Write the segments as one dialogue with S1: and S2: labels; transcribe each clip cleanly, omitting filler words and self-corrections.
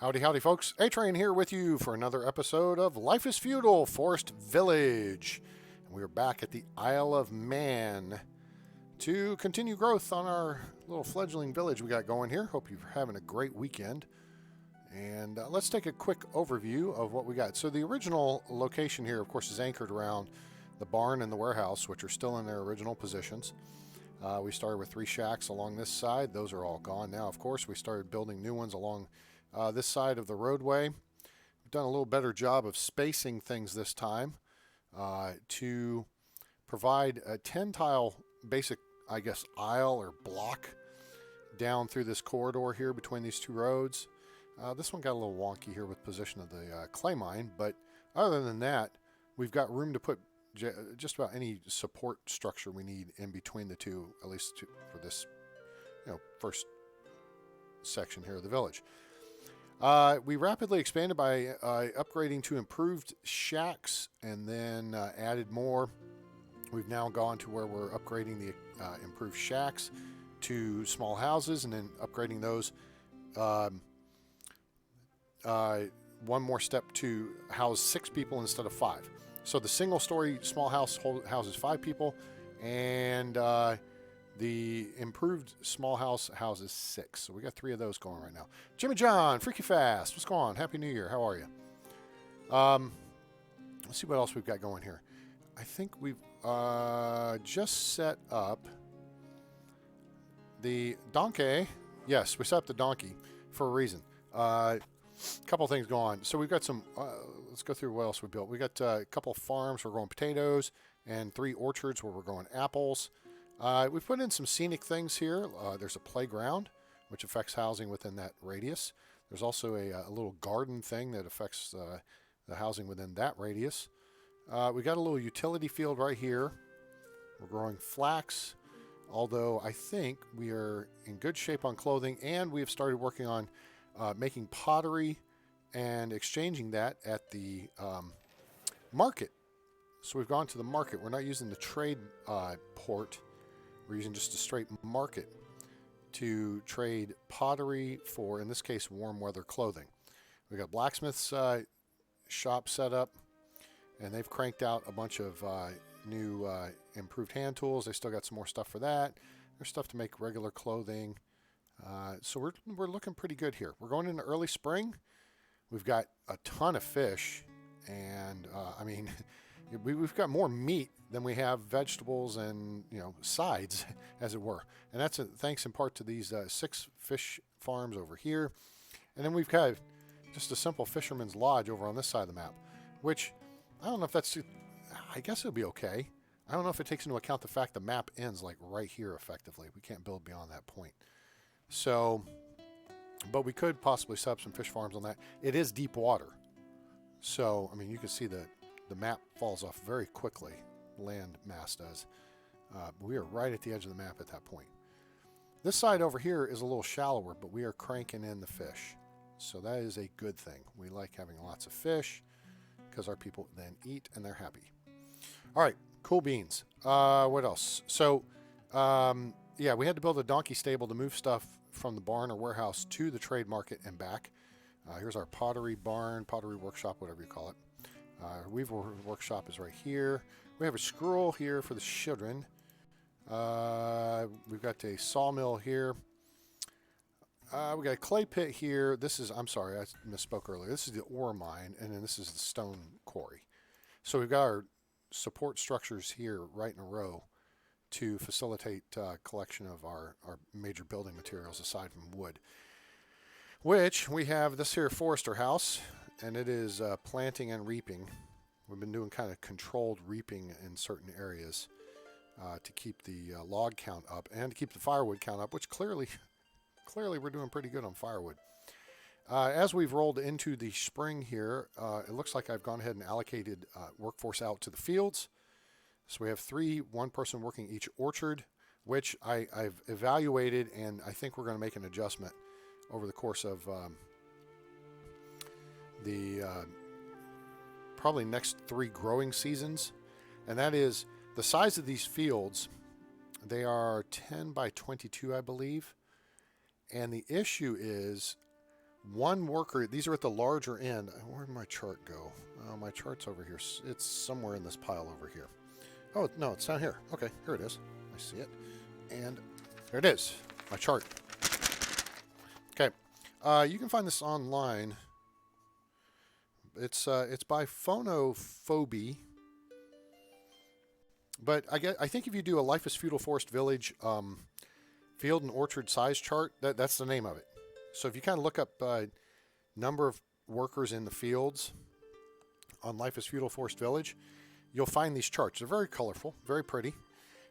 S1: Howdy, howdy, folks. A-Train here with you for another episode of Life is Feudal, Forest Village. And we are back at the Isle of Mann to continue growth on our little fledgling village we got going here. Hope you're having a great weekend. And let's take a quick overview of what we got. So the original location here, of course, is anchored around the barn and the warehouse, which are still in their original positions. We started with 3 shacks along this side. Those are all gone now, of course. We started building new ones along this side of the roadway. We've done a little better job of spacing things this time to provide a 10-tile basic, I guess, aisle or block down through this corridor here between these two roads. This one got a little wonky here with position of the clay mine, but other than that, we've got room to put just about any support structure we need in between the two, at least for this, first section here of the village. We rapidly expanded by upgrading to improved shacks and then added more. We've now gone to where we're upgrading the improved shacks to small houses and then upgrading those one more step to house 6 people instead of 5. So the single-story small house houses 5 people, and the improved small house houses 6. So we got 3 of those going right now. Jimmy John, Freaky Fast, what's going on? Happy New Year. How are you? Let's see what else we've got going here. I think we've just set up the donkey. Yes, we set up the donkey for a reason. Couple things going on. So we've got some, let's go through what else we built. We got a couple of farms where we're growing potatoes and 3 orchards where we're growing apples. We've put in some scenic things here. There's a playground, which affects housing within that radius. There's also a little garden thing that affects the housing within that radius. We got a little utility field right here. We're growing flax, although I think we are in good shape on clothing, and we have started working on making pottery and exchanging that at the market. So we've gone to the market. We're not using the trade port. We're using just a straight market to trade pottery for, in this case, warm weather clothing. We got blacksmith's shop set up, and they've cranked out a bunch of new improved hand tools. They still got some more stuff for that. There's stuff to make regular clothing. So we're looking pretty good here. We're going into early spring. We've got a ton of fish, and I mean, we've got more meat than we have vegetables and sides, as it were. And that's thanks in part to these 6 fish farms over here. And then we've got just a simple fisherman's lodge over on this side of the map, which I don't know if that's. I guess it'll be okay. I don't know if it takes into account the fact the map ends like right here effectively. We can't build beyond that point. So, but we could possibly set up some fish farms on that. It is deep water. So, I mean, you can see that the map falls off very quickly. Land mass does. We are right at the edge of the map at that point. This side over here is a little shallower, but we are cranking in the fish. So that is a good thing. We like having lots of fish because our people then eat and they're happy. All right, cool beans. What else? So, yeah, we had to build a donkey stable to move stuff from the barn or warehouse to the trade market and back. Here's our pottery barn, pottery workshop, whatever you call it. Weaver workshop is right here. We have a scroll here for the children. We've got a sawmill here. We got a clay pit here. This is, I'm sorry, I misspoke earlier. This is the ore mine, and then this is the stone quarry. So we've got our support structures here right in a row to facilitate collection of our major building materials aside from wood. Which we have this here forester house, and it is planting and reaping. We've been doing kind of controlled reaping in certain areas to keep the log count up and to keep the firewood count up, which clearly we're doing pretty good on firewood. As we've rolled into the spring here, it looks like I've gone ahead and allocated workforce out to the fields. So we have 3, 1 person working each orchard, which I've evaluated, and I think we're going to make an adjustment over the course of the probably next 3 growing seasons. And that is the size of these fields. They are 10 by 22, I believe. And the issue is one worker, these are at the larger end. Where'd my chart go? My chart's over here. It's somewhere in this pile over here. Oh, no, it's down here. Okay, here it is. I see it. And there it is, my chart. Okay, you can find this online. It's by Phonophobie. But I think if you do a Life as Feudal Forest Village field and orchard size chart, that's the name of it. So if you kind of look up number of workers in the fields on Life as Feudal Forest Village, you'll find these charts. They're very colorful, very pretty,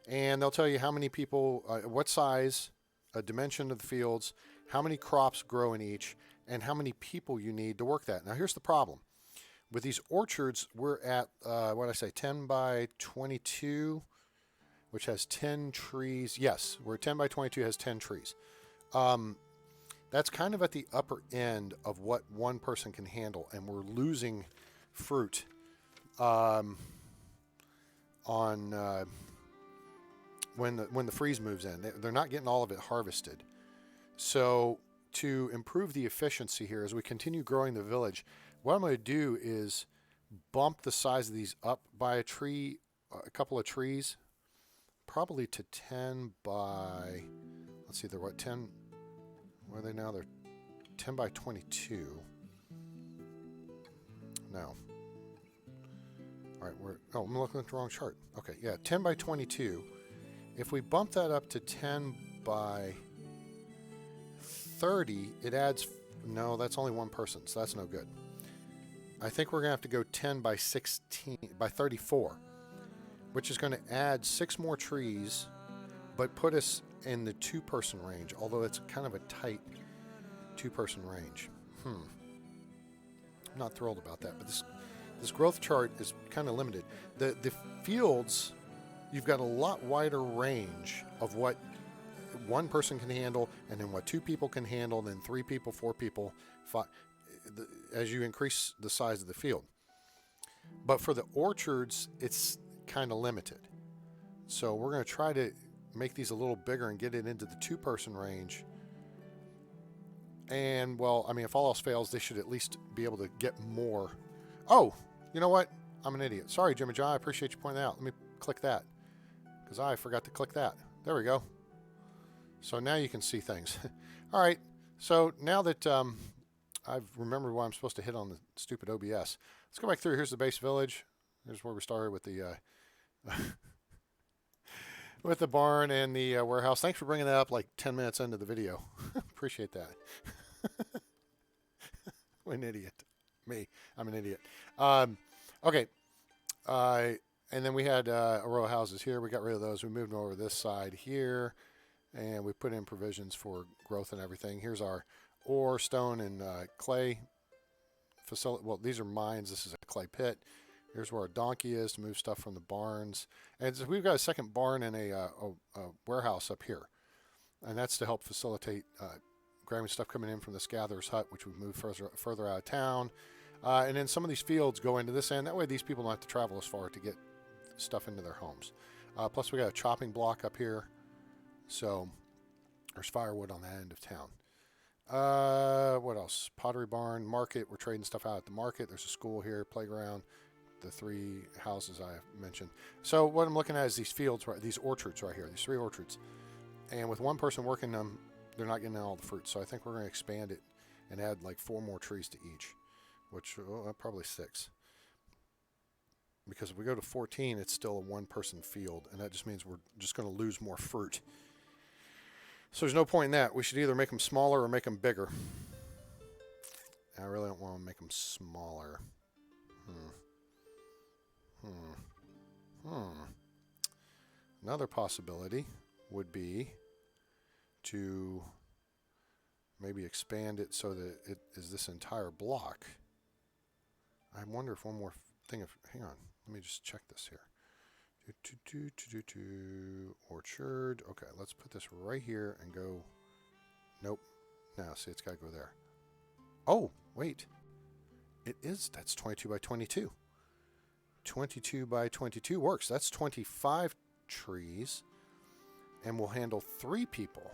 S1: and they'll tell you how many people, what size, a dimension of the fields, how many crops grow in each, and how many people you need to work that. Now here's the problem. With these orchards, we're at, what did I say, 10 by 22, which has 10 trees. Yes, we're 10 by 22, has 10 trees. That's kind of at the upper end of what one person can handle, and we're losing fruit on when the freeze moves in. They're not getting all of it harvested. So to improve the efficiency here, as we continue growing the village, what I'm going to do is bump the size of these up by a tree, a couple of trees, probably to 10 by, let's see, they're what, 10, what are they now? They're 10 by 22. No. All right, I'm looking at the wrong chart. Okay, yeah, 10 by 22. If we bump that up to 10 by 30, it adds, no, that's only one person, so that's no good. I think we're going to have to go 10 by 16, by 34, which is going to add 6 more trees, but put us in the 2-person range, although it's kind of a tight 2-person range. I'm not thrilled about that, but this growth chart is kind of limited. The fields, you've got a lot wider range of what one person can handle, and then what 2 people can handle, then 3 people, 4 people, 5, as you increase the size of the field. But for the orchards, it's kind of limited. So we're going to try to make these a little bigger and get it into the 2-person range. And, well, I mean, if all else fails, they should at least be able to get more. Oh, you know what? I'm an idiot. Sorry, Jimmy John. I appreciate you pointing that out. Let me click that, because I forgot to click that. There we go. So now you can see things. All right. So now that I've remembered what I'm supposed to hit on the stupid OBS, let's go back through. Here's the base village. Here's where we started with the with the barn and the warehouse. Thanks for bringing that up like 10 minutes into the video. Appreciate that. What an idiot. Me. I'm an idiot. Okay. And then we had a row of houses here. We got rid of those. We moved them over this side here, and we put in provisions for growth and everything. Here's our ore, stone, and clay facility. Well, these are mines. This is a clay pit. Here's where our donkey is to move stuff from the barns. And so we've got a second barn and a warehouse up here. And that's to help facilitate grabbing stuff coming in from this gatherer's hut, which we've moved further out of town. And then some of these fields go into this end. That way these people don't have to travel as far to get stuff into their homes. Plus we got a chopping block up here. So there's firewood on that end of town. What else? Pottery barn, market. We're trading stuff out at the market. There's a school here, playground, the 3 houses I mentioned. So what I'm looking at is these fields, these orchards right here, these 3 orchards. And with one person working them, they're not getting all the fruit. So I think we're going to expand it and add like 4 more trees to each, which probably 6. Because if we go to 14, it's still a 1-person field, and that just means we're just going to lose more fruit. So there's no point in that. We should either make them smaller or make them bigger. I really don't want to make them smaller. Another possibility would be to maybe expand it so that it is this entire block. I wonder if one more thing of, hang on, let me just check this here. Orchard. Okay, let's put this right here and go. Nope. Now, see, it's got to go there. Oh, wait. It is. That's 22 by 22. 22 by 22 works. That's 25 trees. And we'll handle 3 people.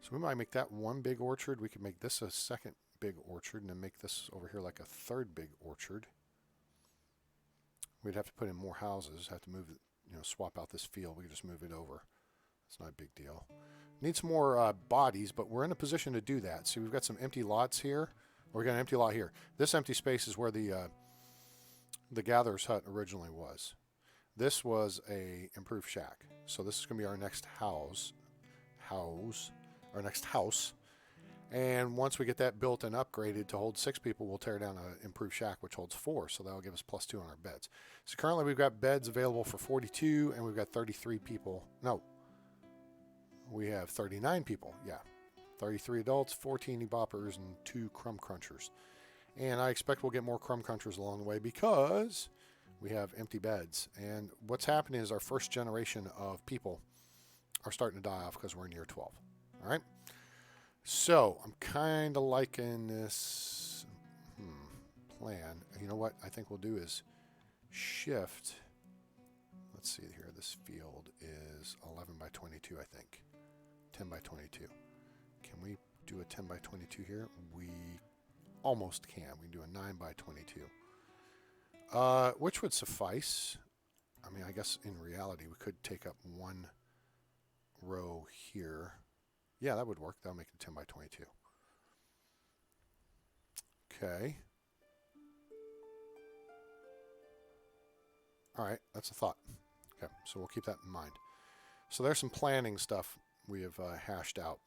S1: So we might make that one big orchard. We could make this a second big orchard and then make this over here like a third big orchard. We'd have to put in more houses, have to move it, swap out this field. We could just move it over. It's not a big deal. Need some more bodies, but we're in a position to do that. See, we've got some empty lots here. We've got an empty lot here. This empty space is where the gatherer's hut originally was. This was a improved shack. So this is going to be our next house. Our next house. And once we get that built and upgraded to hold 6 people, we'll tear down an improved shack, which holds 4. So that'll give us +2 on our beds. So currently we've got beds available for 42, and we've got 33 people. No, we have 39 people. Yeah, 33 adults, 14 boppers, and 2 crumb crunchers. And I expect we'll get more crumb crunchers along the way because we have empty beds. And what's happening is our first generation of people are starting to die off because we're in year 12. All right. So I'm kind of liking this plan. You know what I think we'll do is shift. Let's see here. This field is 11 by 22, I think. 10 by 22. Can we do a 10 by 22 here? We almost can. We can do a 9 by 22. Which would suffice. I mean, I guess in reality, we could take up one row here. Yeah, that would work. That'll make it 10 by 22. Okay. All right, that's a thought. Okay, so we'll keep that in mind. So there's some planning stuff we have hashed out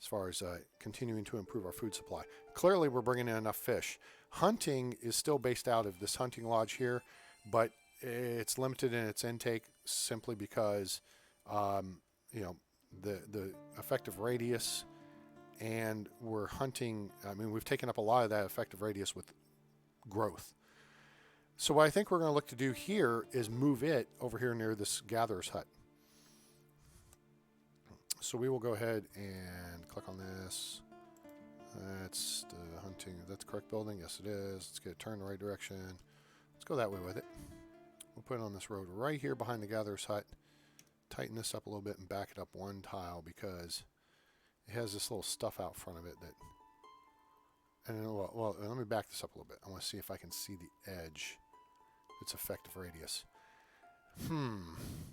S1: as far as continuing to improve our food supply. Clearly, we're bringing in enough fish. Hunting is still based out of this hunting lodge here, but it's limited in its intake simply because, the effective radius, and we're hunting. I mean, we've taken up a lot of that effective radius with growth. So what I think we're going to look to do here is move it over here near this gatherer's hut. So we will go ahead and click on this. That's the hunting. That's the correct building. Yes, it is. Let's get it turned the right direction. Let's go that way with it. We'll put it on this road right here behind the gatherer's hut. Tighten this up a little bit and back it up one tile because it has this little stuff out front of it that. And then, well, let me back this up a little bit. I want to see if I can see the edge. Its effective radius.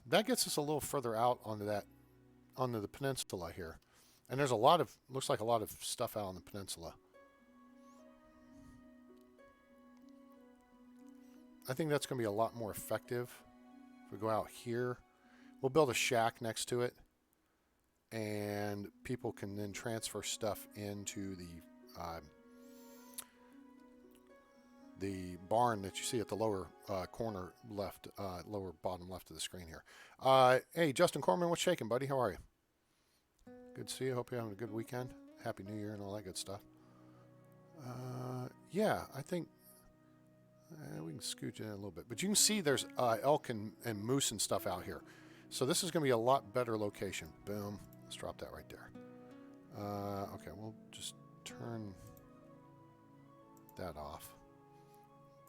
S1: That gets us a little further out onto the peninsula here. And there's looks like a lot of stuff out on the peninsula. I think that's going to be a lot more effective. If we go out here, we'll build a shack next to it. And people can then transfer stuff into the barn that you see at the lower corner left, lower bottom left of the screen here. Hey, Justin Corman, what's shaking, buddy? How are you? Good to see you. Hope you're having a good weekend. Happy New Year and all that good stuff. Yeah, I think we can scooch in a little bit. But you can see there's elk and moose and stuff out here. So this is going to be a lot better location. Boom. Let's drop that right there. Okay, we'll just turn that off.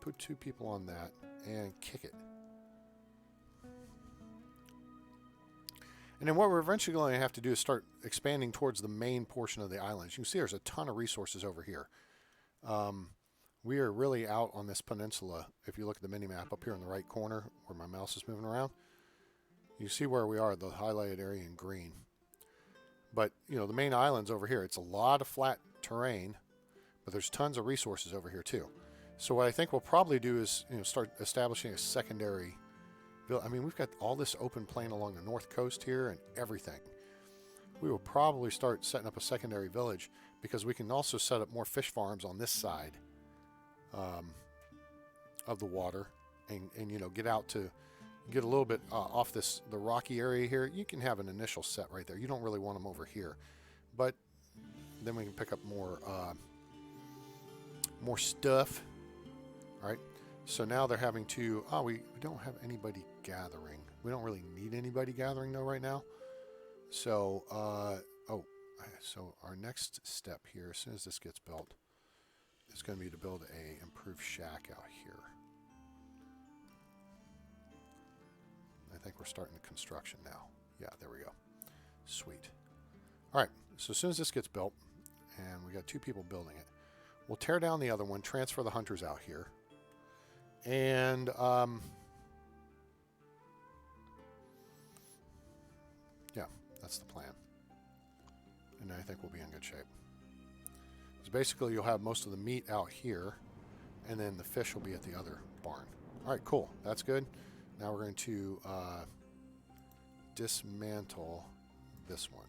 S1: Put 2 people on that and kick it. And then what we're eventually going to have to do is start expanding towards the main portion of the island. As you can see, there's a ton of resources over here. We are really out on this peninsula. If you look at the mini-map up here in the right corner where my mouse is moving around, you see where we are, the highlighted area in green. But, the main island's over here. It's a lot of flat terrain, but there's tons of resources over here too. So what I think we'll probably do is, start establishing a secondary. I mean, we've got all this open plain along the north coast here and everything. We will probably start setting up a secondary village because we can also set up more fish farms on this side of the water and get a little bit off the rocky area here. You can have an initial set right there. You don't really want them over here, but then we can pick up more stuff. All right, so now they're having to, we don't have anybody gathering. We don't really need anybody gathering though right now. So, so our next step here, as soon as this gets built, is going to be to build a improved shack out here. I think we're starting the construction now. Yeah, there we go. Sweet. All right, so as soon as this gets built, and we got 2 people building it, we'll tear down the other one, transfer the hunters out here, and yeah, that's the plan. And I think we'll be in good shape. So basically, you'll have most of the meat out here, and then the fish will be at the other barn. All right, cool. That's good. Now we're going to dismantle this one.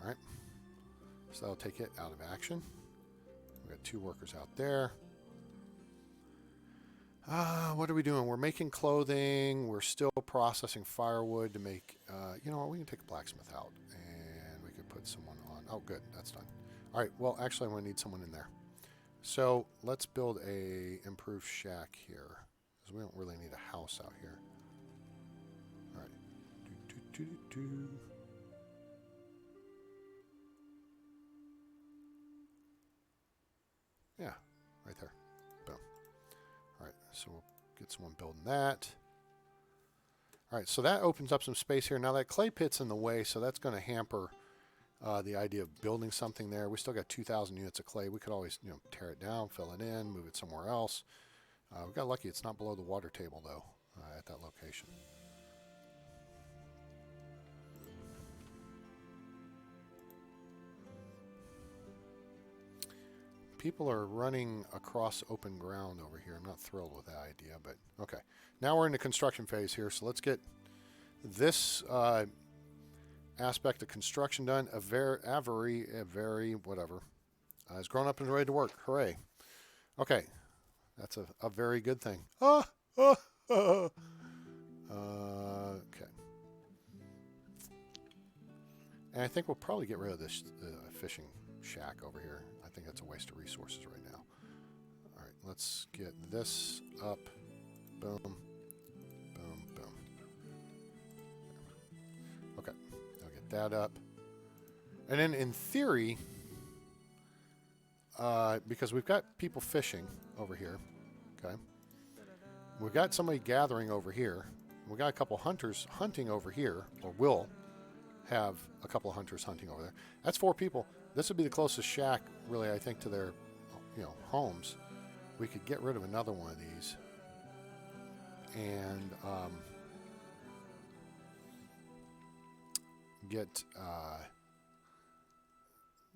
S1: All right. So that'll take it out of action. We've got 2 workers out there. What are we doing? We're making clothing. We're still processing firewood to make... you know what? We can take a blacksmith out, and we could put someone on. Oh, good. That's done. All right. Well, actually, I'm going to need someone in there. So let's build a improved shack here, because we don't really need a house out here. All right. Yeah, right there. Boom. All right, so we'll get someone building that. All right, so that opens up some space here. Now that clay pit's in the way, so that's going to hamper the idea of building something there. We still got 2,000 units of clay. We could always, tear it down, fill it in, move it somewhere else. We got lucky; it's not below the water table though at that location. People are running across open ground over here. I'm not thrilled with that idea, but okay. Now we're in the construction phase here, so let's get this aspect of construction done. Avery, whatever, is grown up and ready to work. Hooray. Okay, that's a very good thing. Okay. And I think we'll probably get rid of this fishing shack over here. I think that's a waste of resources right now. All right, let's get this up. Boom, boom, boom. Okay, I'll get that up. And then in theory, because we've got people fishing over here, okay? We've got somebody gathering over here. We've got a couple hunters hunting over here, or will have a couple of hunters hunting over there. That's 4 people. This would be the closest shack, really, I think, to their, homes. We could get rid of another one of these and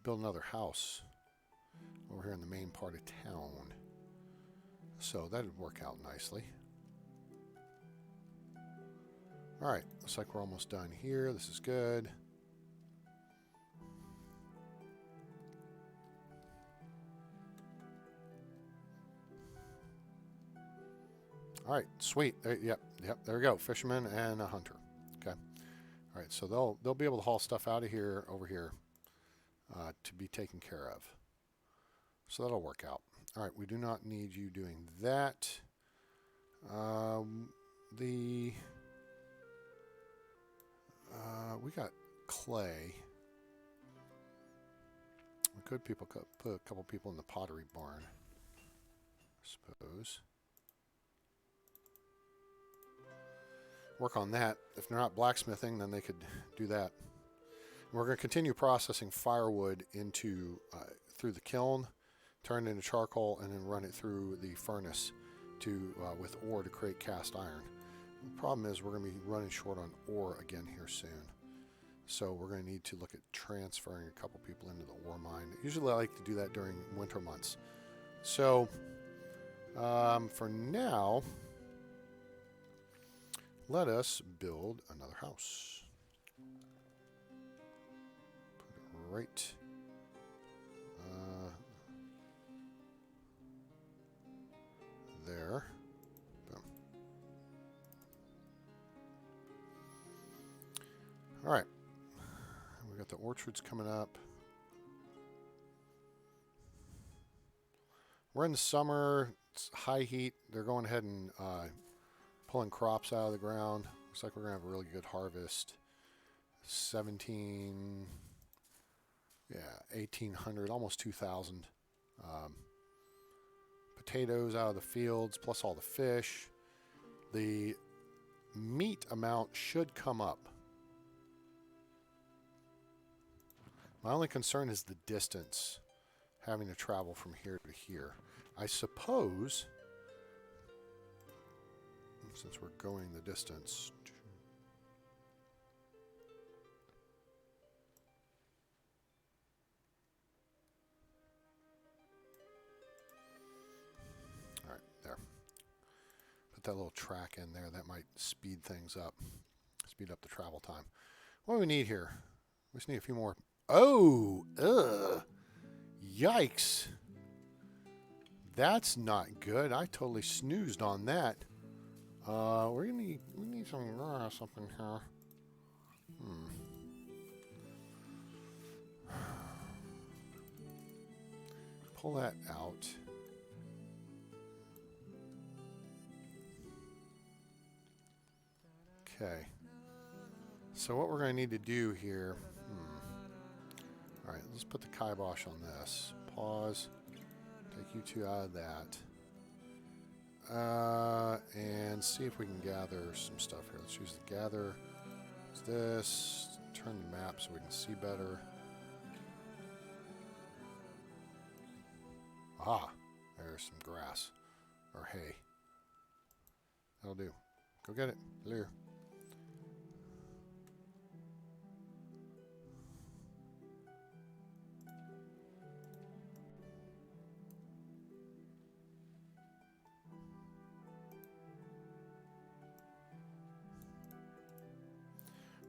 S1: build another house over here in the main part of town. So that would work out nicely. All right, looks like we're almost done here. This is good. All right, sweet. Yep, there we go. Fisherman and a hunter. Okay. All right, so they'll be able to haul stuff out of here over here to be taken care of. So that'll work out. All right, we do not need you doing that. We got clay. We could put a couple people in the pottery barn, I suppose. Work on that. If they're not blacksmithing, then they could do that. We're going to continue processing firewood into through the kiln, turn it into charcoal, and then run it through the furnace with ore to create cast iron. The problem is we're going to be running short on ore again here soon. So we're going to need to look at transferring a couple people into the ore mine. Usually I like to do that during winter months. So for now, let us build another house. Put it right there. Boom. All right. We got the orchards coming up. We're in the summer. It's high heat. They're going ahead and pulling crops out of the ground. Looks like we're going to have a really good harvest. 1,800, almost 2,000 potatoes out of the fields, plus all the fish. The meat amount should come up. My only concern is the distance, having to travel from here to here. I suppose, since we're going the distance... Alright, there. Put that little track in there. That might speed things up. Speed up the travel time. What do we need here? We just need a few more. Oh! Ugh! Yikes! That's not good. I totally snoozed on that. We need some grass up in here. Pull that out. Okay. So what we're going to need to do here... All right, let's put the kibosh on this. Pause. Take you two out of that. And see if we can gather some stuff here. Let's use the gather. What's this? Turn the map so we can see better. Ah, there's some grass. Or hay. That'll do. Go get it. Lear.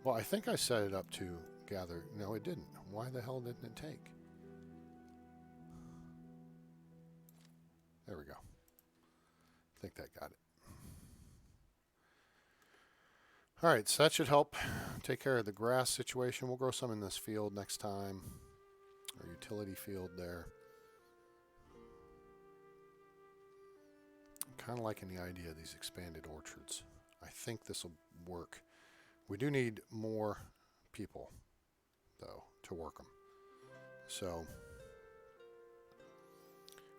S1: Well, I think I set it up to gather. No, it didn't. Why the hell didn't it take? There we go. I think that got it. All right, so that should help take care of the grass situation. We'll grow some in this field next time. Our utility field there. I'm kind of liking the idea of these expanded orchards. I think this will work. We do need more people, though, to work them. So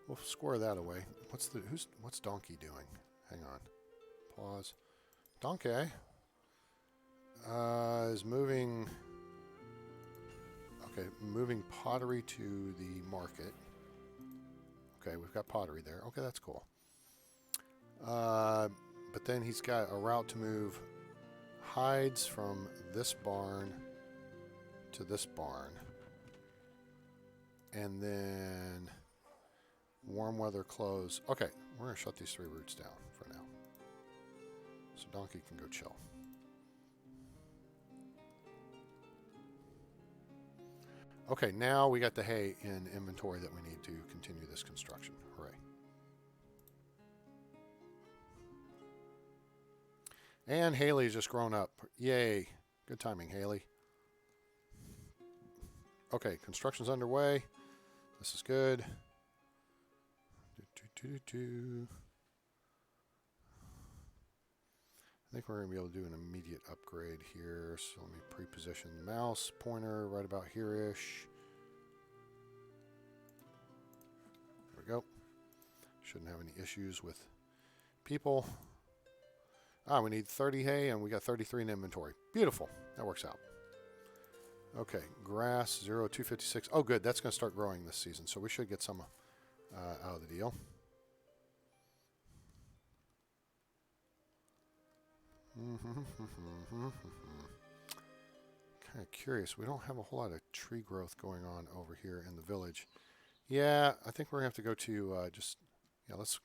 S1: we'll square that away. What's Donkey doing? Hang on. Pause. Donkey is moving. Okay, moving pottery to the market. Okay, we've got pottery there. Okay, that's cool. But then he's got a route to move hides from this barn to this barn, and then warm weather clothes. Okay, we're going to shut these 3 routes down for now, so Donkey can go chill. Okay, now we got the hay in inventory that we need to continue this construction. Hooray. And Haley's just grown up. Yay. Good timing, Haley. Okay, construction's underway. This is good. I think we're going to be able to do an immediate upgrade here. So let me pre-position the mouse pointer right about here-ish. There we go. Shouldn't have any issues with people. Ah, we need 30 hay, and we got 33 in inventory. Beautiful. That works out. Okay, grass, 0,256. Oh, good. That's going to start growing this season, so we should get some out of the deal. Kind of curious. We don't have a whole lot of tree growth going on over here in the village. Yeah, I think we're going to have to go to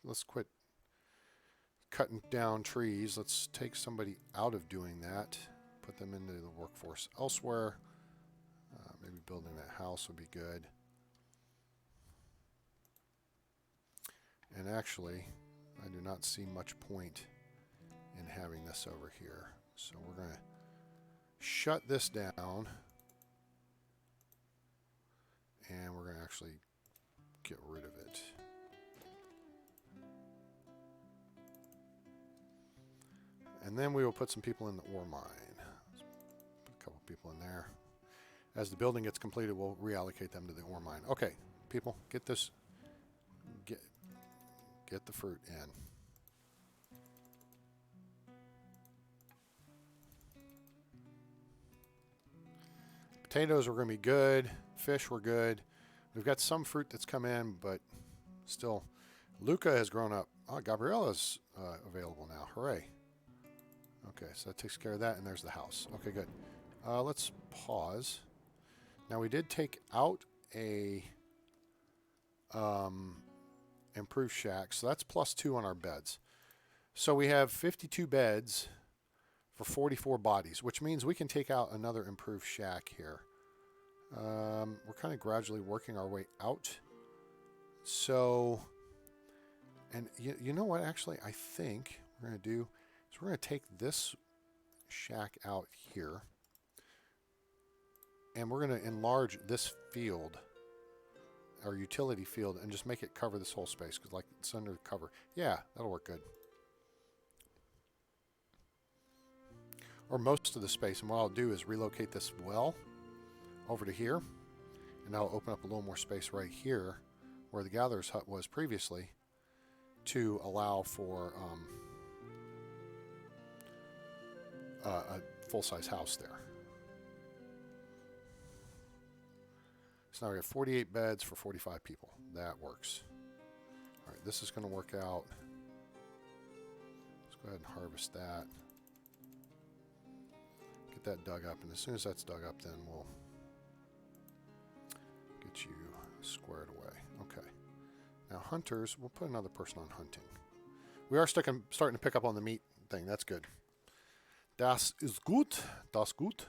S1: let's quit cutting down trees. Let's take somebody out of doing that, put them into the workforce elsewhere. Maybe building that house would be good. And actually, I do not see much point in having this over here. So we're going to shut this down, and we're going to actually get rid of it. And then we will put some people in the ore mine. Let's put a couple people in there. As the building gets completed, we'll reallocate them to the ore mine. Okay, people, get this. Get the fruit in. Potatoes are going to be good. Fish, we're good. We've got some fruit that's come in, but still. Luca has grown up. Oh, Gabriella's available now. Hooray. Okay, so that takes care of that, and there's the house. Okay, good. Let's pause. Now, we did take out a improved shack, so that's +2 on our beds. So we have 52 beds for 44 bodies, which means we can take out another improved shack here. We're kind of gradually working our way out. So, and you know what, actually, I think we're going to do is we're going to take this shack out here, and we're going to enlarge this field, our utility field, and just make it cover this whole space, because like it's under the cover. Yeah, that'll work good. Or most of the space, and what I'll do is relocate this well over to here, and I'll open up a little more space right here where the gatherer's hut was previously to allow for a full-size house there. So now we have 48 beds for 45 people. That works. All right, this is going to work out. Let's go ahead and harvest that. Get that dug up, and as soon as that's dug up, then we'll get you squared away. Okay. Now hunters, we'll put another person on hunting. We are starting to pick up on the meat thing. That's good. Das ist gut. Das gut.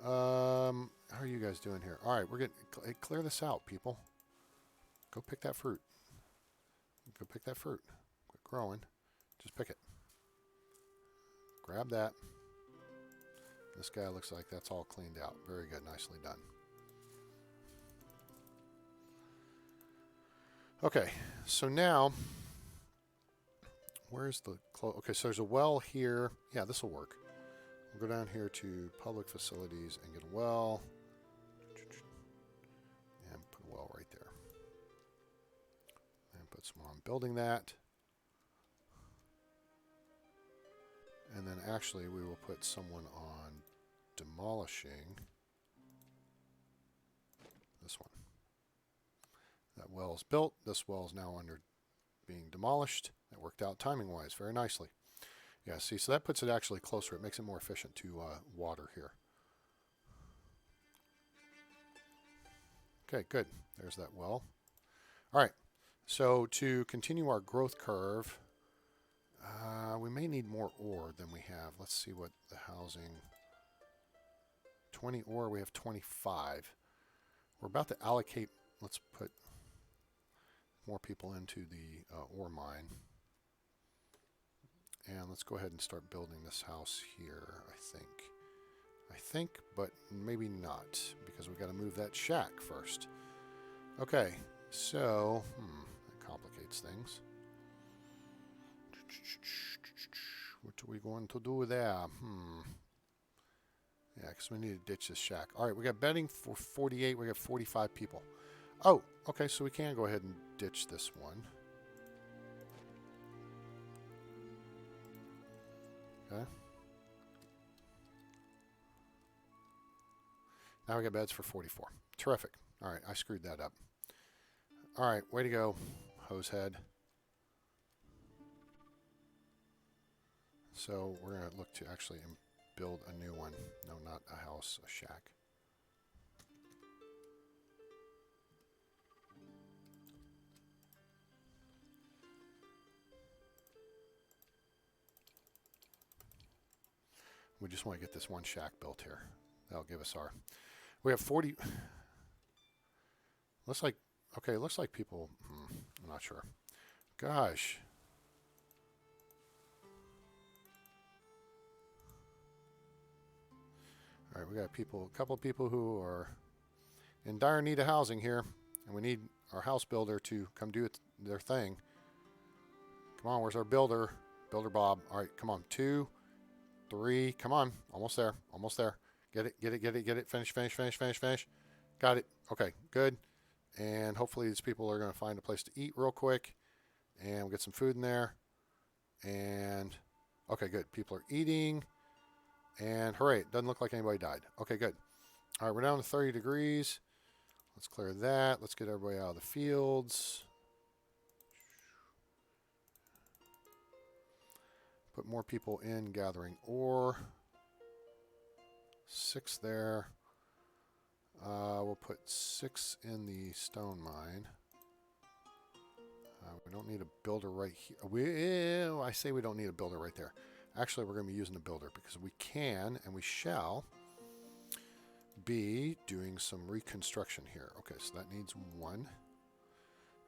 S1: How are you guys doing here? All right, we're getting clear this out, people. Go pick that fruit. Go pick that fruit. Quit growing. Just pick it. Grab that. This guy looks like that's all cleaned out. Very good. Nicely done. Okay, so now, where's the okay, so there's a well here. Yeah, this will work. We'll go down here to public facilities and get a well. And put a well right there. And put someone on building that. And then actually we will put someone on demolishing this one. That well is built. This well is now under being demolished. That worked out timing-wise very nicely. Yeah, see, so that puts it actually closer. It makes it more efficient to water here. Okay, good. There's that well. All right, so to continue our growth curve, we may need more ore than we have. Let's see what the housing... 20 ore, we have 25. We're about to allocate, let's put more people into the ore mine. And let's go ahead and start building this house here, I think, but maybe not, because we've got to move that shack first. Okay, so, that complicates things. What are we going to do there? Yeah, because we need to ditch this shack. All right, we got bedding for 48. We got 45 people. Oh, okay, so we can go ahead and ditch this one. Okay. Now we got beds for 44. Terrific. All right, I screwed that up. All right, way to go, hosehead. So we're going to look to actually build a new one. No, not a house, a shack. We just want to get this one shack built here. That'll give us our... We have 40... Looks like... Okay, looks like people... I'm not sure. Gosh. All right, we got people, a couple of people who are in dire need of housing here, and we need our house builder to come do their thing. Come on, where's our builder? Builder Bob. All right, come on. 2, 3. Come on. Almost there. Almost there. Get it, get it, get it, get it. Finish, finish, finish, finish, finish. Got it. Okay, good. And hopefully these people are going to find a place to eat real quick, and we'll get some food in there. And, okay, good. People are eating. And hooray, it doesn't look like anybody died. Okay, good. All right, we're down to 30 degrees. Let's clear that. Let's get everybody out of the fields. Put more people in gathering ore. 6 there. We'll put 6 in the stone mine. We don't need a builder right here. I say we don't need a builder right there. Actually, we're going to be using a builder because we can and we shall be doing some reconstruction here. Okay, so that needs 1.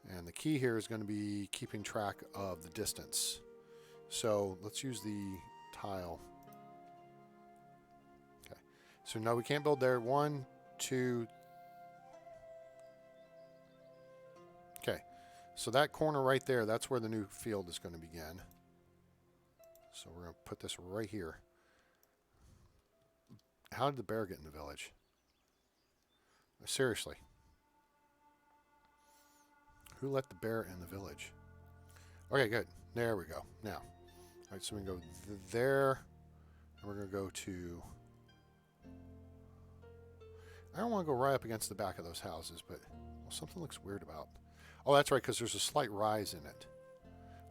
S1: And the key here is going to be keeping track of the distance. So let's use the tile. Okay, so no, we can't build there. 1, 2. Okay, so that corner right there, that's where the new field is going to begin. So we're going to put this right here. How did the bear get in the village? Seriously. Who let the bear in the village? Okay, good. There we go. Now, all right, so we can go there. And we're going to go to... I don't want to go right up against the back of those houses, but well, something looks weird about... Oh, that's right, because there's a slight rise in it.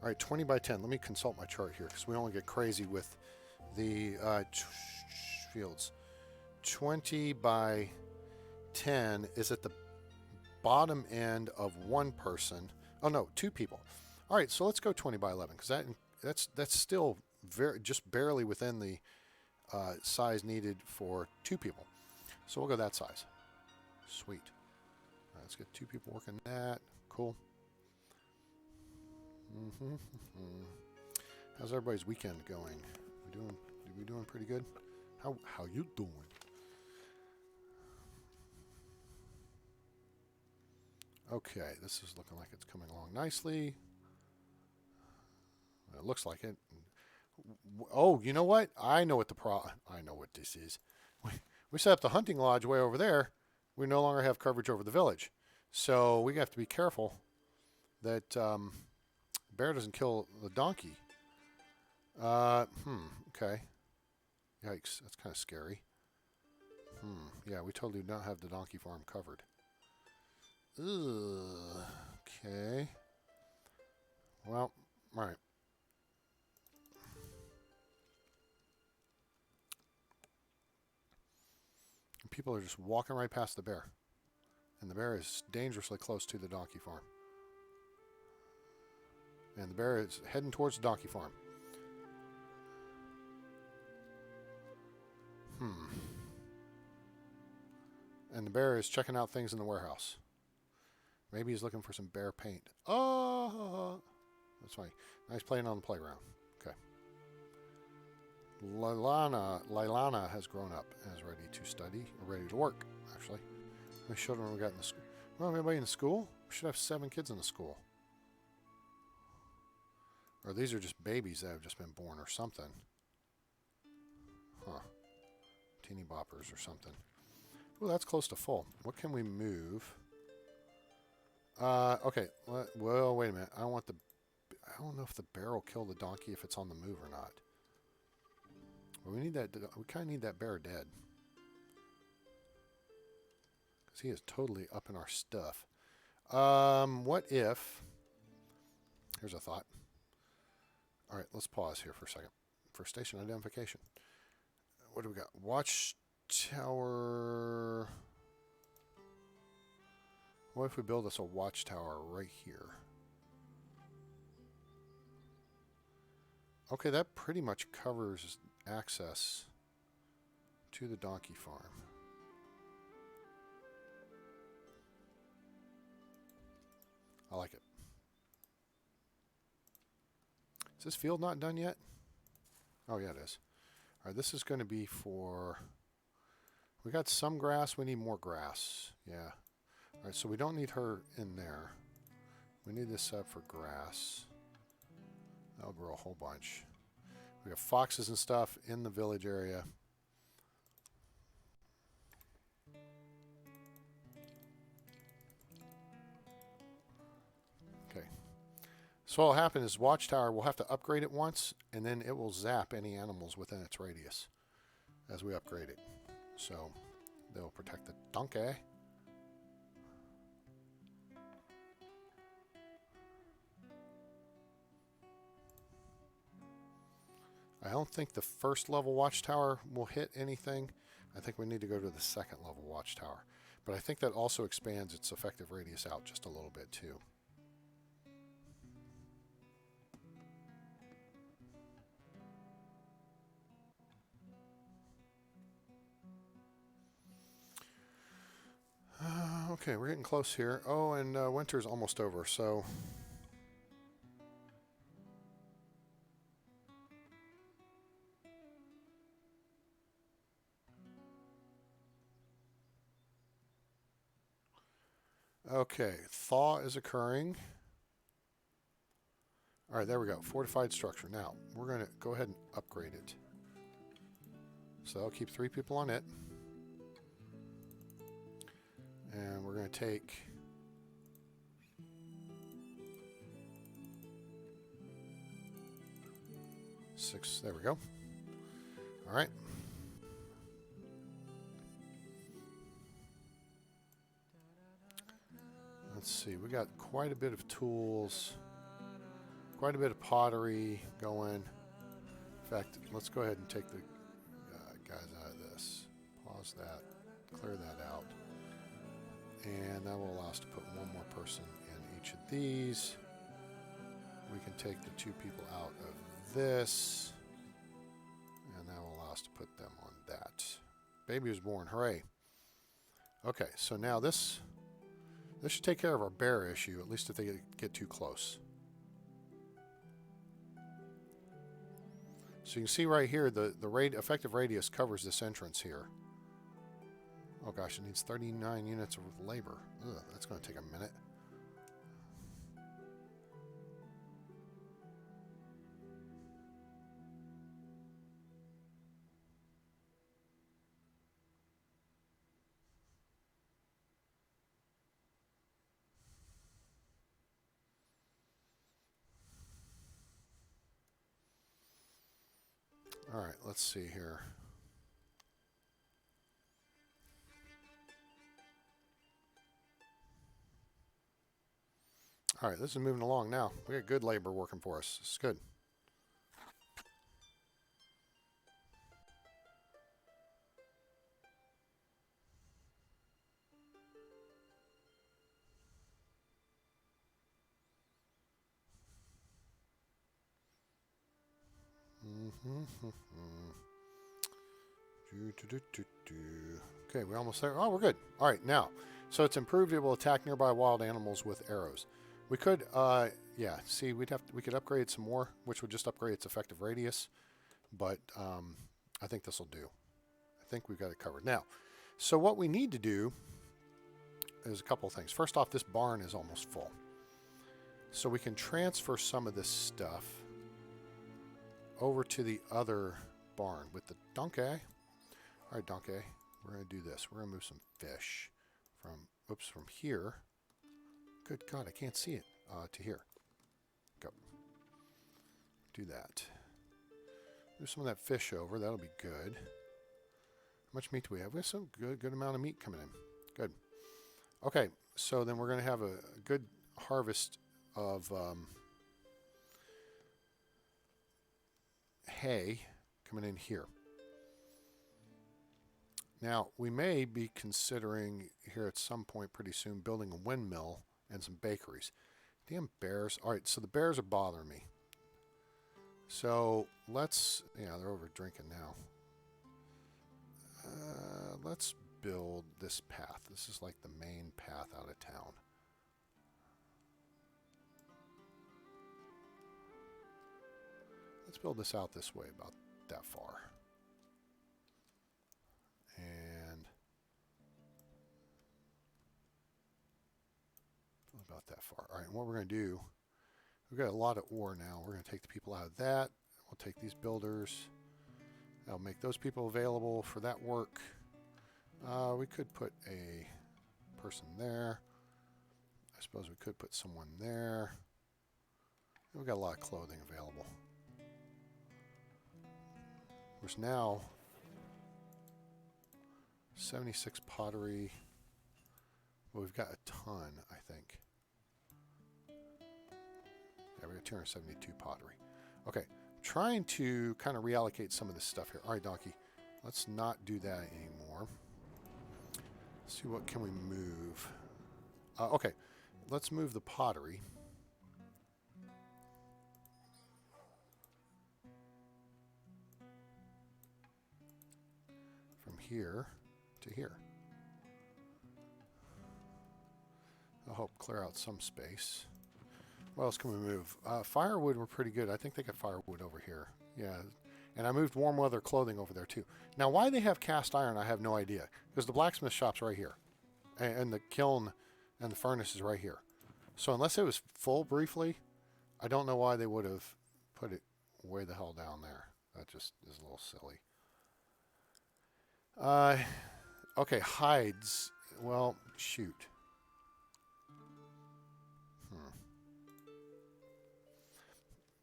S1: All right, 20 by 10. Let me consult my chart here, because we don't want to get crazy with the fields. 20 by 10 is at the bottom end of 1 person. Oh, no, 2 people. All right, so let's go 20 by 11, because that's still just barely within the size needed for 2 people. So we'll go that size. Sweet. All right, let's get 2 people working that. Cool. How's everybody's weekend going? We doing pretty good? How you doing? Okay, this is looking like it's coming along nicely. It looks like it. Oh, you know what? I know what this is. We set up the hunting lodge way over there. We no longer have coverage over the village. So we have to be careful that bear doesn't kill the donkey. Okay. Yikes, that's kind of scary. Yeah, we totally don't have the donkey farm covered. Ugh. Okay. Well, all right. People are just walking right past the bear. And the bear is dangerously close to the donkey farm. And the bear is heading towards the donkey farm. And the bear is checking out things in the warehouse. Maybe he's looking for some bear paint. Oh, that's funny. Nice playing on the playground. Okay. Lailana has grown up and is ready to study, or ready to work, actually. How many children we got in the school? Well, anybody in the school? We should have 7 kids in the school. Or these are just babies that have just been born or something. Huh. Teeny boppers or something. Well, that's close to full. What can we move? Okay. Well, wait a minute. I don't know if the bear will kill the donkey if it's on the move or not. But we need that. We kind of need that bear dead. Because he is totally up in our stuff. What if... Here's a thought. All right, let's pause here for a second. For station identification. What do we got? Watchtower. What if we build us a watchtower right here? Okay, that pretty much covers access to the donkey farm. I like it. Is this field not done yet? Oh, yeah, it is. All right, this is going to be for... We got some grass. We need more grass. Yeah. All right, so we don't need her in there. We need this up for grass. That'll grow a whole bunch. We have foxes and stuff in the village area. Okay. So what'll happen is Watchtower, we'll have to upgrade it once, and then it will zap any animals within its radius as we upgrade it. So they'll protect the donkey. I don't think the first level watchtower will hit anything. I think we need to go to the second level watchtower. But I think that also expands its effective radius out just a little bit too. Okay, we're getting close here. Oh, and winter's almost over, so... Okay, thaw is occurring. All right, there we go. Fortified structure. Now, we're going to go ahead and upgrade it. So I'll keep 3 people on it. And we're going to take... six. There we go. All right. Let's see. We got quite a bit of tools. Quite a bit of pottery going. In fact, let's go ahead and take the guys out of this. Pause that. Clear that out. And that will allow us to put one more person in each of these. We can take the 2 people out of this. And that will allow us to put them on that. Baby was born. Hooray. Okay, so now this should take care of our bear issue, at least if they get too close. So you can see right here, the effective radius covers this entrance here. Oh gosh, it needs 39 units of labor. Ugh, that's going to take a minute. All right, let's see here. All right, this is moving along now. We got good labor working for us. This is good. Okay, we're almost there. Oh, we're good. All right, now. So it's improved. It will attack nearby wild animals with arrows. We could, yeah, see, we could upgrade some more, which would just upgrade its effective radius. But I think this will do. I think we've got it covered. Now, so what we need to do is a couple of things. First off, this barn is almost full. So we can transfer some of this stuff over to the other barn with the donkey. All right, donkey, we're going to do this. We're going to move some fish from here. Good God, I can't see it. To here. Go. Do that. Move some of that fish over. That'll be good. How much meat do we have? We have some good amount of meat coming in. Good. Okay, so then we're going to have a good harvest of hay coming in here. Now, we may be considering here at some point pretty soon building a windmill and some bakeries. Damn bears. All right, so the bears are bothering me. So let's, yeah, they're over drinking now. Let's build this path. This is like the main path out of town. Let's build this out this way, about that far. And about that far. All right, and what we're going to do, we've got a lot of ore now. We're going to take the people out of that. We'll take these builders. That'll make those people available for that work. We could put a person there. I suppose we could put someone there. We've got a lot of clothing available. There's now 76 pottery. Well, we've got a ton, I think. Yeah, we got 272 pottery. Okay, trying to kind of reallocate some of this stuff here. All right, Donkey. Let's not do that anymore. Let's see what can we move. Okay, let's move the pottery. From here to here. I'll help clear out some space. What else can we move? Firewood were pretty good. I think they got firewood over here. Yeah. And I moved warm weather clothing over there too. Now, why they have cast iron, I have no idea. Because the blacksmith shop's right here. And the kiln and the furnace is right here. So unless it was full briefly, I don't know why they would have put it way the hell down there. That just is a little silly. Okay, hides. Well, shoot.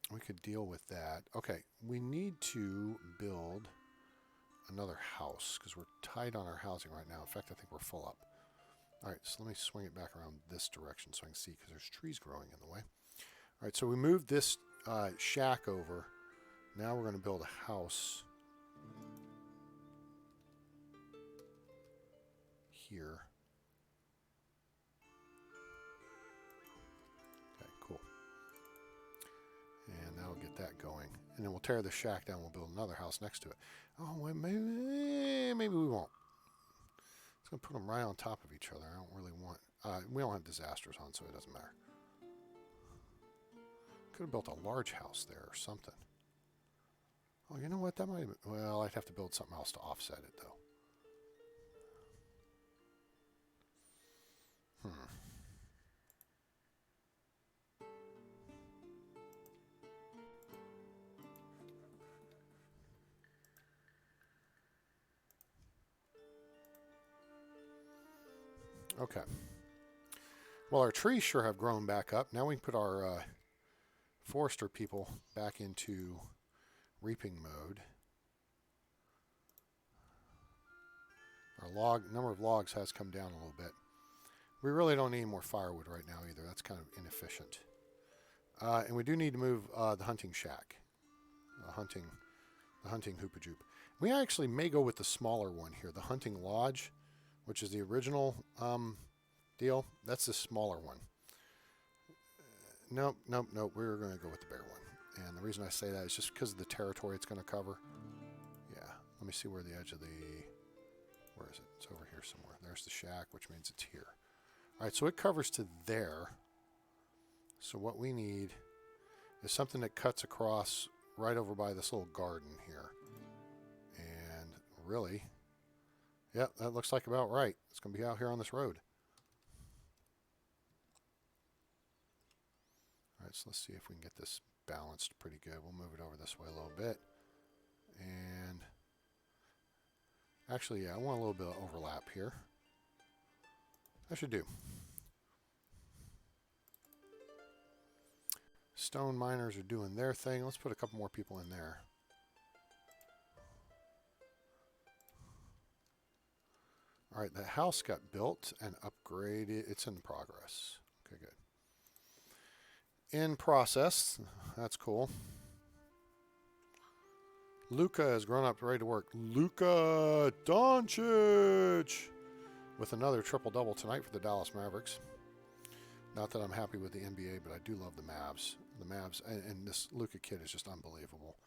S1: We could deal with that. Okay, we need to build another house because we're tight on our housing right now. In fact, I think we're full up. All right, so let me swing it back around this direction so I can see because there's trees growing in the way. All right, so we moved this shack over. Now we're going to build a house here. Okay, cool. And that'll get that going. And then we'll tear the shack down. We'll build another house next to it. Oh, wait, maybe we won't. It's going to put them right on top of each other. I don't really want... we don't have disasters on, so it doesn't matter. Could have built a large house there or something. Oh, you know what? That might have been... Well, I'd have to build something else to offset it, though. Okay. Well, our trees sure have grown back up. Now we can put our forester people back into reaping mode. Our number of logs has come down a little bit. We really don't need more firewood right now either. That's kind of inefficient. And we do need to move the hunting shack. The hunting hoopajoop. We actually may go with the smaller one here, the hunting lodge, which is the original deal. That's the smaller one. Nope. We're going to go with the bigger one. And the reason I say that is just because of the territory it's going to cover. Yeah. Let me see where the edge of the... Where is it? It's over here somewhere. There's the shack, which means it's here. All right, so it covers to there. So what we need is something that cuts across right over by this little garden here. And really... Yep, that looks like about right. It's going to be out here on this road. All right, so let's see if we can get this balanced pretty good. We'll move it over this way a little bit. And actually, yeah, I want a little bit of overlap here. That should do. Stone miners are doing their thing. Let's put a couple more people in there. All right, the house got built and upgraded. It's in progress. Okay, good. In process. That's cool. Luka has grown up ready to work. Luka Doncic with another triple-double tonight for the Dallas Mavericks. Not that I'm happy with the NBA, but I do love the Mavs. The Mavs, and this Luka kid is just unbelievable.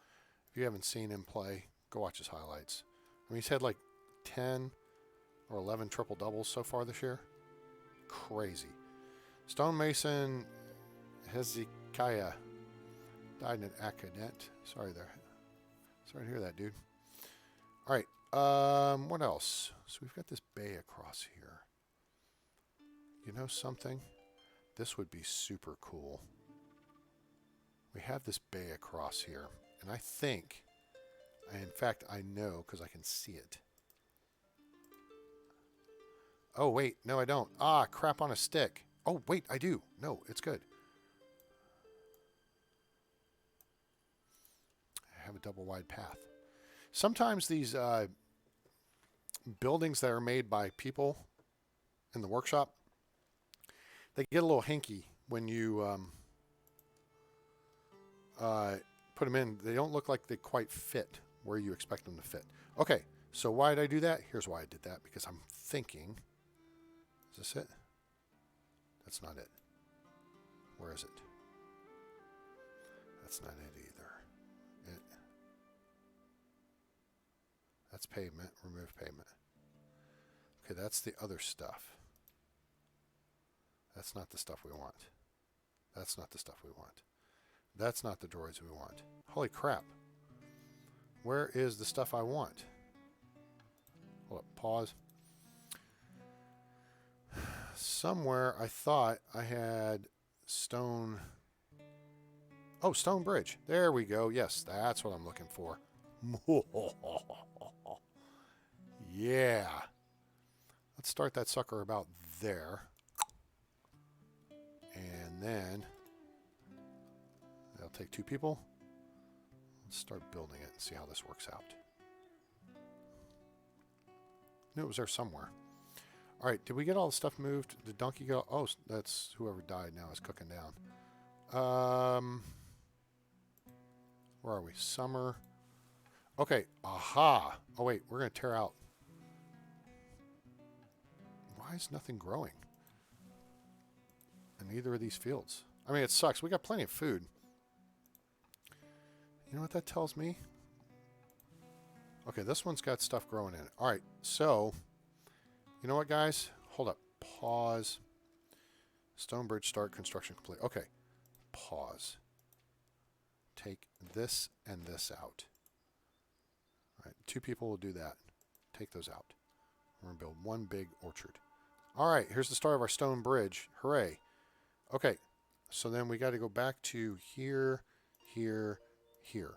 S1: If you haven't seen him play, go watch his highlights. I mean, he's had like 10 or 11 triple-doubles so far this year. Crazy. Stonemason Hezekiah died in an accident. Sorry to hear that, dude. All right. What else? So we've got this bay across here. You know something? This would be super cool. We have this bay across here. And I think, in fact, I know because I can see it. Oh, wait. No, I don't. Ah, crap on a stick. Oh, wait, I do. No, it's good. I have a double wide path. Sometimes these buildings that are made by people in the workshop, they get a little hinky when you put them in, they don't look like they quite fit where you expect them to fit. Okay, so why did I do that? Here's why I did that, because I'm thinking, is this it? That's not it. Where is it? That's not it either. That's pavement, remove pavement. Okay, that's the other stuff. That's not the stuff we want. That's not the stuff we want. That's not the droids we want. Holy crap. Where is the stuff I want? Hold up, pause. Somewhere I thought I had stone. Oh, stone bridge. There we go. Yes, that's what I'm looking for. Yeah. Let's start that sucker about there. And then that'll take 2 people. Let's start building it and see how this works out. Knew it was there somewhere. All right, did we get all the stuff moved? Did Donkey go? Oh, that's whoever died now is cooking down. Where are we? Summer. Okay, aha. Oh, wait, we're going to tear out. Why is nothing growing in either of these fields? I mean, it sucks. We got plenty of food. You know what that tells me? Okay, this one's got stuff growing in it. All right, so, you know what, guys? Hold up. Pause. Stone bridge start, construction complete. Okay, pause. Take this and this out. All right, 2 people will do that. Take those out. We're going to build one big orchard. All right, here's the start of our stone bridge. Hooray. Okay, so then we got to go back to here, here, here.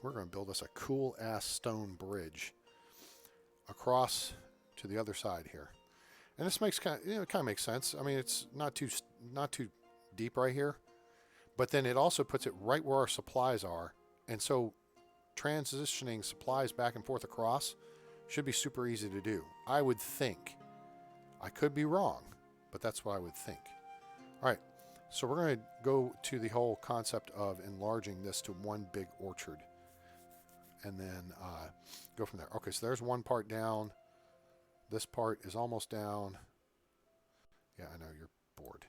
S1: We're going to build us a cool-ass stone bridge across to the other side here. And this makes kind of makes sense. I mean, it's not too deep right here, but then it also puts it right where our supplies are, and so transitioning supplies back and forth across should be super easy to do. I would think. I could be wrong, but that's what I would think. All right, so we're going to go to the whole concept of enlarging this to one big orchard, and then go from there. Okay, so there's one part down. This part is almost down. Yeah, I know you're bored.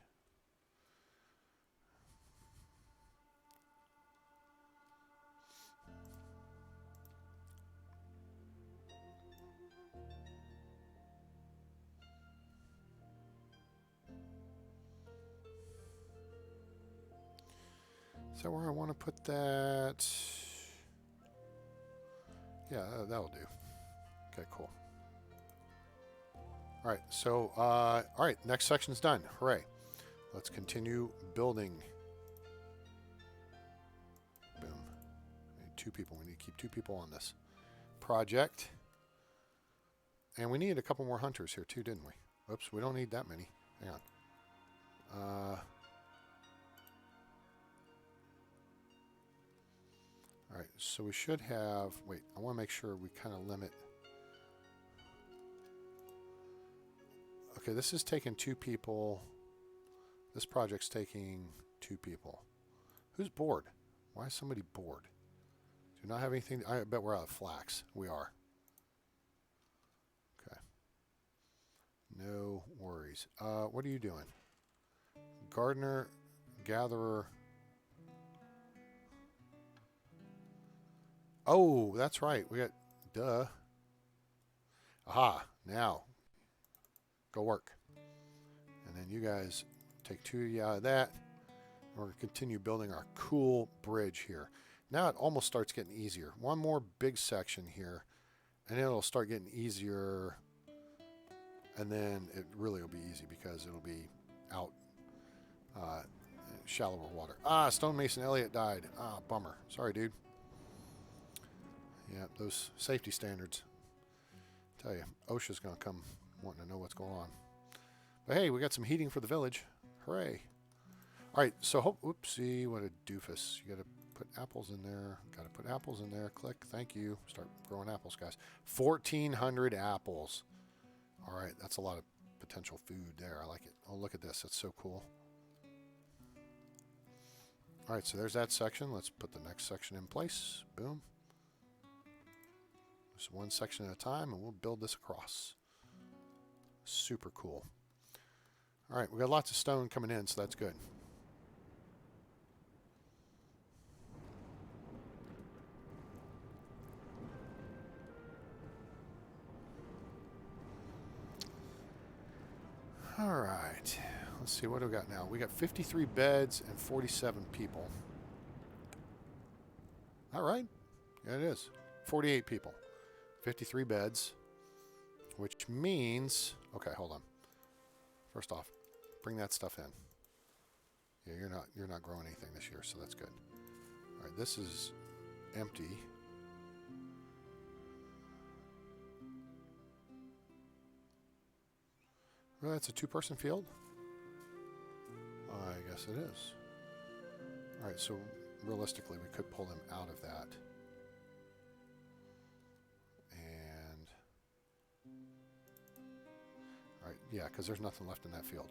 S1: Is that where I want to put that? Yeah, that'll do. Okay, cool. All right, so, all right, next section's done. Hooray. Let's continue building. Boom. We need 2 people. We need to keep 2 people on this project. And we needed a couple more hunters here too, didn't we? Oops, we don't need that many. Hang on. All right, so we should have, wait, I want to make sure we kind of limit. Okay, this is taking 2 people. This project's taking 2 people. Who's bored? Why is somebody bored? Do not have anything. I bet we're out of flax. We are. Okay. No worries. What are you doing? Gardener, gatherer. Oh, that's right. We got, duh. Aha, now. Go work. And then you guys take 2 of you out of that. And we're going to continue building our cool bridge here. Now it almost starts getting easier. One more big section here. And then it'll start getting easier. And then it really will be easy because it'll be out shallower water. Ah, Stonemason Elliott died. Ah, bummer. Sorry, dude. Yeah, those safety standards. Tell you, OSHA's going to come wanting to know what's going on. But hey, we got some heating for the village. Hooray. All right, so oopsie, what a doofus. You got to put apples in there. Got to put apples in there. Click. Thank you. Start growing apples, guys. 1,400 apples. All right, that's a lot of potential food there. I like it. Oh, look at this. That's so cool. All right, so there's that section. Let's put the next section in place. Boom. Just one section at a time, and we'll build this across. Super cool. All right, we got lots of stone coming in, so that's good. All right, let's see, what do we got now? We got 53 beds and 47 people. All right, yeah, it is. 48 people, 53 beds, which means, okay, hold on. First off, bring that stuff in. Yeah, you're not growing anything this year, so that's good. All right, this is empty. Well, that's a two-person field? I guess it is. All right, so realistically, we could pull him out of that. And... all right, yeah, because there's nothing left in that field.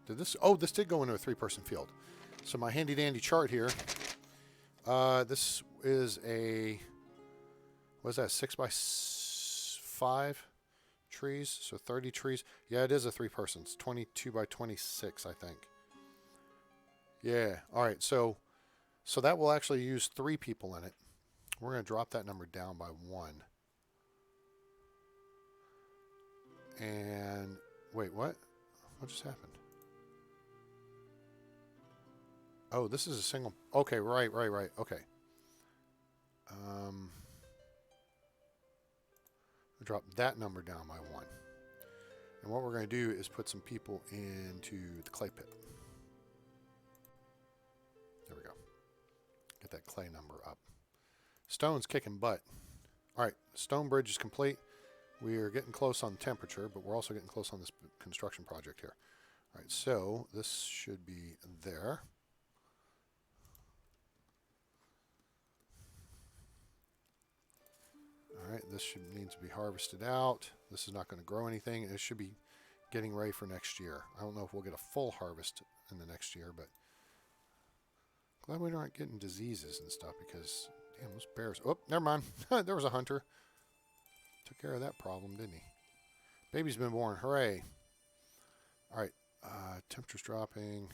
S1: Did this... oh, this did go into a three-person field. So my handy-dandy chart here... this is a, what is that, 6x5 trees, so 30 trees. Yeah, it is a three-person. It's 22 by 26, I think. Yeah, all right, so that will actually use 3 people in it. We're going to drop that number down by 1. And, wait, what? What just happened? Oh, this is a single... okay, right, okay. Drop that number down by 1. And what we're going to do is put some people into the clay pit. There we go. Get that clay number up. Stone's kicking butt. All right, stone bridge is complete. We are getting close on temperature, but we're also getting close on this construction project here. All right, so this should be there. All right, this needs to be harvested out. This is not going to grow anything. It should be getting ready for next year. I don't know if we'll get a full harvest in the next year, but glad we aren't getting diseases and stuff because, damn, those bears. Oh, never mind. There was a hunter. Took care of that problem, didn't he? Baby's been born. Hooray. All right, temperature's dropping.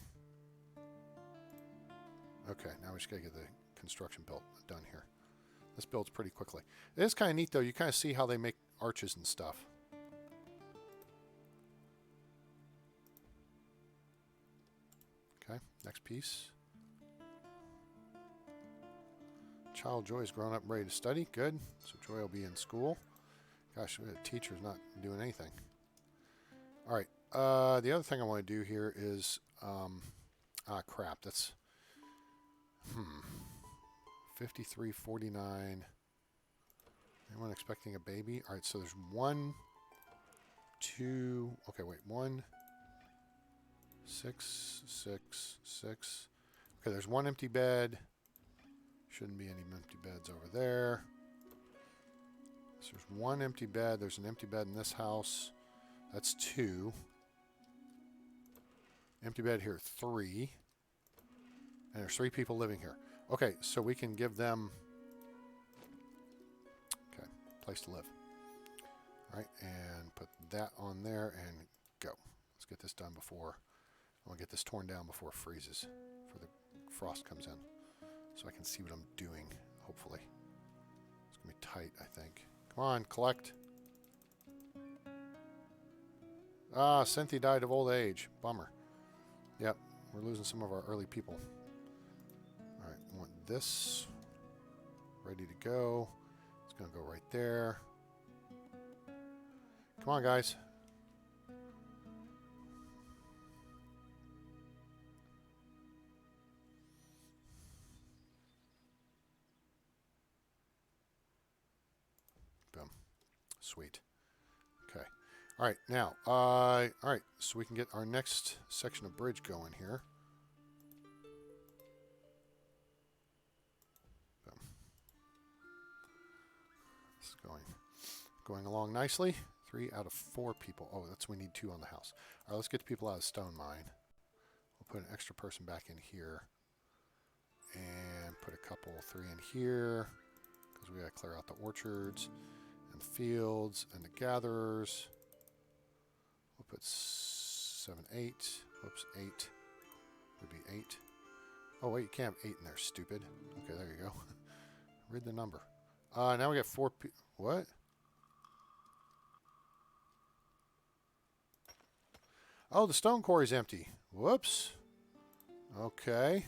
S1: Okay, now we just got to get the construction built done here. This builds pretty quickly. It is kind of neat, though. You kind of see how they make arches and stuff. Okay, next piece. Child Joy is grown up and ready to study. Good. So Joy will be in school. Gosh, the teacher's not doing anything. All right. The other thing I want to do here is... crap. That's... 5349. Anyone expecting a baby? All right, so there's 1, 2. Okay, wait. 1, 6, 6, 6. Okay, there's 1 empty bed. Shouldn't be any empty beds over there. So there's 1 empty bed. There's an empty bed in this house. That's 2. Empty bed here, 3. And there's 3 people living here. Okay, so we can give them, okay, place to live. All right, and put that on there and go. Let's get this done before, I want to get this torn down before it freezes, before the frost comes in, so I can see what I'm doing, hopefully. It's going to be tight, I think. Come on, collect. Ah, Cynthia died of old age. Bummer. Yep, we're losing some of our early people. All right, I want this ready to go. It's going to go right there. Come on, guys. Boom. Sweet. Okay. All right, now, all right, so we can get our next section of bridge going here. Boom. This is going along nicely. 3 out of 4 people. Oh, we need 2 on the house. All right, let's get the people out of the stone mine. We'll put an extra person back in here. And put a couple, 3 in here. Because we got to clear out the orchards and the fields and the gatherers. We'll put 7, 8. Whoops, 8. Would be 8. Oh, wait, you can't have 8 in there, stupid. Okay, there you go. Read the number. Now we got 4 people. What? Oh, the stone quarry's empty. Whoops. Okay.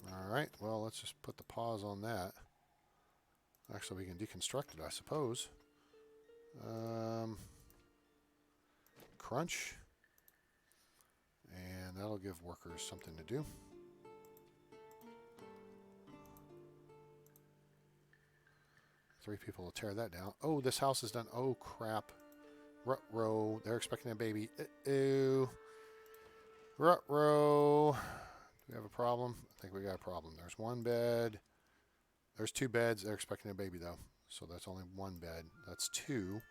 S1: Alright, well, let's just put the pause on that. Actually, we can deconstruct it, I suppose. Crunch. And that'll give workers something to do. Three people will tear that down. Oh, this house is done. Oh, crap. Rut-row. They're expecting a baby. Uh-oh. Rut-row. Do we have a problem? I think we got a problem. There's 1 bed. There's 2 beds. They're expecting a baby, though. So that's only 1 bed. That's 2.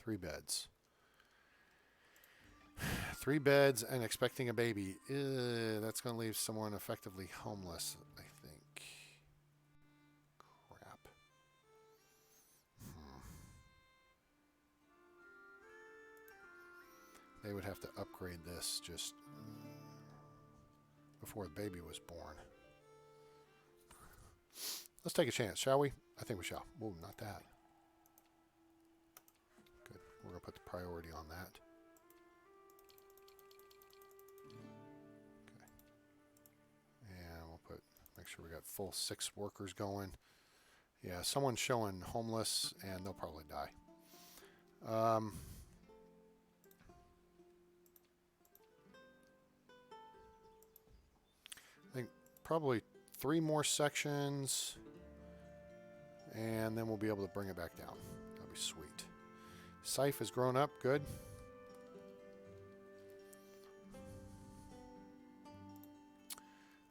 S1: Three beds. 3 beds and expecting a baby. That's going to leave someone effectively homeless, I think. Crap. They would have to upgrade this just before the baby was born. Let's take a chance, shall we? I think we shall. Whoa, not that. Good. We're going to put the priority on that. Okay. And we'll make sure we got full 6 workers going. Yeah, someone's showing homeless, and they'll probably die. I think probably 3 more sections, and then we'll be able to bring it back down. That'll be sweet. Scythe has grown up. Good.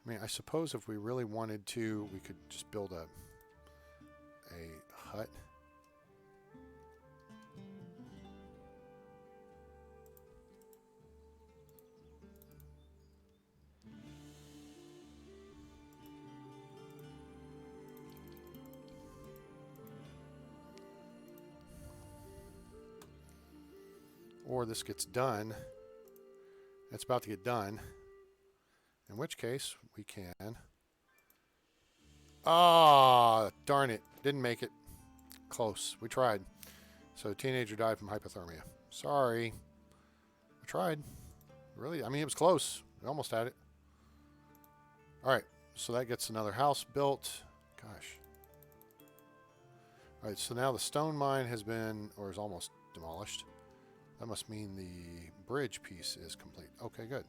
S1: I mean, I suppose if we really wanted to, we could just build a hut. Or this gets done. It's about to get done. In which case, we can... Ah, darn it. Didn't make it. Close. We tried. So teenager died from hypothermia. Sorry. We tried. Really? I mean, it was close. We almost had it. Alright. So that gets another house built. Gosh. Alright, so now the stone mine has been, or is almost demolished. That must mean the bridge piece is complete. Okay, good.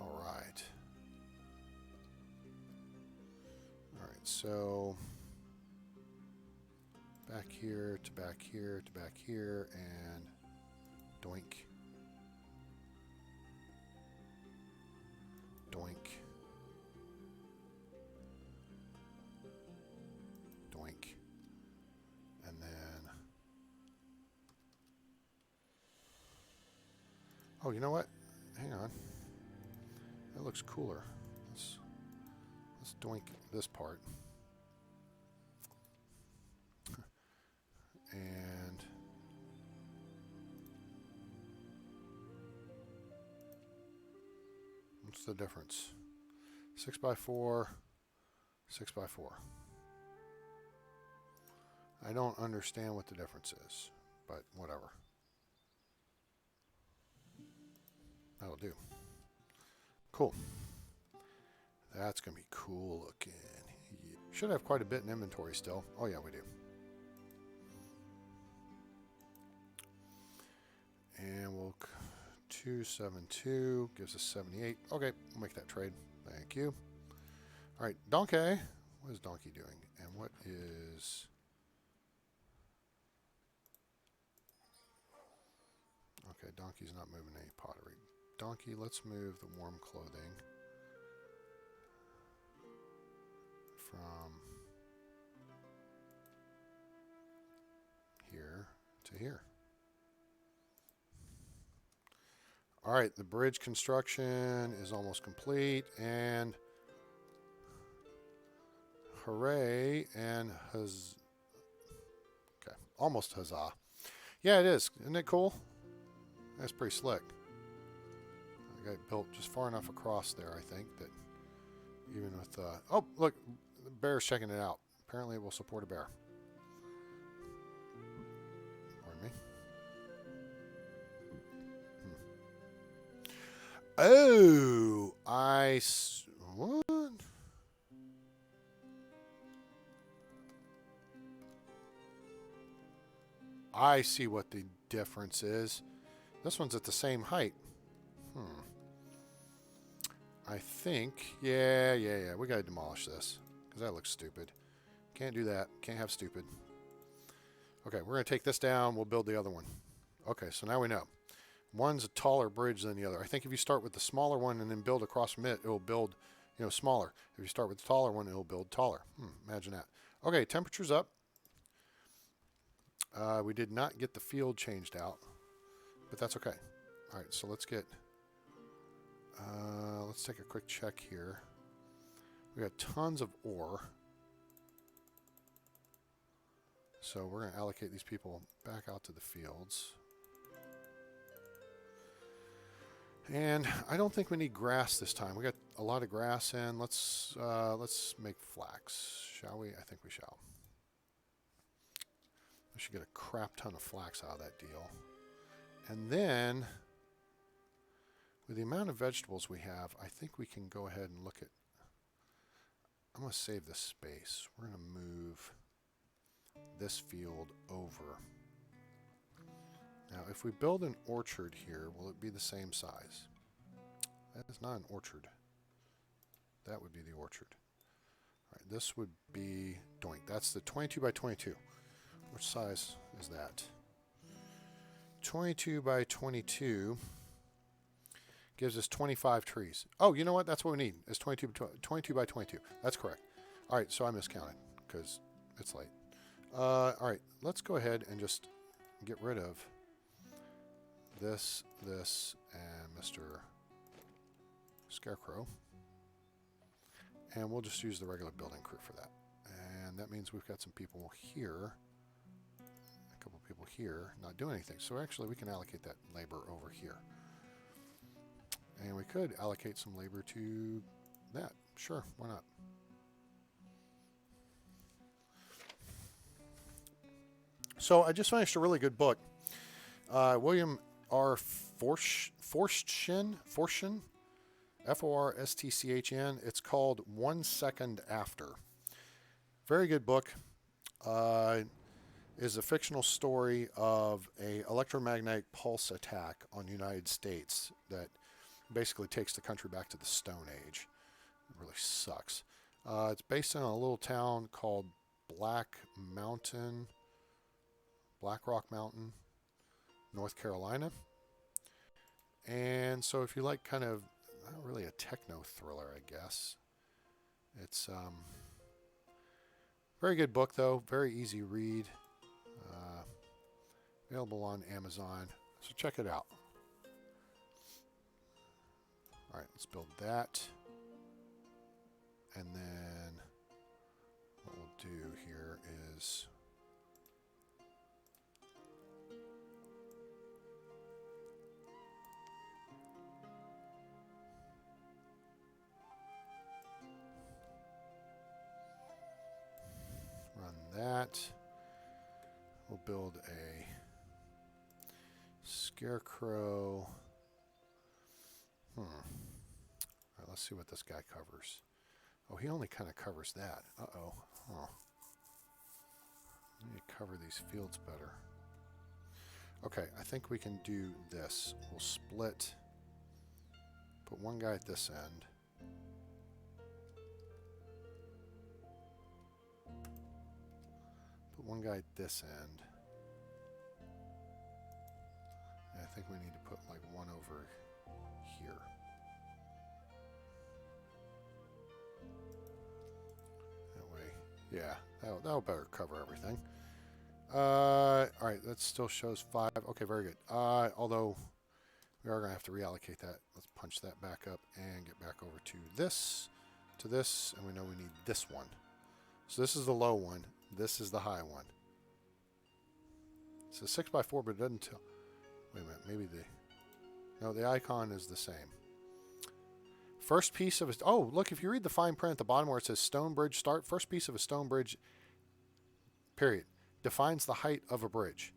S1: All right. All right, so back here to back here to back here, and doink. Doink. Doink. And then... Oh, you know what? Hang on. That looks cooler. Let's doink this part. And what's the difference? 6x4, 6x4. I don't understand what the difference is, but whatever. That'll do. Cool. That's going to be cool looking. Yeah. Should have quite a bit in inventory still. Oh yeah, we do. And we'll 2, 272 gives us 78. Okay, we'll make that trade. Thank you. All right, Donkey. What is Donkey doing? And what is... Okay, Donkey's not moving any pottery. Donkey, let's move the warm clothing from here to here. All right, the bridge construction is almost complete, and hooray, and okay, almost huzzah. Yeah, it is. Isn't it cool? That's pretty slick. I got it built just far enough across there, I think, that even with... oh, look, the bear's checking it out. Apparently it will support a bear. Pardon me. Oh, what? I see what the difference is. This one's at the same height. I think, yeah. We gotta demolish this because that looks stupid. Can't do that. Can't have stupid. Okay, we're gonna take this down. We'll build the other one. Okay, so now we know. One's a taller bridge than the other. I think if you start with the smaller one and then build across from it, it will build, smaller. If you start with the taller one, it will build taller. Imagine that. Okay, temperature's up. We did not get the field changed out, but that's okay. All right, so let's get... let's take a quick check here. We got tons of ore. So we're going to allocate these people back out to the fields. And I don't think we need grass this time. We got a lot of grass in. Let's make flax, shall we? I think we shall. We should get a crap ton of flax out of that deal. And then, with the amount of vegetables we have, I think we can go ahead and look at... I'm going to save this space. We're going to move this field over. Now, if we build an orchard here, will it be the same size? That is not an orchard. That would be the orchard. All right, this would be doink. That's the 22 by 22. Which size is that? 22 by 22 gives us 25 trees. Oh, you know what? That's what we need. It's 22 by 22. That's correct. All right, so I miscounted because it's late. All right, let's go ahead and just get rid of this, and Mr. Scarecrow. And we'll just use the regular building crew for that. And that means we've got some people here, a couple people here, not doing anything. So actually we can allocate that labor over here. And we could allocate some labor to that. Sure, why not? So I just finished a really good book. William R. Forstchen, Forstchn. It's called 1 Second After. Very good book. Is a fictional story of a electromagnetic pulse attack on the United States that basically takes the country back to the Stone Age. It really sucks. It's based in a little town called Black Rock Mountain, North Carolina. And so if you like kind of, not really a techno thriller, I guess. It's very good book though, very easy read. Available on Amazon, so check it out. All right, let's build that. And then what we'll do here is run that. We'll build a scarecrow. All right, let's see what this guy covers. Oh, he only kind of covers that. Uh-oh. Oh. I need to cover these fields better. Okay, I think we can do this. We'll split. Put one guy at this end. Put one guy at this end. And I think we need to put like one over here. That way, yeah, that'll better cover everything. All right, that still shows 5. Okay, very good. Although we are going to have to reallocate that. Let's punch that back up and get back over to this, and we know we need this one. So this is the low one. This is the high one. It's a 6x4, but it doesn't tell. Wait a minute, maybe no, the icon is the same. First piece of a, oh, look, if you read the fine print at the bottom where it says stone bridge start, first piece of a stone bridge, period, defines the height of a bridge.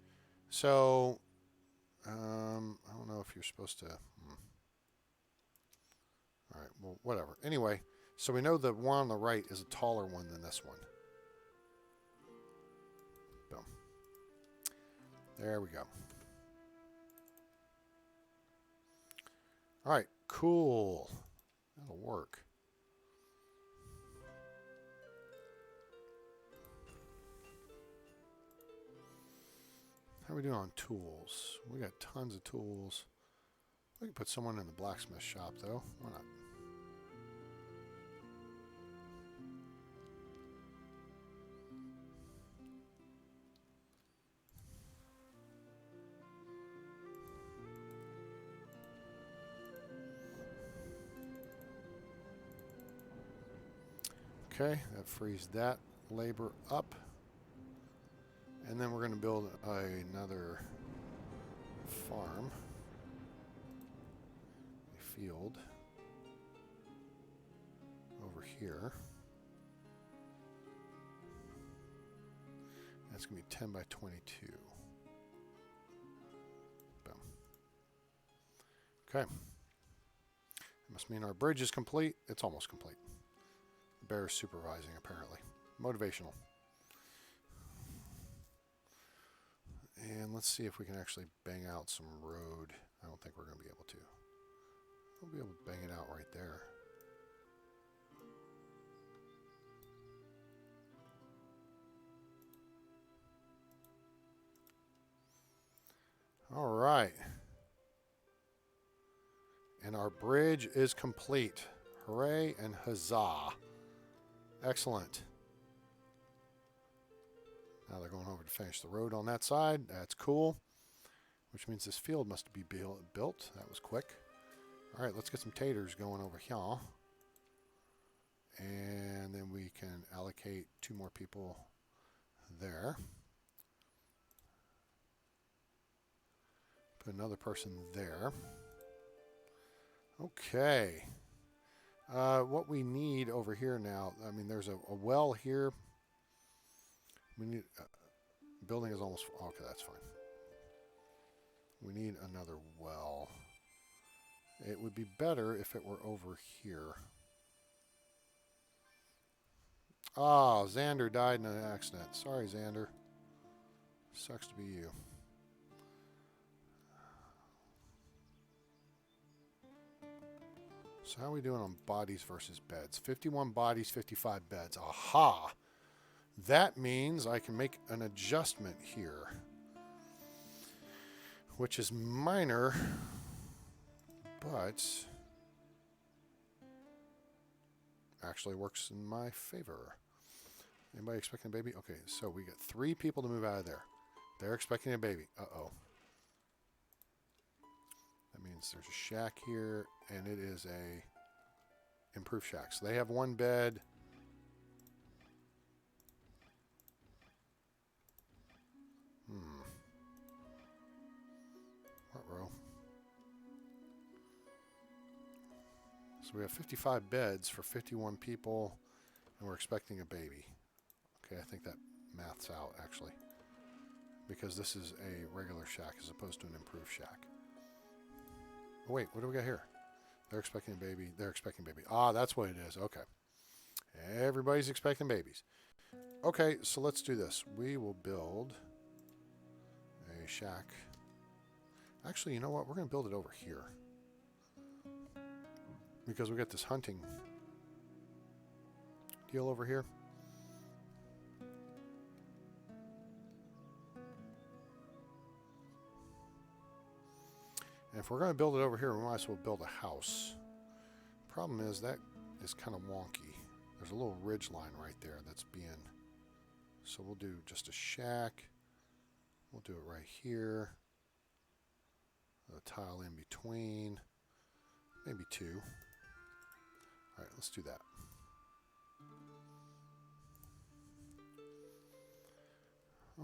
S1: So, I don't know if you're supposed to, All right, well, whatever. Anyway, so we know the one on the right is a taller one than this one. Boom. There we go. All right, cool. That'll work. How are we doing on tools? We got tons of tools. We can put someone in the blacksmith shop, though. Why not? Okay, that frees that labor up. And then we're going to build another farm, a field over here. That's going to be 10 by 22. Boom. Okay. That must mean our bridge is complete. It's almost complete. Bear's supervising, apparently. Motivational. And let's see if we can actually bang out some road. I don't think we're going to be able to. We'll be able to bang it out right there. All right. And our bridge is complete. Hooray and huzzah. Excellent. Now they're going over to finish the road on that side. That's cool. Which means this field must be built. That was quick. All right, let's get some taters going over here. And then we can allocate 2 more people there. Put another person there. Okay. What we need over here now, I mean, there's a well here. We need, building is almost, okay, that's fine. We need another well. It would be better if it were over here. Ah, Xander died in an accident. Sorry, Xander. Sucks to be you. So how are we doing on bodies versus beds? 51 bodies, 55 beds. Aha! That means I can make an adjustment here, which is minor, but actually works in my favor. Anybody expecting a baby? Okay, so we got 3 people to move out of there. They're expecting a baby. Uh-oh. That means there's a shack here, and it is a improved shack. So they have 1 bed. What row? So we have 55 beds for 51 people, and we're expecting a baby. Okay, I think that maths out, actually. Because this is a regular shack as opposed to an improved shack. Oh, wait, what do we got here? They're expecting a baby. They're expecting a baby. Ah, that's what it is. Okay. Everybody's expecting babies. Okay, so let's do this. We will build a shack Actually, you know what? We're going to build it over here. Because we got this hunting deal over here. And if we're going to build it over here, we might as well build a house. Problem is that is kind of wonky. There's a little ridge line right there that's being... So we'll do just a shack. We'll do it right here. A tile in between. Maybe two. Alright, let's do that.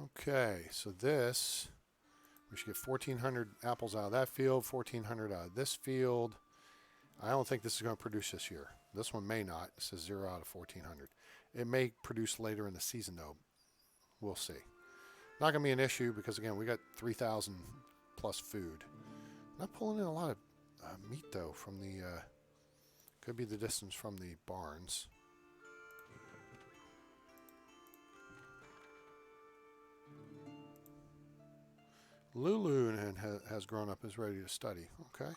S1: Okay, so this... We should get 1,400 apples out of that field, 1,400 out of this field. I don't think this is going to produce this year. This one may not. It says 0 out of 1,400. It may produce later in the season, though. We'll see. Not going to be an issue because, again, we got 3,000 plus food. Not pulling in a lot of meat, though, from the... could be the distance from the barns. Lulu has grown up, is ready to study. Okay.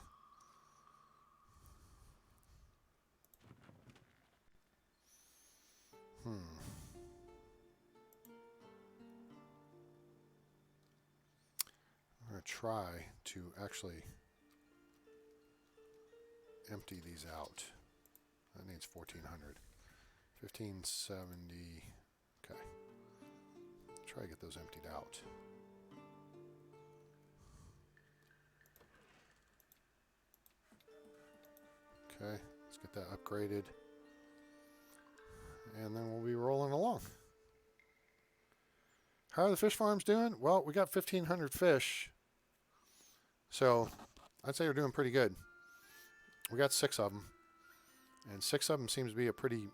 S1: I'm going to try to actually empty these out. That needs 1,400. 1,570. Okay. Try to get those emptied out. Okay, let's get that upgraded. And then we'll be rolling along. How are the fish farms doing? Well, we got 1,500 fish. So, I'd say we're doing pretty good. We got 6 of them. And 6 of them seems to be a pretty,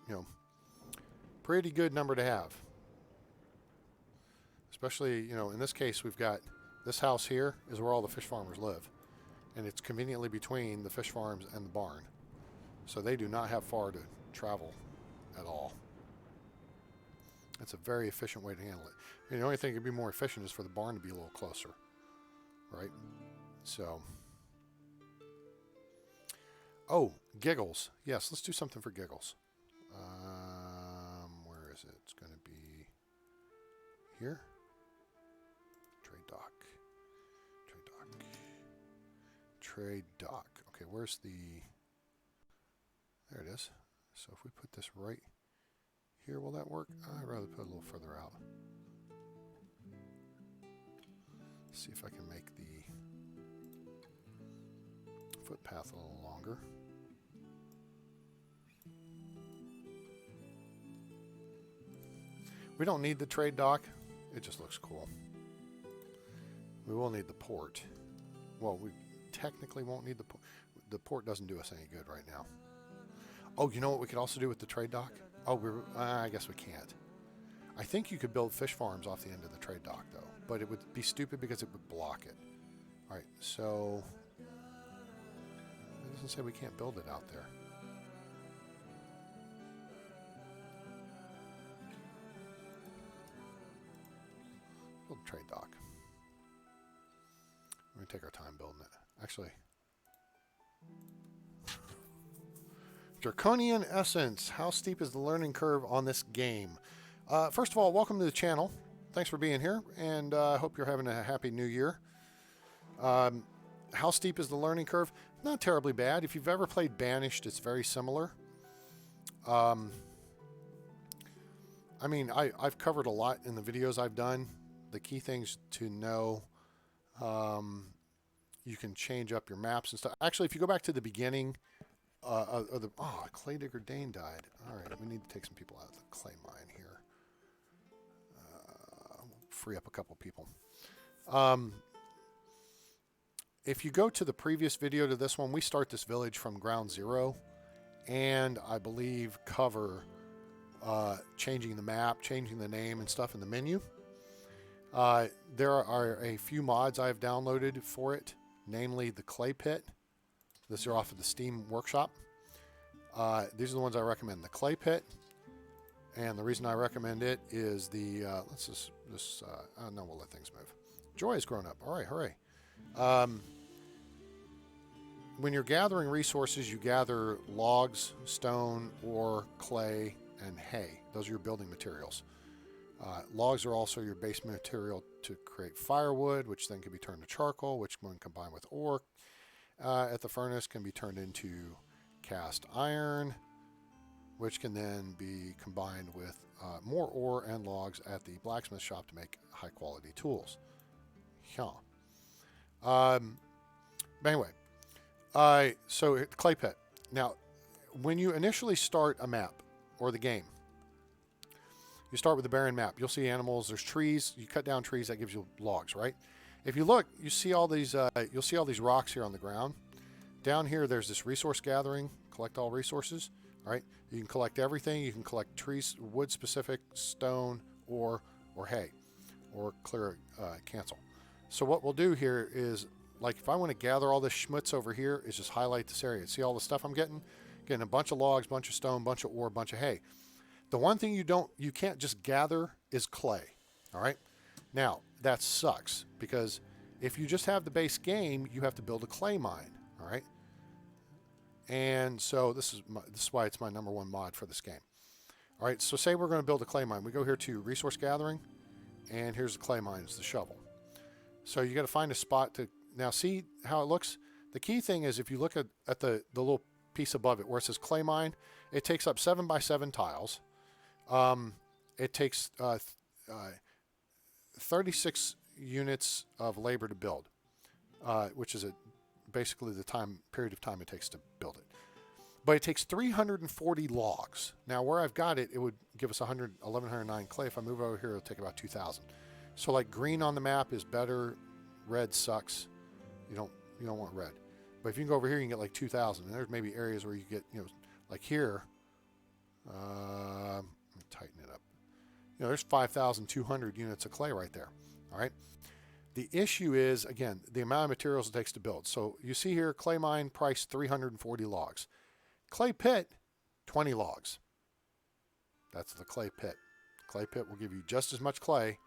S1: pretty good number to have. Especially, in this case, we've got this house here is where all the fish farmers live. And it's conveniently between the fish farms and the barn. So they do not have far to travel at all. It's a very efficient way to handle it. The only thing that could be more efficient is for the barn to be a little closer. Right? So. Oh, Giggles. Yes, let's do something for Giggles. Where is it? It's going to be here. Trade dock. Trade dock. Trade dock. Okay, where's the... There it is. So if we put this right here, will that work? I'd rather put it a little further out. See if I can make the footpath a little longer. We don't need the trade dock. It just looks cool. We will need the port. Well, we technically won't need the port. The port doesn't do us any good right now. Oh, you know what we could also do with the trade dock? Oh, I guess we can't. I think you could build fish farms off the end of the trade dock, though. But it would be stupid because it would block it. All right, so... It doesn't say we can't build it out there. Build a trade dock. We're going to take our time building it. Actually... Draconian Essence. How steep is the learning curve on this game? First of all, welcome to the channel. Thanks for being here, and I hope you're having a happy new year. How steep is the learning curve? Not terribly bad. If you've ever played Banished, it's very similar. I mean, I've covered a lot in the videos I've done. The key things to know, you can change up your maps and stuff. Actually, if you go back to the beginning... Clay Digger Dane died. Alright, we need to take some people out of the clay mine here. We'll free up a couple people. If you go to the previous video to this one, we start this village from ground zero. And I believe cover changing the map, changing the name and stuff in the menu. There are a few mods I've downloaded for it, namely the Clay Pit. These are off of the Steam Workshop. These are the ones I recommend. The Clay Pit. And the reason I recommend it is the... let's just... no, we'll let things move. Joy has grown up. All right, hooray. when you're gathering resources, you gather logs, stone, ore, clay, and hay. Those are your building materials. Logs are also your base material to create firewood, which then can be turned to charcoal, which when combined with ore at the furnace can be turned into cast iron, which can then be combined with more ore and logs at the blacksmith shop to make high quality tools. Yeah. But anyway, so clay pit. Now, when you initially start a map or the game, you start with a barren map. You'll see animals. There's trees. You cut down trees. That gives you logs, right? If you look, you see all these. You'll see all these rocks here on the ground. Down here, there's this resource gathering. Collect all resources. All right. You can collect everything. You can collect trees, wood specific, stone, or hay, or clear cancel. So what we'll do here is, like, if I want to gather all this schmutz over here, is just highlight this area. See all the stuff I'm getting? Getting a bunch of logs, bunch of stone, bunch of ore, bunch of hay. The one thing you can't just gather is clay. All right. Now that sucks because if you just have the base game, you have to build a clay mine. All right. And so this is why it's my number one mod for this game. All right. So say we're going to build a clay mine. We go here to resource gathering, and here's the clay mine. It's the shovel. So you got to find a spot to now see how it looks. The key thing is if you look at the little piece above it where it says clay mine, it takes up 7x7 tiles. It takes 36 units of labor to build, which is basically the period of time it takes to build it. But it takes 340 logs. Now, where I've got it, it would give us 1,109 clay. If I move over here, it'll take about 2,000. So, like, green on the map is better. Red sucks. You don't want red. But if you can go over here, you can get like 2,000. And there's maybe areas where you get, like here. Let me tighten it up. There's 5,200 units of clay right there. All right. The issue is, again, the amount of materials it takes to build. So you see here, clay mine price 340 logs. Clay pit, 20 logs. That's the clay pit. Clay pit will give you just as much clay,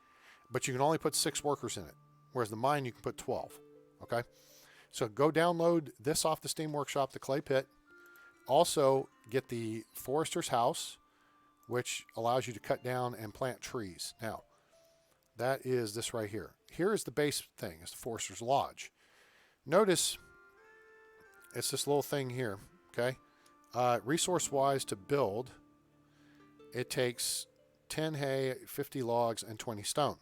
S1: but you can only put 6 workers in it. Whereas the mine, you can put 12. Okay. So go download this off the Steam Workshop, the clay pit. Also get the forester's house, which allows you to cut down and plant trees. Now, that is this right here. Here is the base thing. It's the forester's lodge. Notice it's this little thing here. Okay. Resource-wise to build, it takes 10 hay, 50 logs, and 20 stone.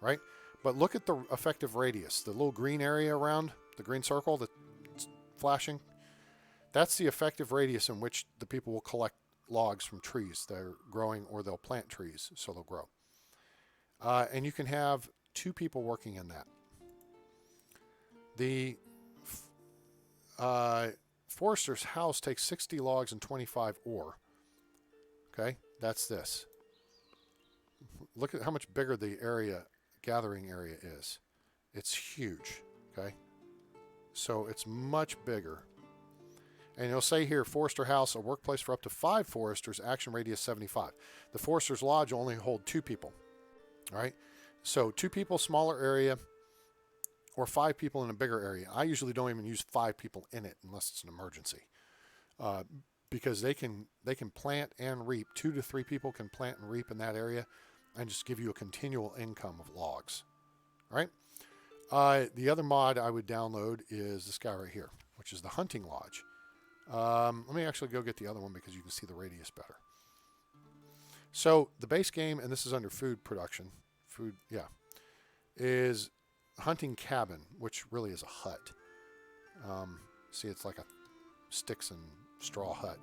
S1: Right? But look at the effective radius. The little green area around, the green circle that's flashing, that's the effective radius in which the people will collect logs from trees that are growing, or they'll plant trees so they'll grow. And you can have 2 people working in that. The forester's house takes 60 logs and 25 ore. Okay, that's this. Look at how much bigger the gathering area is. It's huge. Okay, so it's much bigger. And you'll say here, Forester House, a workplace for up to 5 foresters, action radius 75. The Forester's Lodge will only hold 2 people. All right, so 2 people, smaller area, or 5 people in a bigger area. I usually don't even use 5 people in it unless it's an emergency, because they can plant and reap. 2 to 3 people can plant and reap in that area, and just give you a continual income of logs. All right. The other mod I would download is this guy right here, which is the Hunting Lodge. Let me actually go get the other one because you can see the radius better. So the base game, and this is under food production, is Hunting Cabin, which really is a hut. See, it's like a sticks and straw hut,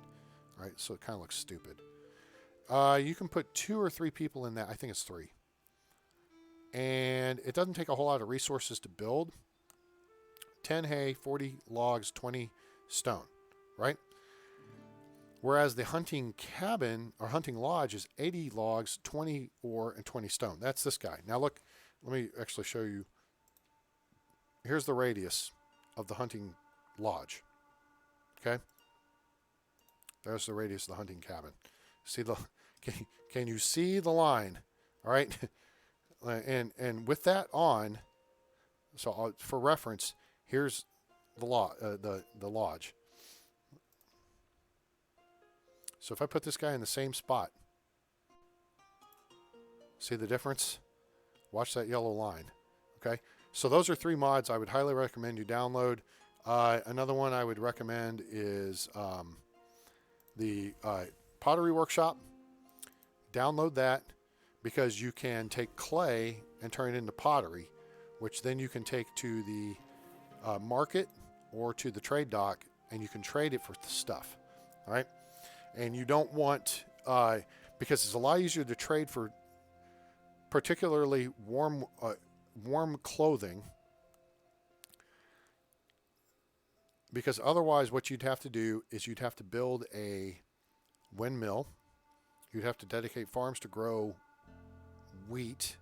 S1: right? So it kind of looks stupid. You can put 2 or 3 people in that. I think it's 3. And it doesn't take a whole lot of resources to build. 10 hay, 40 logs, 20 stone, right? Whereas the Hunting Cabin or Hunting Lodge is 80 logs, 20 ore, and 20 stone. That's this guy. Now look, let me actually show you. Here's the radius of the Hunting Lodge. Okay? There's the radius of the Hunting Cabin. See the? Can you see the line? All right. And with that on, so for reference, here's the lodge. So if I put this guy in the same spot, see the difference? Watch that yellow line. Okay, so those are 3 mods I would highly recommend you download. Another one I would recommend is the Pottery Workshop. Download that because you can take clay and turn it into pottery, which then you can take to the market or to the trade dock, and you can trade it for stuff. All right, and you don't want because it's a lot easier to trade for particularly warm clothing, because otherwise what you'd have to do is you'd have to build a windmill. You'd have to dedicate farms to grow wheat.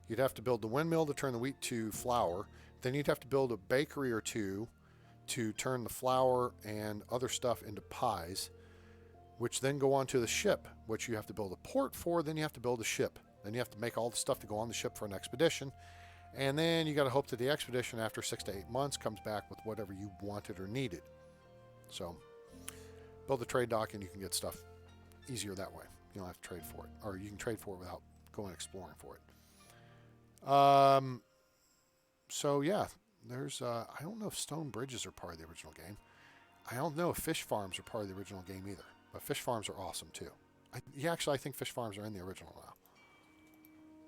S1: You'd have to build the windmill to turn the wheat to flour. Then you'd have to build a bakery or 2 to turn the flour and other stuff into pies, which then go onto the ship, which you have to build a port for. Then you have to build a ship. Then you have to make all the stuff to go on the ship for an expedition. And then you got to hope that the expedition after 6 to 8 months comes back with whatever you wanted or needed. So build a trade dock and you can get stuff easier that way. You don't have to trade for it, or you can trade for it without going exploring for it. So yeah, there's I don't know if stone bridges are part of the original game. I don't know if fish farms are part of the original game either, but fish farms are awesome too. I think fish farms are in the original now.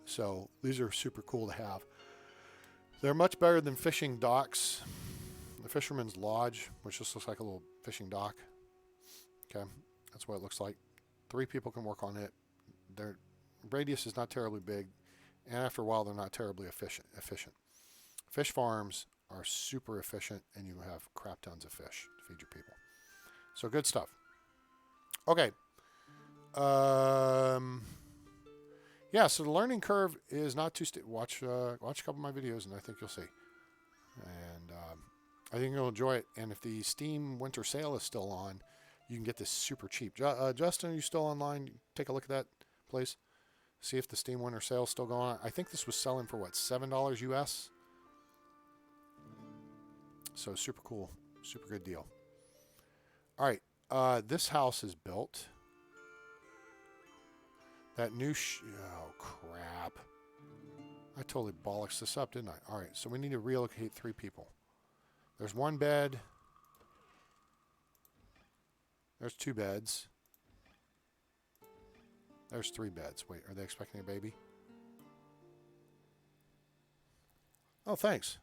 S1: So these are super cool to have. They're much better than fishing docks. The Fisherman's Lodge, which just looks like a little fishing dock. Okay, that's what it looks like. 3 people can work on it. Their radius is not terribly big, and after a while, they're not terribly efficient. Fish farms are super efficient, and you have crap tons of fish to feed your people. So good stuff. Okay. Yeah, so the learning curve is not too steep. Watch a couple of my videos, and I think you'll see. And I think you'll enjoy it. And if the Steam Winter Sale is still on, you can get this super cheap. Justin, are you still online? Take a look at that, please. See if the Steam Winter Sale is still going on. I think this was selling for, what, $7 US? So super cool. Super good deal. All right. This house is built. That new oh, crap. I totally bollocks this up, didn't I? All right, so we need to relocate 3 people. There's 1 bed. There's 2 beds. There's 3 beds. Wait, are they expecting a baby? Oh, thanks.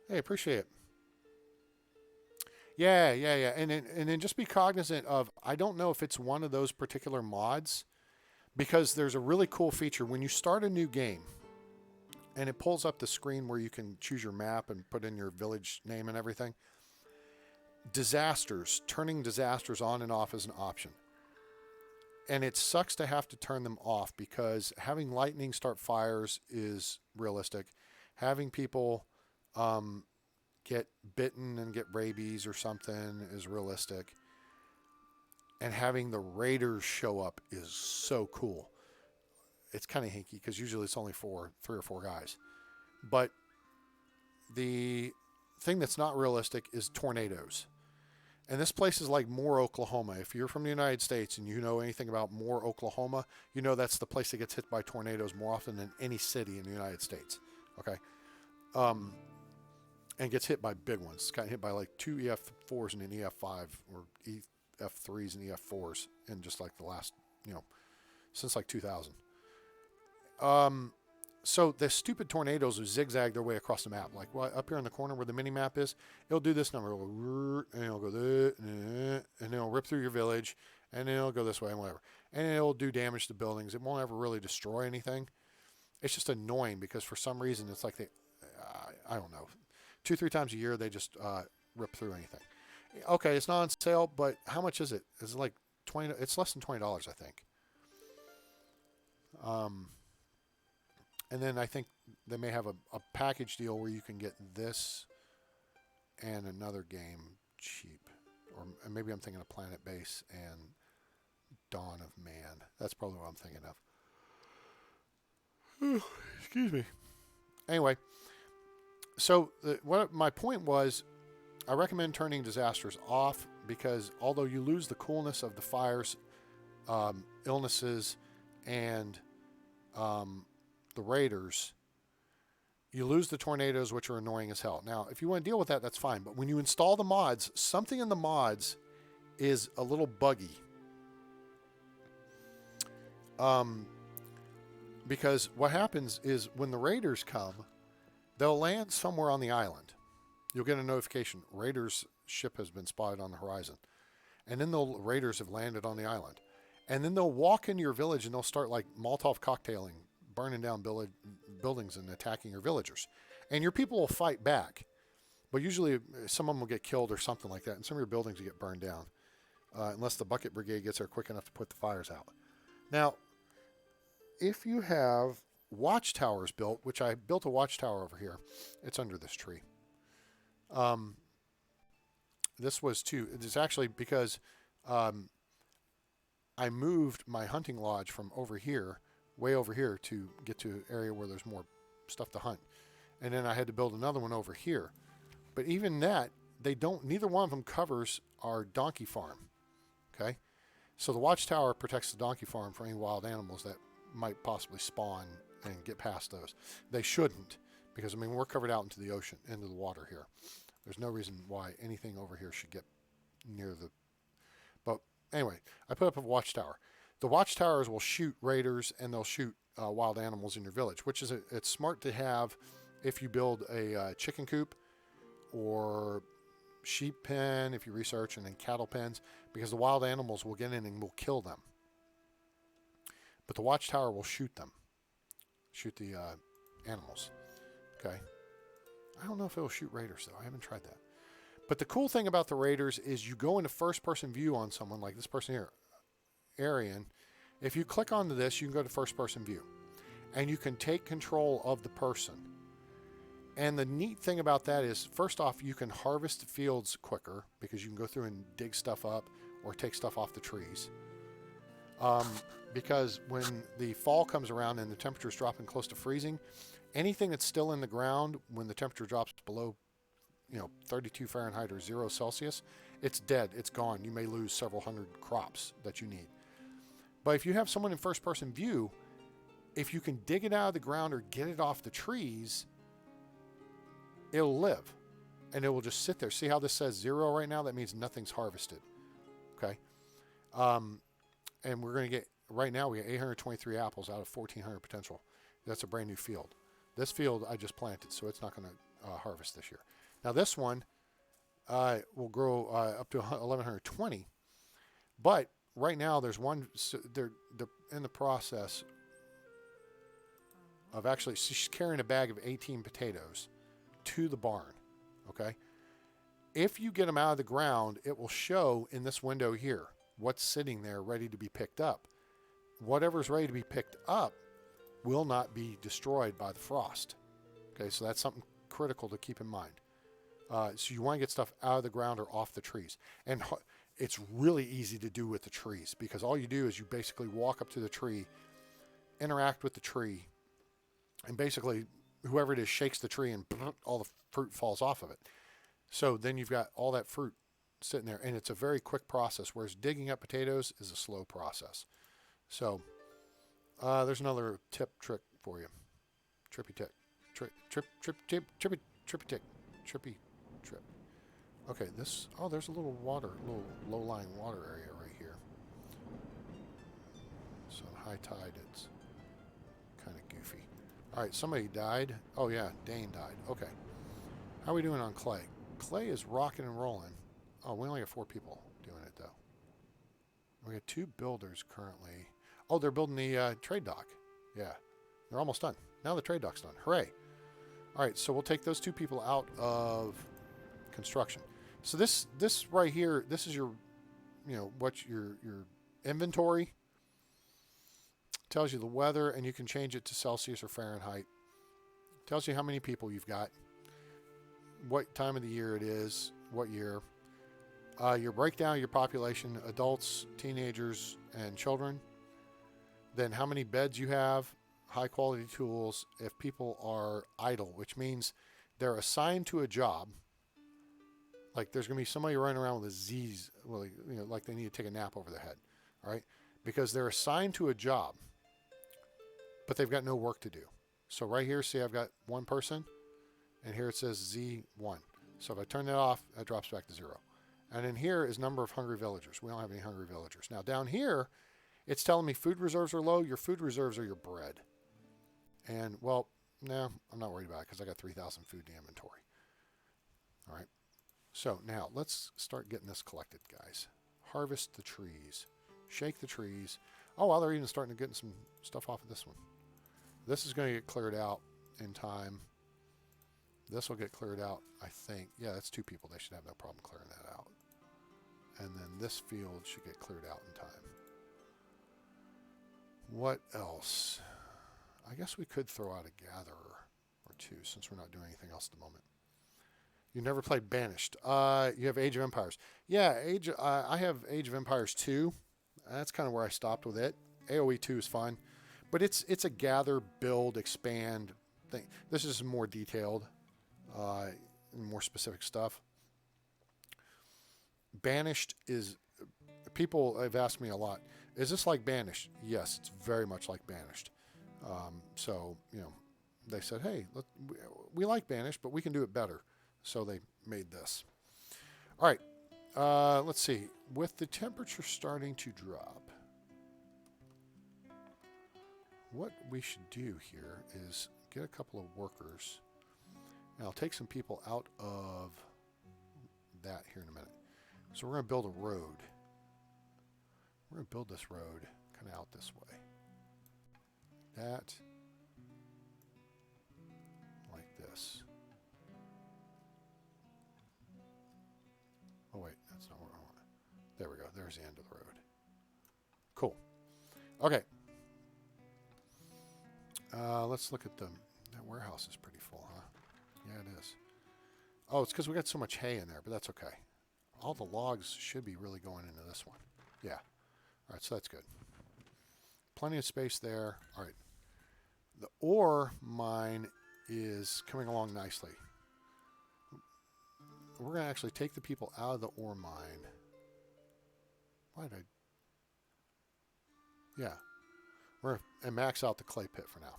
S1: Hey, appreciate it. Yeah. And then just be cognizant of, I don't know if it's one of those particular mods, because there's a really cool feature when you start a new game and it pulls up the screen where you can choose your map and put in your village name and everything. Turning disasters on and off is an option. And it sucks to have to turn them off, because having lightning start fires is realistic. Having people get bitten and get rabies or something is realistic. And having the raiders show up is so cool. It's kind of hinky because usually it's only 3 or 4 guys. But the thing that's not realistic is tornadoes. And this place is like Moore, Oklahoma. If you're from the United States and you know anything about Moore, Oklahoma, you know that's the place that gets hit by tornadoes more often than any city in the United States. Okay? And gets hit by big ones. It's gotten hit by like 2 EF4s and an EF5, or EF3s and EF4s in just like the last, since like 2000. So the stupid tornadoes will zigzag their way across the map. Like up here in the corner where the mini map is, it'll do this number. It'll go, and it'll go, and then it'll rip through your village, and then it'll go this way and whatever. And it'll do damage to buildings. It won't ever really destroy anything. It's just annoying because for some reason it's like I don't know, 2-3 times a year they just rip through anything. Okay, it's not on sale, but how much is it? Is it like $20? It's less than $20, I think. And then I think they may have a package deal where you can get this and another game cheap. Or maybe I'm thinking of Planet Base and Dawn of Man. That's probably what I'm thinking of. Excuse me. Anyway, So what my point was, I recommend turning disasters off because although you lose the coolness of the fires, illnesses, and the raiders, you lose the tornadoes, which are annoying as hell. Now, if you want to deal with that, that's fine. But when you install the mods, something in the mods is a little buggy. Because what happens is when the raiders come, they'll land somewhere on the island. You'll get a notification, raiders' ship has been spotted on the horizon. And then the raiders have landed on the island. And then they'll walk into your village and they'll start like Molotov cocktailing, burning down buildings and attacking your villagers. And your people will fight back. But usually some of them will get killed or something like that. And some of your buildings will get burned down. Unless the bucket brigade gets there quick enough to put the fires out. Now, if you have watchtowers built, which I built a watchtower over here. It's under this tree. This was too. It's actually because I moved my hunting lodge from over here, way over here, to get to an area where there's more stuff to hunt. And then I had to build another one over here. But even that, neither one of them covers our donkey farm. Okay? So the watchtower protects the donkey farm for any wild animals that might possibly spawn and get past those. They shouldn't, because I mean we're covered out into the ocean, into the water here. There's no reason why anything over here should get near the. But anyway, I put up a watchtower. The watchtowers will shoot raiders and they'll shoot wild animals in your village, which is it's smart to have if you build a chicken coop or sheep pen, if you research, and then cattle pens, because the wild animals will get in and will kill them. But the watchtower will shoot them, shoot the animals. Okay. I don't know if it'll shoot raiders though. I haven't tried that. But the cool thing about the raiders is you go into first-person view on someone like this person here, Arian. If you click onto this, you can go to first-person view, and you can take control of the person. And the neat thing about that is, first off, you can harvest the fields quicker because you can go through and dig stuff up or take stuff off the trees. Because when the fall comes around and the temperature is dropping close to freezing, anything that's still in the ground when the temperature drops below 32 Fahrenheit or 0 Celsius, it's dead. It's gone. You may lose several hundred crops that you need. But if you have someone in first-person view, if you can dig it out of the ground or get it off the trees, it'll live. And it will just sit there. See how this says 0 right now? That means nothing's harvested. Okay? And we're going to get, right now we get 823 apples out of 1,400 potential. That's a brand new field. This field I just planted, so it's not going to harvest this year. Now this one will grow up to 1,120, but right now there's one. So they're in the process of actually. She's carrying a bag of 18 potatoes to the barn. Okay, if you get them out of the ground, it will show in this window here what's sitting there ready to be picked up. Whatever's ready to be picked up will not be destroyed by the frost. Okay, so that's something critical to keep in mind. So you want to get stuff out of the ground or off the trees. And it's really easy to do with the trees because all you do is you basically walk up to the tree, interact with the tree, and basically whoever it is shakes the tree and all the fruit falls off of it. So then you've got all that fruit sitting there, and it's a very quick process, whereas digging up potatoes is a slow process. So there's another trick for you. Trippy tick. Trippy trip. Okay, there's a little low-lying water area right here. So high tide, it's kind of goofy. All right, somebody died. Oh yeah, Dane died. Okay. How are we doing on clay? Clay is rocking and rolling. Oh, we only have 4 people doing it though. We got 2 builders currently. Oh, they're building the trade dock. Yeah, they're almost done. Now the trade dock's done. Hooray! All right, so we'll take those 2 people out of construction. So this right here, this is your, what your inventory. Tells you the weather, and you can change it to Celsius or Fahrenheit. Tells you how many people you've got, what time of the year it is, what year. Your breakdown of your population, adults, teenagers, and children. Then how many beds you have, high quality tools, if people are idle, which means they're assigned to a job. Like there's going to be somebody running around with a Z's, well, you know, like they need to take a nap over their head, all right? Because they're assigned to a job, but they've got no work to do. So right here, see, I've got one person, and here it says Z1. So if I turn that off, that drops back to 0. And then here is number of hungry villagers. We don't have any hungry villagers. Now down here, it's telling me food reserves are low. Your food reserves are your bread. And, well, no, I'm not worried about it because I got 3,000 food in the inventory. All right. So now let's start getting this collected, guys. Harvest the trees. Shake the trees. Oh, well, they're even starting to get some stuff off of this one. This is going to get cleared out in time. This will get cleared out, I think. Yeah, that's 2 people. They should have no problem clearing that out. And then this field should get cleared out in time. What else? I guess we could throw out a gatherer or 2 since we're not doing anything else at the moment. You never played Banished. You have Age of Empires. Yeah, I have Age of Empires 2. That's kind of where I stopped with it. AoE 2 is fun. But it's a gather, build, expand thing. This is more detailed, more specific stuff. Banished is... People have asked me a lot, is this like Banished? Yes, it's very much like Banished. So, you know, they said, hey, we like Banished, but we can do it better. So they made this. All right, let's see. With the temperature starting to drop, what we should do here is get a couple of workers. And I'll take some people out of that here in a minute. So we're going to build a road. We're going to build this road kind of out this way. That. Like this. Oh, wait. That's not what I want. There we go. There's the end of the road. Cool. Okay. Let's look at them. That warehouse is pretty full, huh? Yeah, it is. Oh, it's because we got so much hay in there, but that's okay. All the logs should be really going into this one. Yeah. All right, so that's good. Plenty of space there. All right. The ore mine is coming along nicely. We're going to actually take the people out of the ore mine. Why did I... Yeah. We're going to max out the clay pit for now.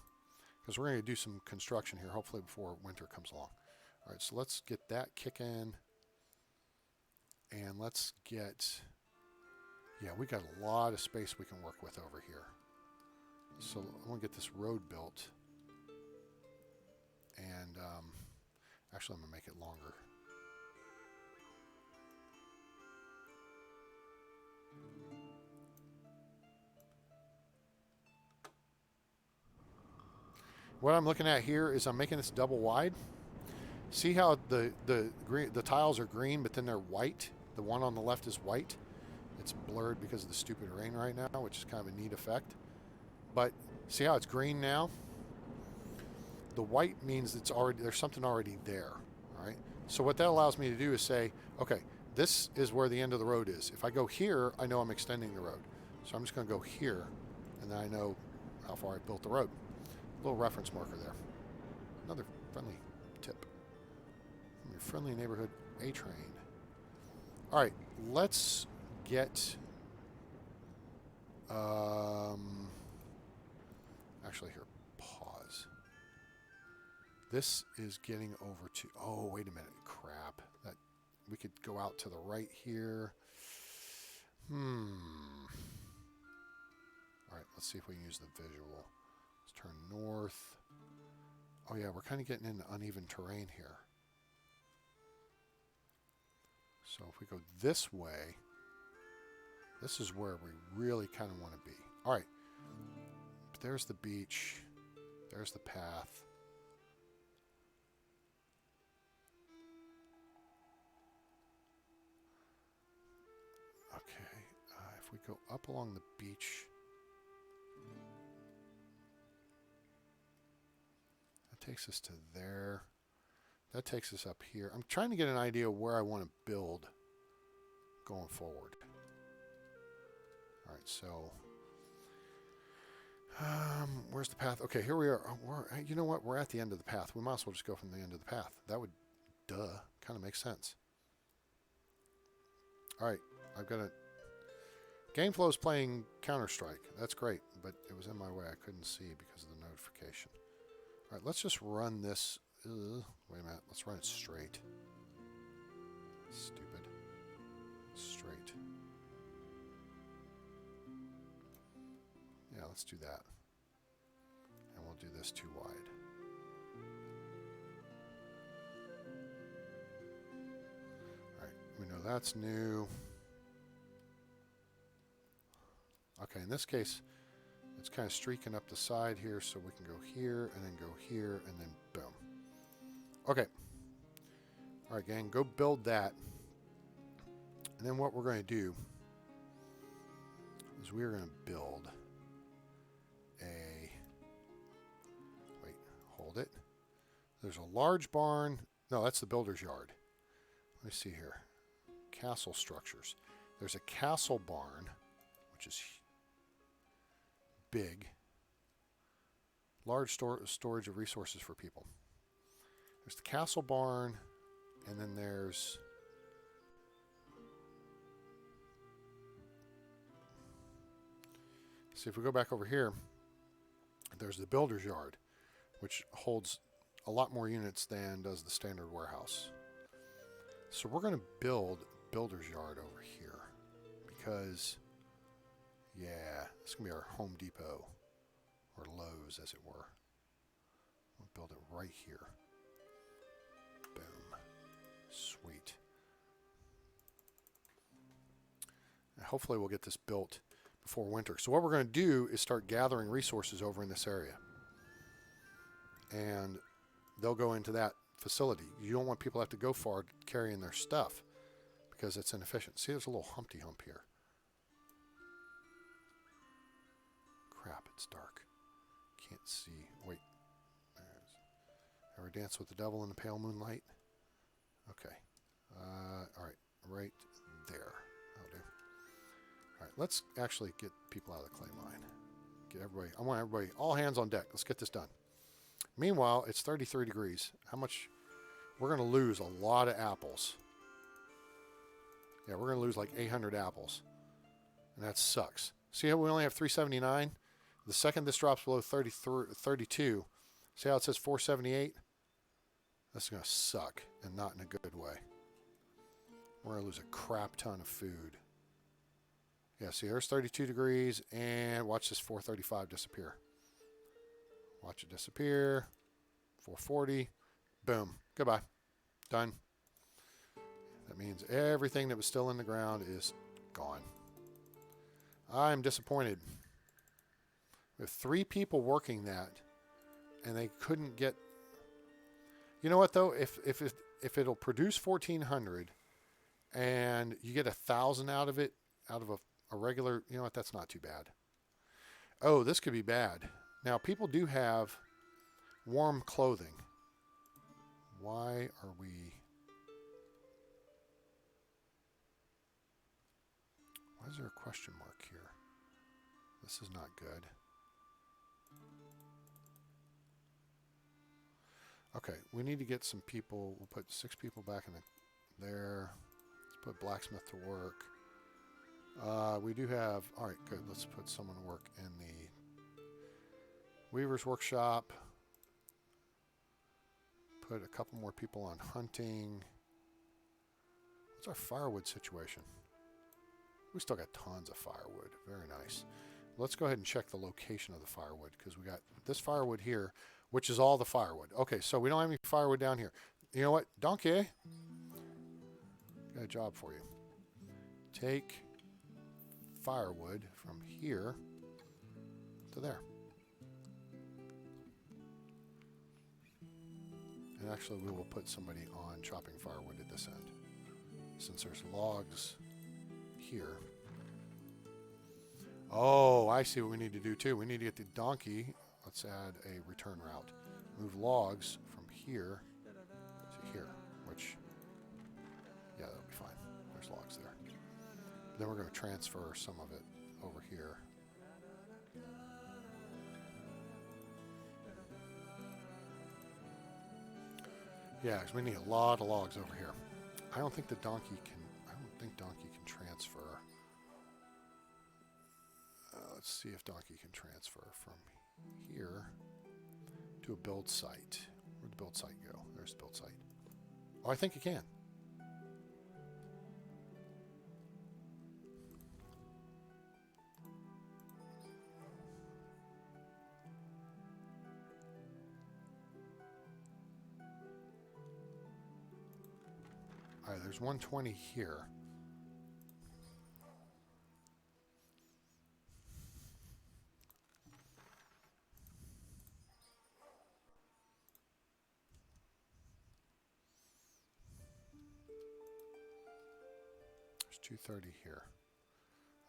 S1: Because we're going to do some construction here, hopefully before winter comes along. All right, so let's get that kicking. And let's get... Yeah, we got a lot of space we can work with over here. So I want to get this road built. And actually, I'm going to make it longer. What I'm looking at here is I'm making this double wide. See how the tiles are green, but then they're white? The one on the left is white. It's blurred because of the stupid rain right now, which is kind of a neat effect. But see how it's green now? The white means it's already there's something already there. All right. So what that allows me to do is say, okay, this is where the end of the road is. If I go here, I know I'm extending the road. So I'm just going to go here, and then I know how far I built the road. Little reference marker there. Another friendly tip from your friendly neighborhood A-Train. All right, let's get... actually, here, pause. This is getting over to... Oh, wait a minute. Crap. That we could go out to the right here. All right, let's see if we can use the visual. Let's turn north. Oh, yeah, we're kind of getting into uneven terrain here. So if we go this way, this is where we really kind of want to be. All right. There's the beach. There's the path. Okay. If we go up along the beach, that takes us to there. That takes us up here. I'm trying to get an idea of where I want to build going forward. All right, so Where's the path? Okay, here we are. You know what? We're at the end of the path. We might as well just go from the end of the path. That would, kind of makes sense. All right, I've got a... GameFlow is playing Counter-Strike. That's great, but it was in my way. I couldn't see because of the notification. All right, let's just run this. Wait a minute. Let's run it straight. Stupid. Straight. Yeah, let's do that. And we'll do this too wide. All right, we know that's new. Okay, in this case, it's kind of streaking up the side here, so we can go here, and then go here, and then boom. Okay. All right, gang, go build that. And then what we're going to do is we're going to build a... Wait, hold it. There's a large barn. No, that's the builder's yard. Let me see here. Castle structures. There's a castle barn, which is big. Large storage of resources for people. There's the castle barn, and then there's... See, if we go back over here, there's the builder's yard, which holds a lot more units than does the standard warehouse. So we're going to build builder's yard over here because, yeah, this is going to be our Home Depot, or Lowe's as it were. We'll build it right here. Boom. Sweet. And hopefully we'll get this built before winter. So what we're going to do is start gathering resources over in this area. And they'll go into that facility. You don't want people to have to go far carrying their stuff because it's inefficient. See, there's a little Humpty Hump here. Crap, it's dark. Can't see. Wait. Ever dance with the devil in the pale moonlight? Okay. All right. Right there. That'll do. All right. Let's actually get people out of the clay mine. Get everybody. I want everybody, all hands on deck. Let's get this done. Meanwhile, it's 33 degrees. How much? We're going to lose a lot of apples. Yeah, we're going to lose like 800 apples. And that sucks. See how we only have 379? The second this drops below 32, see how it says 478? That's going to suck, and not in a good way. We're going to lose a crap ton of food. Yeah, see, there's 32 degrees, and watch this 435 disappear. Watch it disappear. 440. Boom. Goodbye. Done. That means everything that was still in the ground is gone. I'm disappointed. We have 3 people working that, and they couldn't get... You know what, though? If it'll produce 1,400, and you get 1,000 out of it, out of a regular... You know what? That's not too bad. Oh, this could be bad. Now, people do have warm clothing. Why are we... Why is there a question mark here? This is not good. Okay, we need to get some people. We'll put 6 people back in there. Let's put blacksmith to work. We do have... All right, good. Let's put someone to work in the weaver's workshop. Put a couple more people on hunting. What's our firewood situation? We still got tons of firewood. Very nice. Let's go ahead and check the location of the firewood because we got this firewood here, which is all the firewood. Okay, so we don't have any firewood down here. You know what? Donkey, got a job for you. Take firewood from here to there. And actually, we will put somebody on chopping firewood at this end. Since there's logs here. Oh, I see what we need to do too. We need to get the donkey. Let's add a return route. Move logs from here to here, which, yeah, that'll be fine. There's logs there. Then we're going to transfer some of it over here. Yeah, because we need a lot of logs over here. I don't think the donkey can. I don't think donkey can transfer. Let's see if donkey can transfer from here to a build site. Where'd the build site go? There's the build site. Oh, I think it can. All right, there's 120 here. There's 230 here.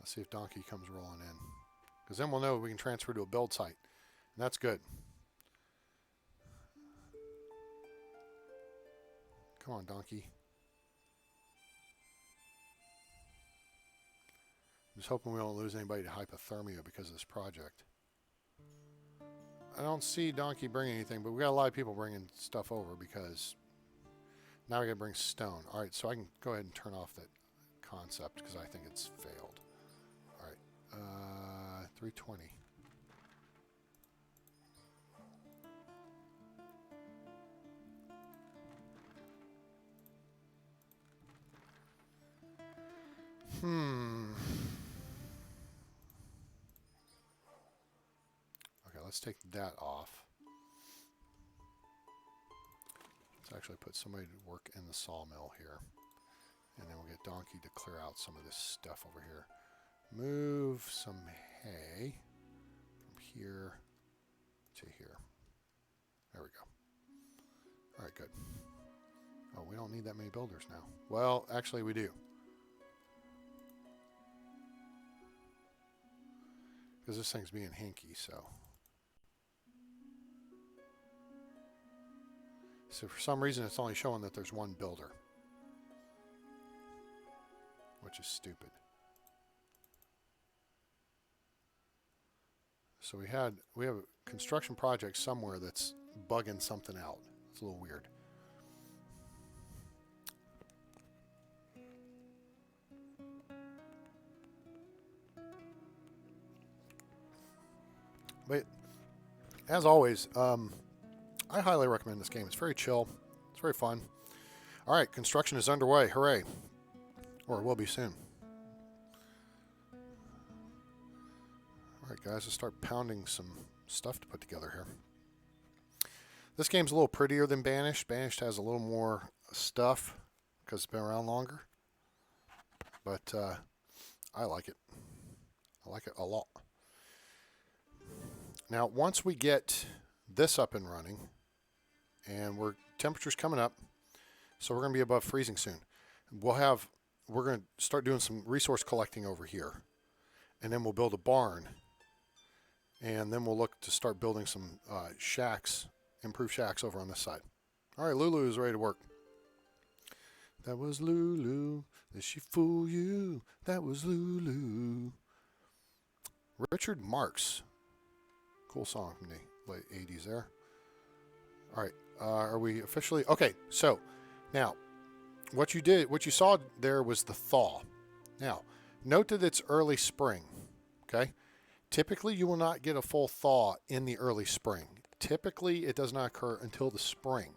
S1: Let's see if donkey comes rolling in. Because then we'll know we can transfer to a build site. And that's good. Come on, donkey. I'm just hoping we don't lose anybody to hypothermia because of this project. I don't see donkey bringing anything, but we got a lot of people bringing stuff over because now we got to bring stone. All right, so I can go ahead and turn off that concept because I think it's failed. All right, 320. Okay, let's take that off. Let's actually put somebody to work in the sawmill here. And then we'll get donkey to clear out some of this stuff over here. Move some hay from here to here. There we go. All right, good. Oh, we don't need that many builders now. Well, actually we do. Because this thing's being hinky, so. So for some reason it's only showing that there's one builder. Which is stupid. So we have a construction project somewhere that's bugging something out. It's a little weird. But as always, I highly recommend this game. It's very chill. It's very fun. All right, construction is underway. Hooray. Or it will be soon. All right, guys, let's start pounding some stuff to put together here. This game's a little prettier than Banished. Banished has a little more stuff because it's been around longer. But I like it. I like it a lot. Now, once we get this up and running, and temperature's coming up, so we're going to be above freezing soon. We're going to start doing some resource collecting over here, and then we'll build a barn, and then we'll look to start building some shacks, improved shacks over on this side. All right, Lulu is ready to work. That was Lulu. Did she fool you? That was Lulu. Richard Marx. Cool song from the late 80s there. All right, are we officially? Okay, so now what you saw there was the thaw. Now, note that it's early spring, okay? Typically, you will not get a full thaw in the early spring. Typically, it does not occur until the spring,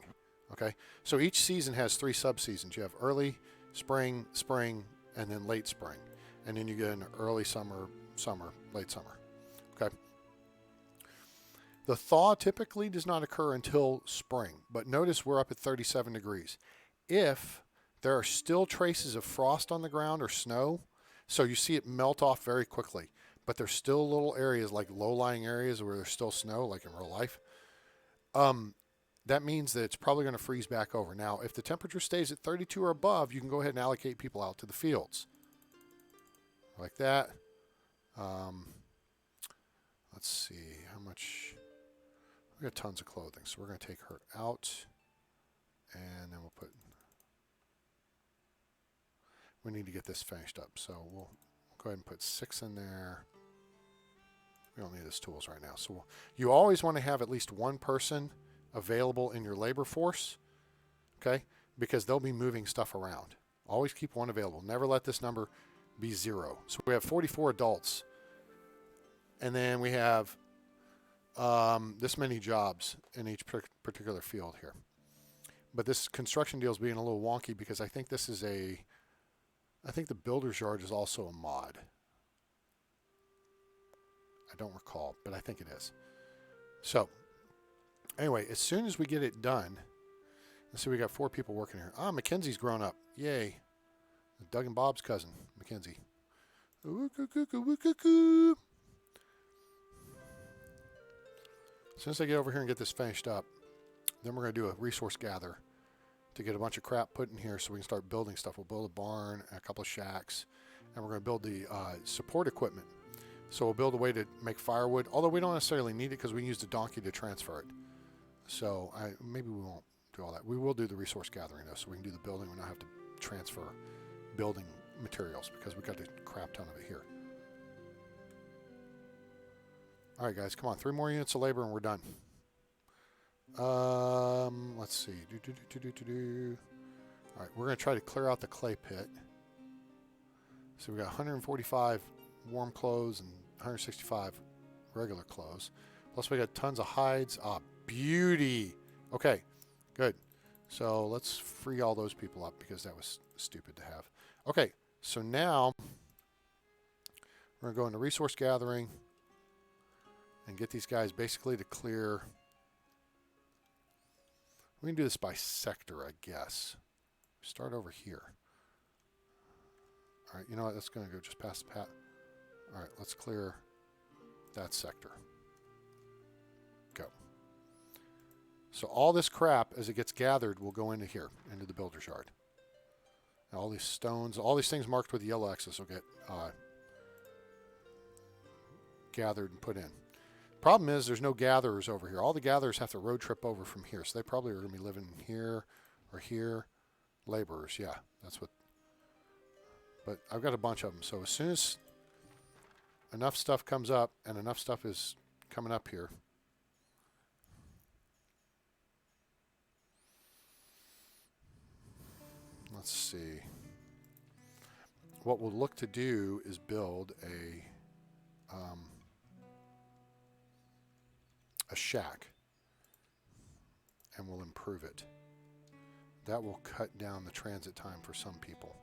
S1: okay? So each season has 3 subseasons. You have early spring, spring, and then late spring. And then you get an early summer, summer, late summer, okay? The thaw typically does not occur until spring, but notice we're up at 37 degrees. If there are still traces of frost on the ground or snow, so you see it melt off very quickly, but there's still little areas like low-lying areas where there's still snow, like in real life, that means that it's probably going to freeze back over. Now, if the temperature stays at 32 or above, you can go ahead and allocate people out to the fields. Like that. Let's see, how much... We got tons of clothing, so we're going to take her out, and then we'll put... We need to get this finished up, so we'll go ahead and put 6 in there. We don't need his tools right now. So you always want to have at least one person available in your labor force okay? Because they'll be moving stuff around. Always keep one available. Never let this number be 0. So we have 44 adults. And then we have this many jobs in each particular field here. But this construction deal is being a little wonky because I think this is I think the builder's yard is also a mod. I don't recall, but I think it is. So, anyway, as soon as we get it done, let's see, we got 4 people working here. Ah, Mackenzie's grown up. Yay. Doug and Bob's cousin, Mackenzie. As soon as I get over here and get this finished up, then we're going to do a resource gather to get a bunch of crap put in here so we can start building stuff. We'll build a barn, a couple of shacks, and we're going to build the support equipment. So we'll build a way to make firewood, although we don't necessarily need it because we can use the donkey to transfer it. So maybe we won't do all that. We will do the resource gathering, though, so we can do the building. We don't have to transfer building materials because we've got a crap ton of it here. All right, guys, come on. 3 more units of labor and we're done. Let's see. All right, we're going to try to clear out the clay pit. So we got 145 warm clothes and 165 regular clothes. Plus we got tons of hides. Ah, beauty. Okay, good. So let's free all those people up because that was stupid to have. Okay, so now we're going to go into resource gathering and get these guys basically to clear. We can do this by sector, I guess. Start over here. All right, you know what? That's going to go just past the pat. All right, let's clear that sector. Go. So all this crap, as it gets gathered, will go into here, into the builder's yard. And all these stones, all these things marked with yellow X's will get gathered and put in. Problem is, there's no gatherers over here. All the gatherers have to road trip over from here, so they probably are going to be living here or here. Laborers, yeah, that's what. But I've got a bunch of them, so as soon as enough stuff comes up, and enough stuff is coming up here. Let's see. What we'll look to do is build a shack, and we'll improve it. That will cut down the transit time for some people.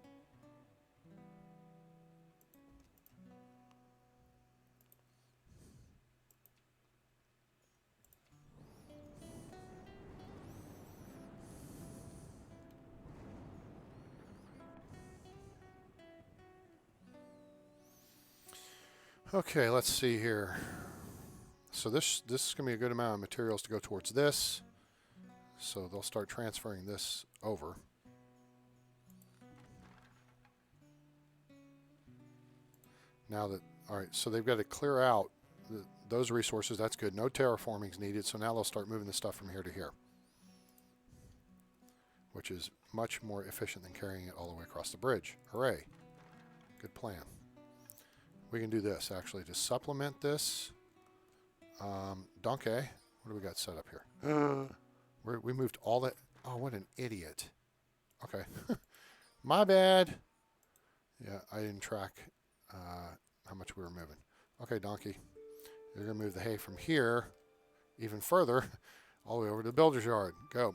S1: Okay, let's see here. So this is going to be a good amount of materials to go towards this. So they'll start transferring this over. Now that, all right, so they've got to clear out those resources. That's good. No terraforming is needed. So now they'll start moving the stuff from here to here, which is much more efficient than carrying it all the way across the bridge. Hooray. Good plan. We can do this, actually, to supplement this. Donkey, what do we got set up here? We moved all that. Oh, what an idiot. Okay. My bad. Yeah, I didn't track how much we were moving. Okay, Donkey. You're going to move the hay from here even further all the way over to the builder's yard. Go.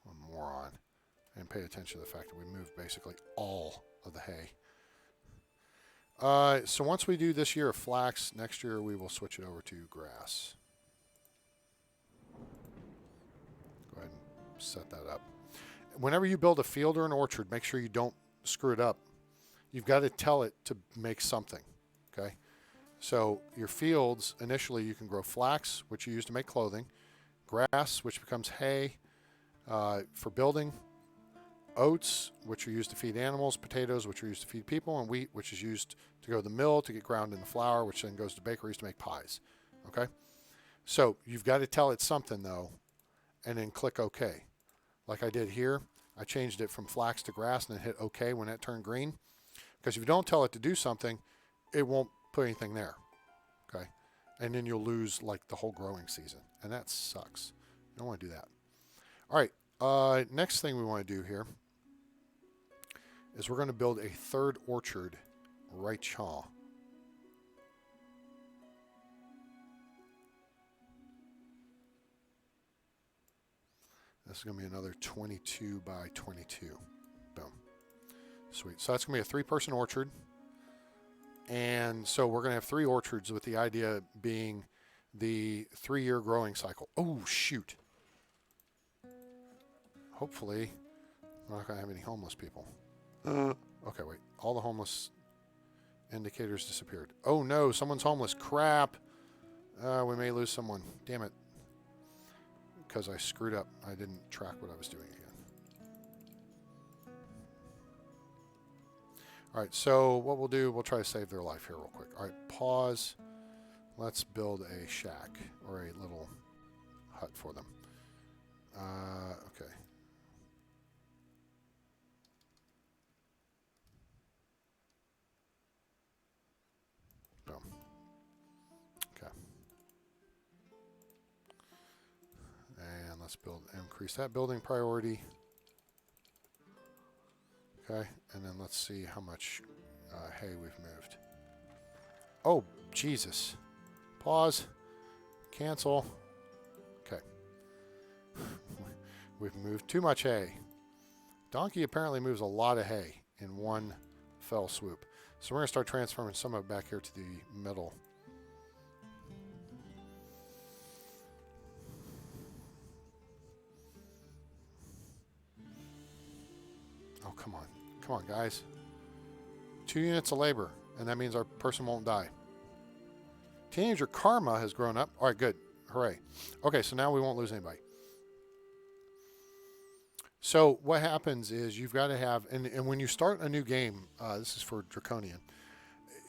S1: What a moron. I didn't pay attention to the fact that we moved basically all of the hay. So once we do this year of flax, next year we will switch it over to grass. Go ahead and set that up. Whenever you build a field or an orchard, make sure you don't screw it up. You've got to tell it to make something, okay? So your fields, initially you can grow flax, which you use to make clothing, grass, which becomes hay for building, oats, which are used to feed animals, potatoes, which are used to feed people, and wheat, which is used to go to the mill to get ground into flour, which then goes to bakeries to make pies. Okay? So you've got to tell it something, though, and then click OK. Like I did here, I changed it from flax to grass and then hit OK when that turned green. Because if you don't tell it to do something, it won't put anything there. Okay? and then you'll lose like the whole growing season, and that sucks. You don't want to do that. All right, next thing we want to do here is we're going to build a third orchard right chaw. This is going to be another 22 by 22. Boom. Sweet. So that's going to be a 3-person orchard. And so we're going to have 3 orchards, with the idea being the 3-year growing cycle. Oh, shoot. Hopefully, we're not going to have any homeless people. Okay, wait. All the homeless indicators disappeared. Oh, no. Someone's homeless. Crap. We may lose someone. Damn it. Because I screwed up. I didn't track what I was doing again. All right, so what we'll do, we'll try to save their life here real quick. All right, pause. Let's build a shack or a little hut for them. Okay. Boom. Okay. And let's increase that building priority. Okay, and then let's see how much hay we've moved. Oh, Jesus. Pause. Cancel. Okay. We've moved too much hay. Donkey apparently moves a lot of hay in one fell swoop. So we're going to start transferring some of it back here to the middle. Oh, come on. Come on, guys. 2 units of labor, and that means our person won't die. Teenager karma has grown up. All right, good. Hooray. Okay, so now we won't lose anybody. So what happens is you've got to have, and when you start a new game, this is for Draconian,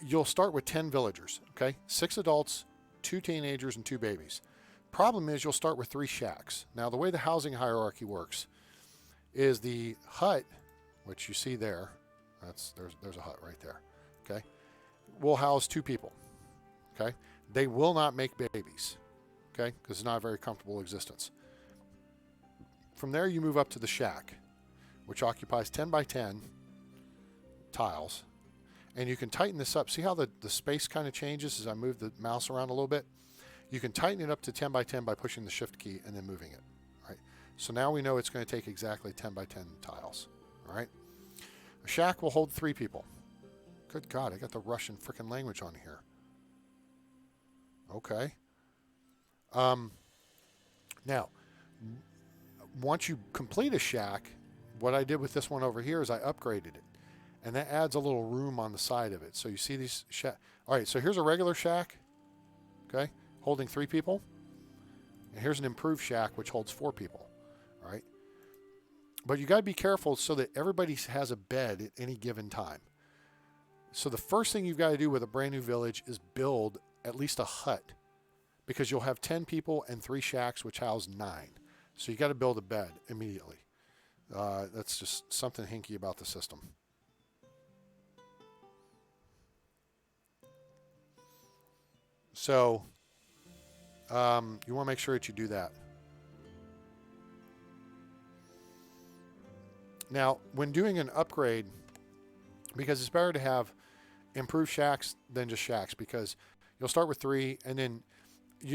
S1: you'll start with 10 villagers, okay? 6 adults, 2 teenagers, and 2 babies. Problem is you'll start with 3 shacks. Now, the way the housing hierarchy works is the hut, which you see there, there's a hut right there, okay, will house 2 people, okay? They will not make babies, okay, because it's not a very comfortable existence. From there, you move up to the shack, which occupies 10 by 10 tiles, and you can tighten this up. See how the space kind of changes as I move the mouse around a little bit? You can tighten it up to 10 by 10 by pushing the shift key and then moving it, right? So now we know it's going to take exactly 10 by 10 tiles, all right? A shack will hold 3 people. Good God, I got the Russian frickin' language on here. Okay. Now, once you complete a shack, what I did with this one over here is I upgraded it. And that adds a little room on the side of it. So you see these shack. All right, so here's a regular shack, okay, holding 3 people. And here's an improved shack, which holds 4 people, all right? But you got to be careful so that everybody has a bed at any given time. So the first thing you've got to do with a brand new village is build at least a hut, because you'll have 10 people and 3 shacks, which house 9. So you got to build a bed immediately. That's just something hinky about the system. So you want to make sure that you do that. Now, when doing an upgrade, because it's better to have improved shacks than just shacks, because you'll start with 3, and then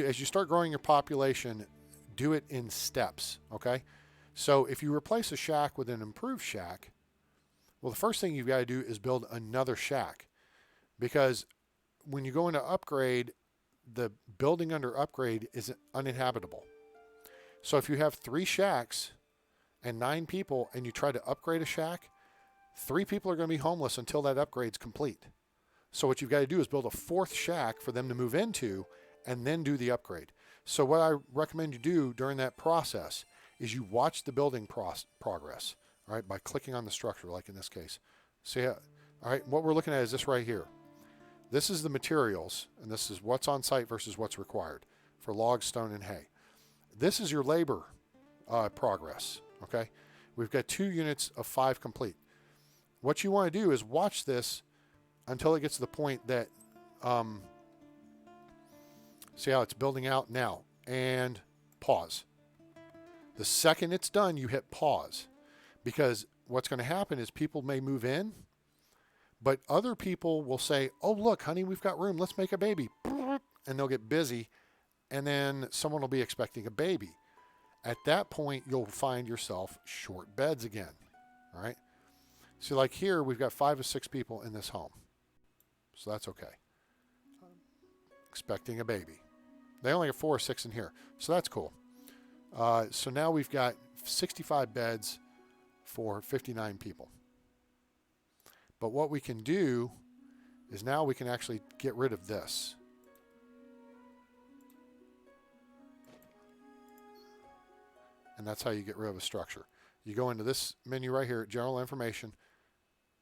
S1: as you start growing your population, do it in steps, okay? So if you replace a shack with an improved shack, well, the first thing you've got to do is build another shack, because when you go into upgrade, the building under upgrade is uninhabitable. So if you have 3 shacks and 9 people and you try to upgrade a shack, 3 people are going to be homeless until that upgrade's complete. So what you've got to do is build a 4th shack for them to move into and then do the upgrade. So what I recommend you do during that process is you watch the building progress, all right, by clicking on the structure, like in this case. See, all right, what we're looking at is this right here. This is the materials, and this is what's on site versus what's required for logs, stone, and hay. This is your labor progress, okay? We've got 2 units of 5 complete. What you want to do is watch this until it gets to the point that See how it's building out now? And pause. The second it's done, you hit pause. Because what's going to happen is people may move in, but other people will say, oh, look, honey, we've got room. Let's make a baby. And they'll get busy, and then someone will be expecting a baby. At that point, you'll find yourself short beds again. All right? So like here, we've got 5 or 6 people in this home. So that's okay. Expecting a baby. They only have 4 or 6 in here. So that's cool. So now we've got 65 beds for 59 people. But what we can do is now we can actually get rid of this. And that's how you get rid of a structure. You go into this menu right here, General Information,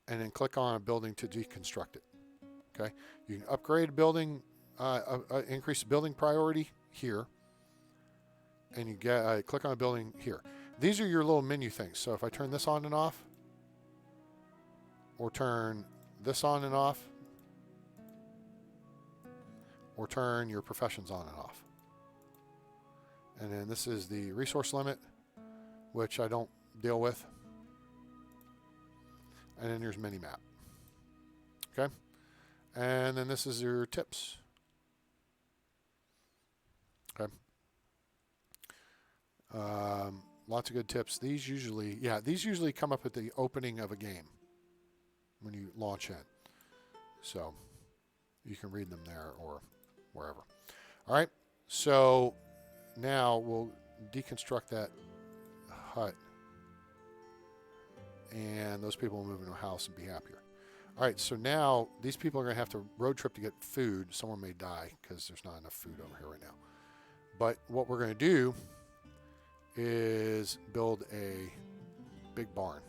S1: and then click on a building to deconstruct it. Okay? You can upgrade a building, increase the building priority here, and you get click on a building here. These are your little menu things. So if I turn this on and off, or turn this on and off, or turn your professions on and off. And then this is the resource limit, which I don't deal with. And then there's mini map. Okay? And then this is your tips. Okay? Lots of good tips. These usually come up at the opening of a game when you launch in. So you can read them there or wherever. All right. So now we'll deconstruct that hut, and those people will move into a house and be happier. All right. So now these people are going to have to road trip to get food. Someone may die because there's not enough food over here right now. But what we're going to do is build a big barn.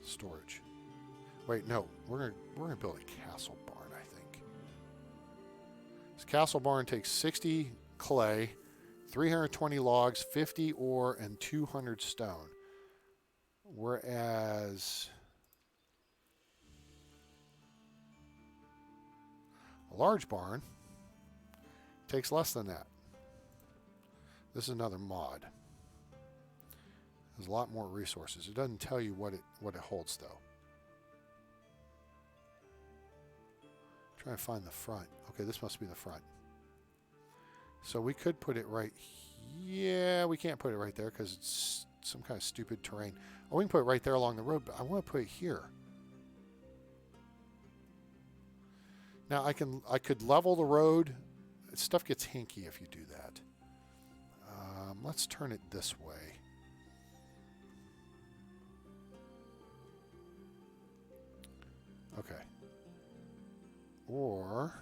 S1: Storage. Wait, no, we're gonna build a castle barn, I think. This castle barn takes 60 clay, 320 logs, 50 ore, and 200 stone. Whereas a large barn takes less than that. This is another mod. There's a lot more resources. It doesn't tell you what it holds, though. Try to find the front. Okay, this must be the front. So we could put it right here. Yeah, we can't put it right there because it's some kind of stupid terrain. Oh, we can put it right there along the road, but I want to put it here. Now I could level the road. Stuff gets hinky if you do that. Let's turn it this way. Okay. Or,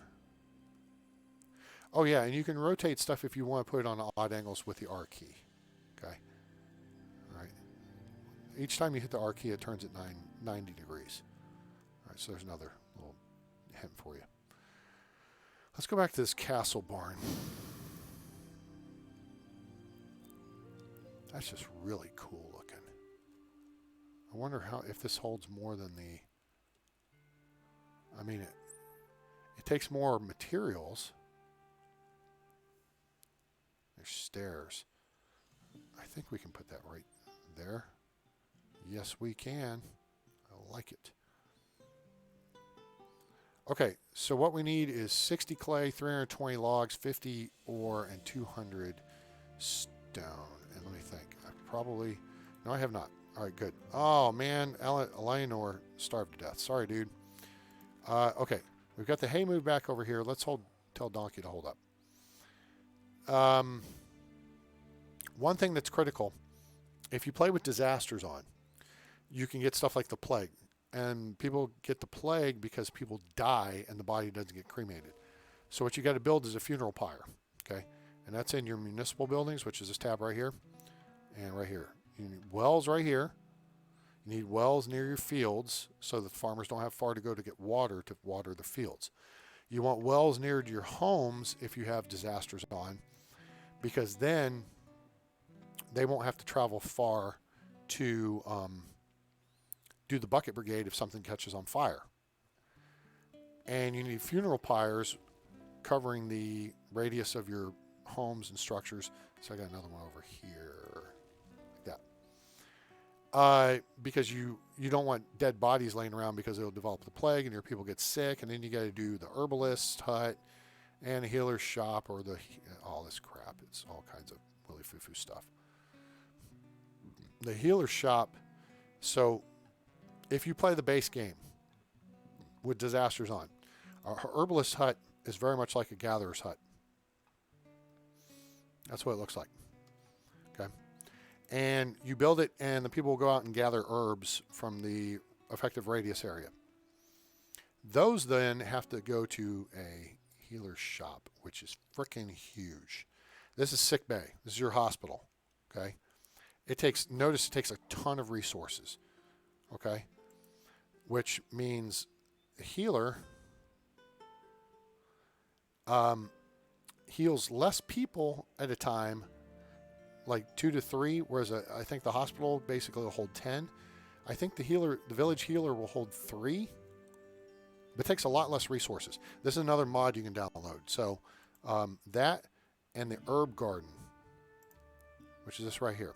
S1: oh yeah, and you can rotate stuff if you want to put it on odd angles with the R key. Okay. All right. Each time you hit the R key, it turns it 90 degrees. All right, so there's another little hint for you. Let's go back to this castle barn. That's just really cool looking. I wonder if this holds more than the... I mean, it takes more materials. There's stairs. I think we can put that right there. Yes, we can. I like it. Okay, so what we need is 60 clay, 320 logs, 50 ore, and 200 stone. And let me think. No, I have not. All right, good. Oh, man, Eleanor starved to death. Sorry, dude. Okay, we've got the hay moved back over here. Let's tell Donkey to hold up. One thing that's critical, if you play with disasters on, you can get stuff like the plague. And people get the plague because people die and the body doesn't get cremated. So what you got to build is a funeral pyre, okay? And that's in your municipal buildings, which is this tab right here and right here. You need wells right here. You need wells near your fields so that farmers don't have far to go to get water to water the fields. You want wells near to your homes if you have disasters on, because then they won't have to travel far to do the bucket brigade if something catches on fire. And you need funeral pyres covering the radius of your homes and structures. So I got another one over here, like that. Because you don't want dead bodies laying around because it'll develop the plague and your people get sick. And then you got to do the herbalist's hut and a healer's shop or all this crap. It's all kinds of willy foo-foo stuff. The healer's shop. So if you play the base game with disasters on, our herbalist hut is very much like a gatherer's hut. That's what it looks like. Okay. And you build it, and the people will go out and gather herbs from the effective radius area. Those then have to go to a healer's shop, which is freaking huge. This is sick bay. This is your hospital. Okay. Notice it takes a ton of resources. Okay. Which means a healer heals less people at a time, like 2 to 3, whereas I think the hospital basically will hold 10. I think the village healer will hold 3, but it takes a lot less resources. This is another mod you can download. So that and the herb garden, which is this right here.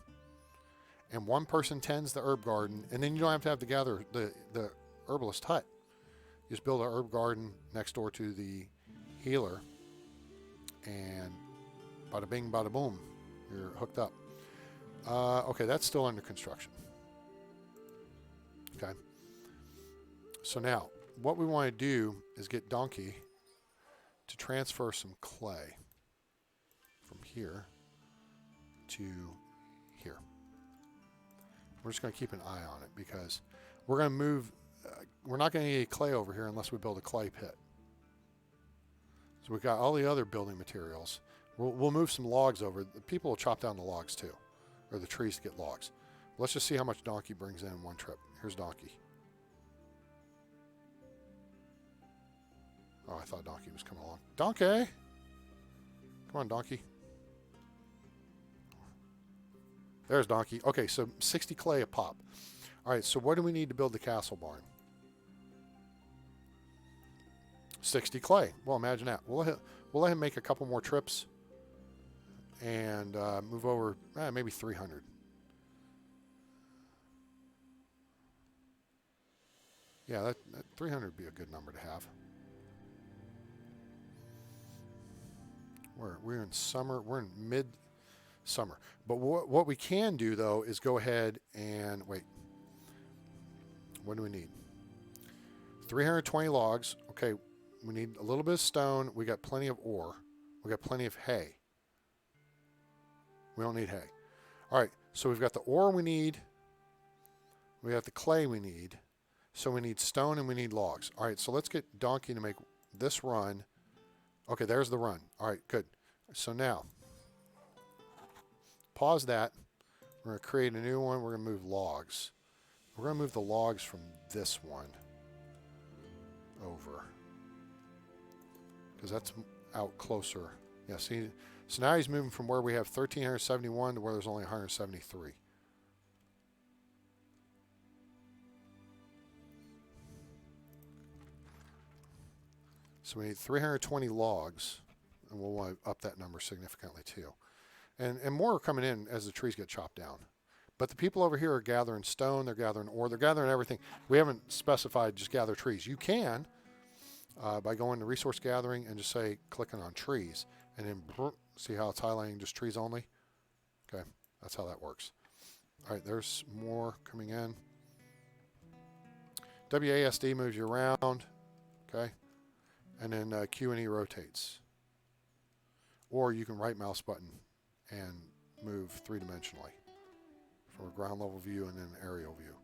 S1: And one person tends the herb garden, and then you don't have to gather the herbalist hut. You just build an herb garden next door to the healer, and bada bing, bada boom, you're hooked up. Okay, that's still under construction. Okay. So now, what we want to do is get Donkey to transfer some clay from here to here. We're just going to keep an eye on it because we're going to move. We're not going to need clay over here unless we build a clay pit. So we've got all the other building materials. We'll move some logs over. The people will chop down the logs too, or the trees to get logs. Let's just see how much Donkey brings in one trip. Here's Donkey. Oh, I thought Donkey was coming along. Donkey! Come on, Donkey. There's Donkey. Okay, so 60 clay a pop. All right, so what do we need to build the castle barn? 60 clay. Well, imagine that. We'll let him make a couple more trips and move over maybe 300. Yeah, that 300 would be a good number to have. We're in summer. We're in mid-summer. But what we can do, though, is go ahead and wait. What do we need? 320 logs. Okay, we need a little bit of stone. We got plenty of ore. We got plenty of hay. We don't need hay. All right, so we've got the ore we need. We got the clay we need. So we need stone and we need logs. All right, so let's get Donkey to make this run. Okay, there's the run. All right, good. So now, pause that. We're going to create a new one. We're going to move logs. We're going to move the logs from this one over, because that's out closer. Yeah, see, so now he's moving from where we have 1,371 to where there's only 173. So we need 320 logs, and we'll want to up that number significantly too. And more are coming in as the trees get chopped down. But the people over here are gathering stone, they're gathering ore, they're gathering everything. We haven't specified just gather trees. You can, by going to resource gathering and just say, clicking on trees, and then see how it's highlighting just trees only? Okay, that's how that works. All right, there's more coming in. WASD moves you around, okay? And then Q and E rotates. Or you can right mouse button and move three-dimensionally from a ground level view and then an aerial view.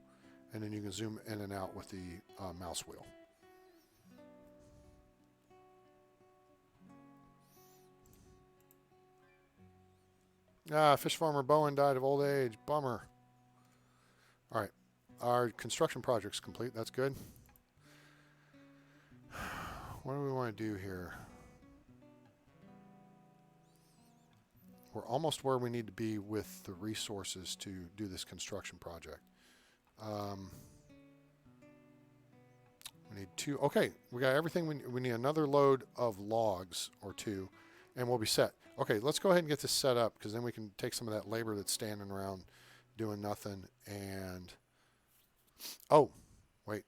S1: And then you can zoom in and out with the mouse wheel. Fish farmer Bowen died of old age. Bummer. All right. Our construction project's complete. That's good. What do we want to do here? We're almost where we need to be with the resources to do this construction project. We need 2. Okay, we got everything. We need another load of logs or 2, and we'll be set. Okay, let's go ahead and get this set up, because then we can take some of that labor that's standing around doing nothing and... Oh, wait.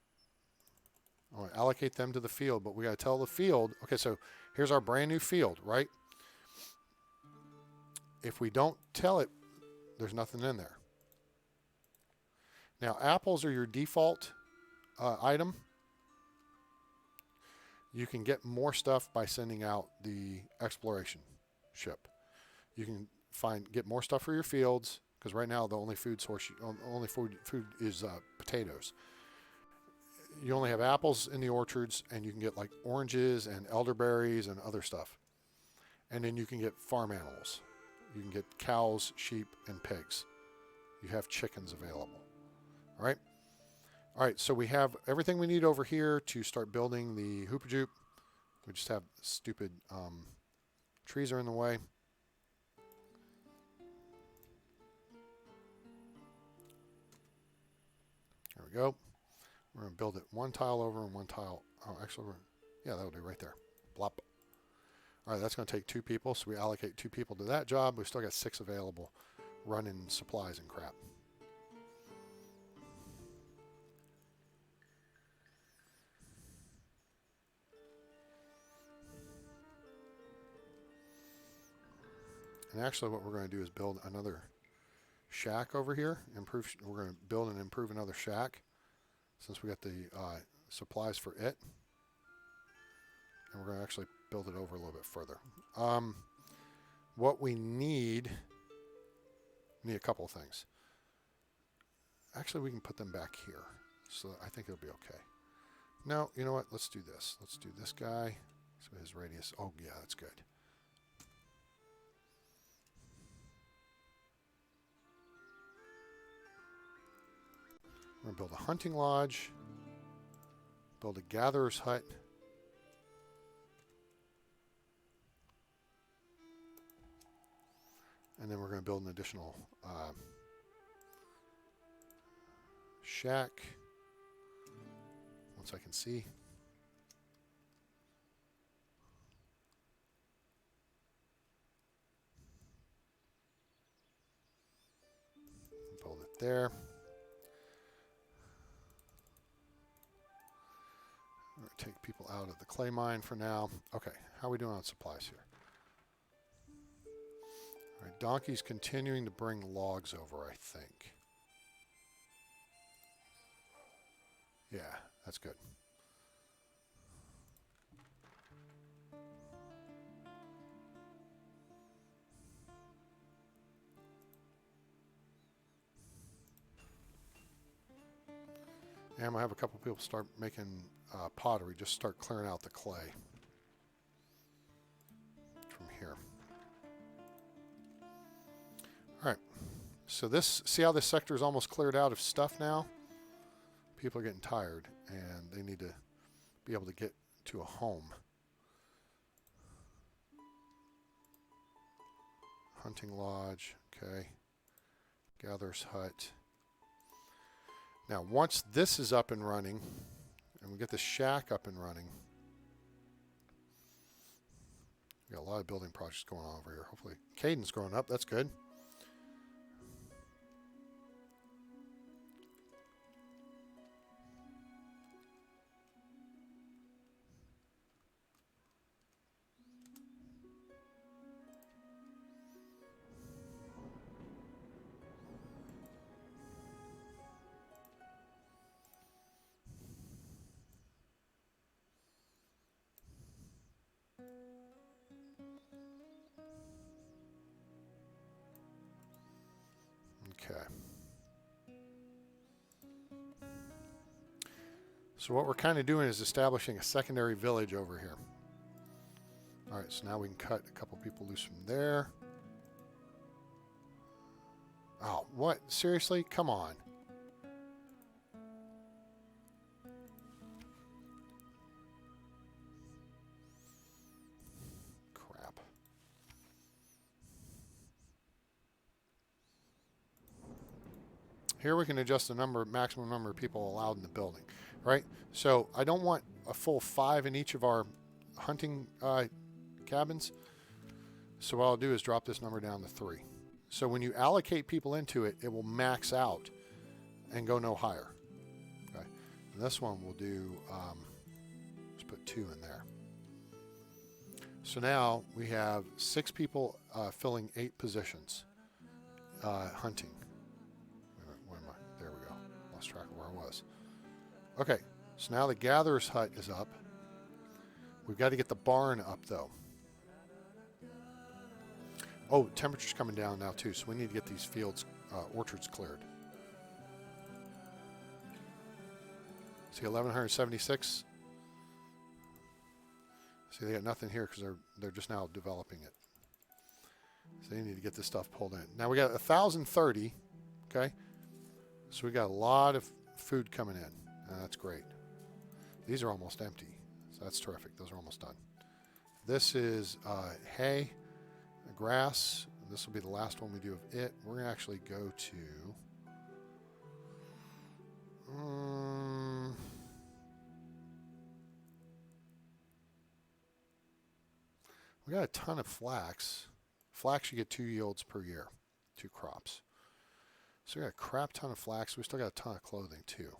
S1: I want to allocate them to the field, but we got to tell the field... Okay, so here's our brand new field, right? If we don't tell it, there's nothing in there. Now, apples are your default item. You can get more stuff by sending out the exploration ship. You can get more stuff for your fields, because right now the only food source, only food is potatoes. You only have apples in the orchards, and you can get like oranges and elderberries and other stuff. And then you can get farm animals. You can get cows, sheep, and pigs. You have chickens available. All right? All right, so we have everything we need over here to start building the hoopajoop. We just have stupid trees are in the way. There we go. We're going to build it one tile over and one tile. Oh, actually, yeah, that'll do right there. Blop. All right, that's going to take 2 people, so we allocate 2 people to that job. We've still got 6 available running supplies and crap. And actually what we're going to do is build another shack over here. We're going to build and improve another shack, since we got the supplies for it. And we're going to actually build it over a little bit further. What we need a couple of things. Actually, we can put them back here, so I think it'll be okay. No, you know what? Let's do this. Let's do this guy. So his radius. Oh, yeah, that's good. We're going to build a hunting lodge, build a gatherer's hut, and then we're going to build an additional shack, once I can see. Build it there. We're going to take people out of the clay mine for now. Okay, how are we doing on supplies here? All right, Donkey's continuing to bring logs over, I think. Yeah, that's good. And I'm going to have a couple people start making pottery, just start clearing out the clay from here. All right, so see how this sector is almost cleared out of stuff now? People are getting tired, and they need to be able to get to a home. Hunting lodge, okay. Gatherer's hut. Now, once this is up and running, and we get the shack up and running, we got a lot of building projects going on over here. Hopefully, Caden's growing up. That's good. Okay. So what we're kind of doing is establishing a secondary village over here. All right, so now we can cut a couple people loose from there. Oh, what? Seriously? Come on. Crap. Here we can adjust the maximum number of people allowed in the building, right? So I don't want a full 5 in each of our hunting cabins. So what I'll do is drop this number down to 3. So when you allocate people into it, it will max out and go no higher. Okay. And this one we'll do, let's put 2 in there. So now we have 6 people filling 8 positions hunting. Where am I? There we go. Lost track of where I was. Okay, so now the gatherer's hut is up. We've got to get the barn up though. Oh, temperature's coming down now too, so we need to get these fields, orchards cleared. See, 1176. See, they got nothing here because they're just now developing it. So they need to get this stuff pulled in. Now we got 1030. Okay, so we got a lot of food coming in. That's great. These are almost empty, so that's terrific. Those are almost done. This is hay. Grass. This will be the last one we do of it. We're going to actually go to we got a ton of flax. Flax, you get 2 yields per year, 2 crops. So we got a crap ton of flax. We still got a ton of clothing too.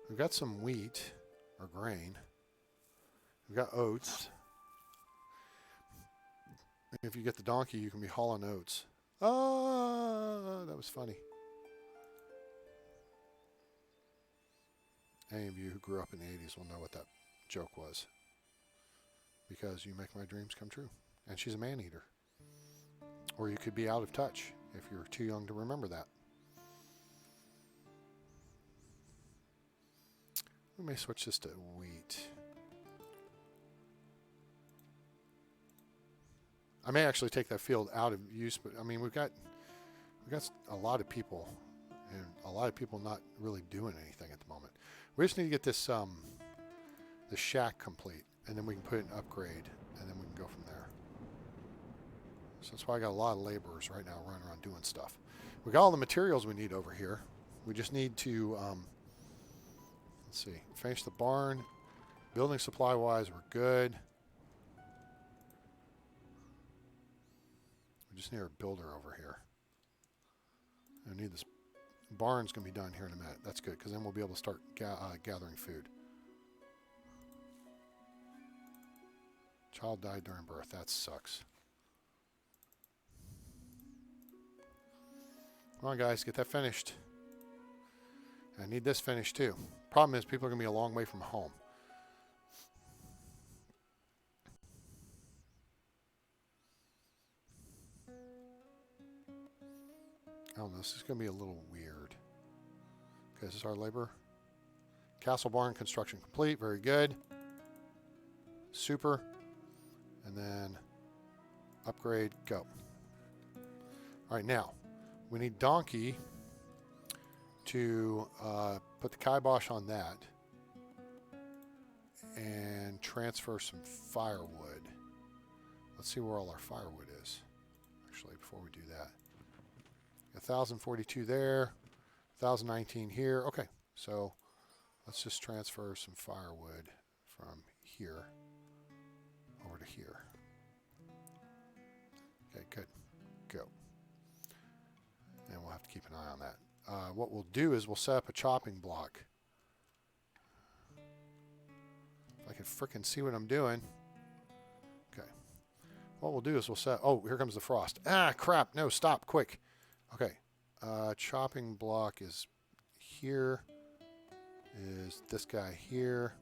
S1: We've got some wheat or grain. We've got oats. If you get the donkey, you can be hauling oats. Oh, that was funny. Any of you who grew up in the 80s will know what that joke was. Because you make my dreams come true. And she's a man-eater. Or you could be out of touch if you're too young to remember that. We may switch this to wheat. I may actually take that field out of use, but I mean we've got a lot of people, and a lot of people not really doing anything at the moment. We just need to get this the shack complete, and then we can put in an upgrade, and then we can go from there. So that's why I got a lot of laborers right now running around doing stuff. We got all the materials we need over here. We just need to let's see, finish the barn. Building supply wise, we're good. We just need our builder over here. I need this barn's going to be done here in a minute. That's good, because then we'll be able to start gathering food. Child died during birth. That sucks. Come on, guys, get that finished. I need this finished, too. Problem is, people are going to be a long way from home. I don't know, this is going to be a little weird. Okay, this is our labor. Castle barn construction complete. Very good. Super. And then upgrade, go. All right, now we need donkey to put the kibosh on that and transfer some firewood. Let's see where all our firewood is, actually, before we do that. 1042 there, 1019 here. Okay, so let's just transfer some firewood from here over to here. Okay, good. Go. And we'll have to keep an eye on that. What we'll do is we'll set up a chopping block. If I can frickin' see what I'm doing. Okay. What we'll do is we'll set... Oh, here comes the frost. Ah, crap. No, stop. Quick. Okay. Chopping block is here. Is this guy here.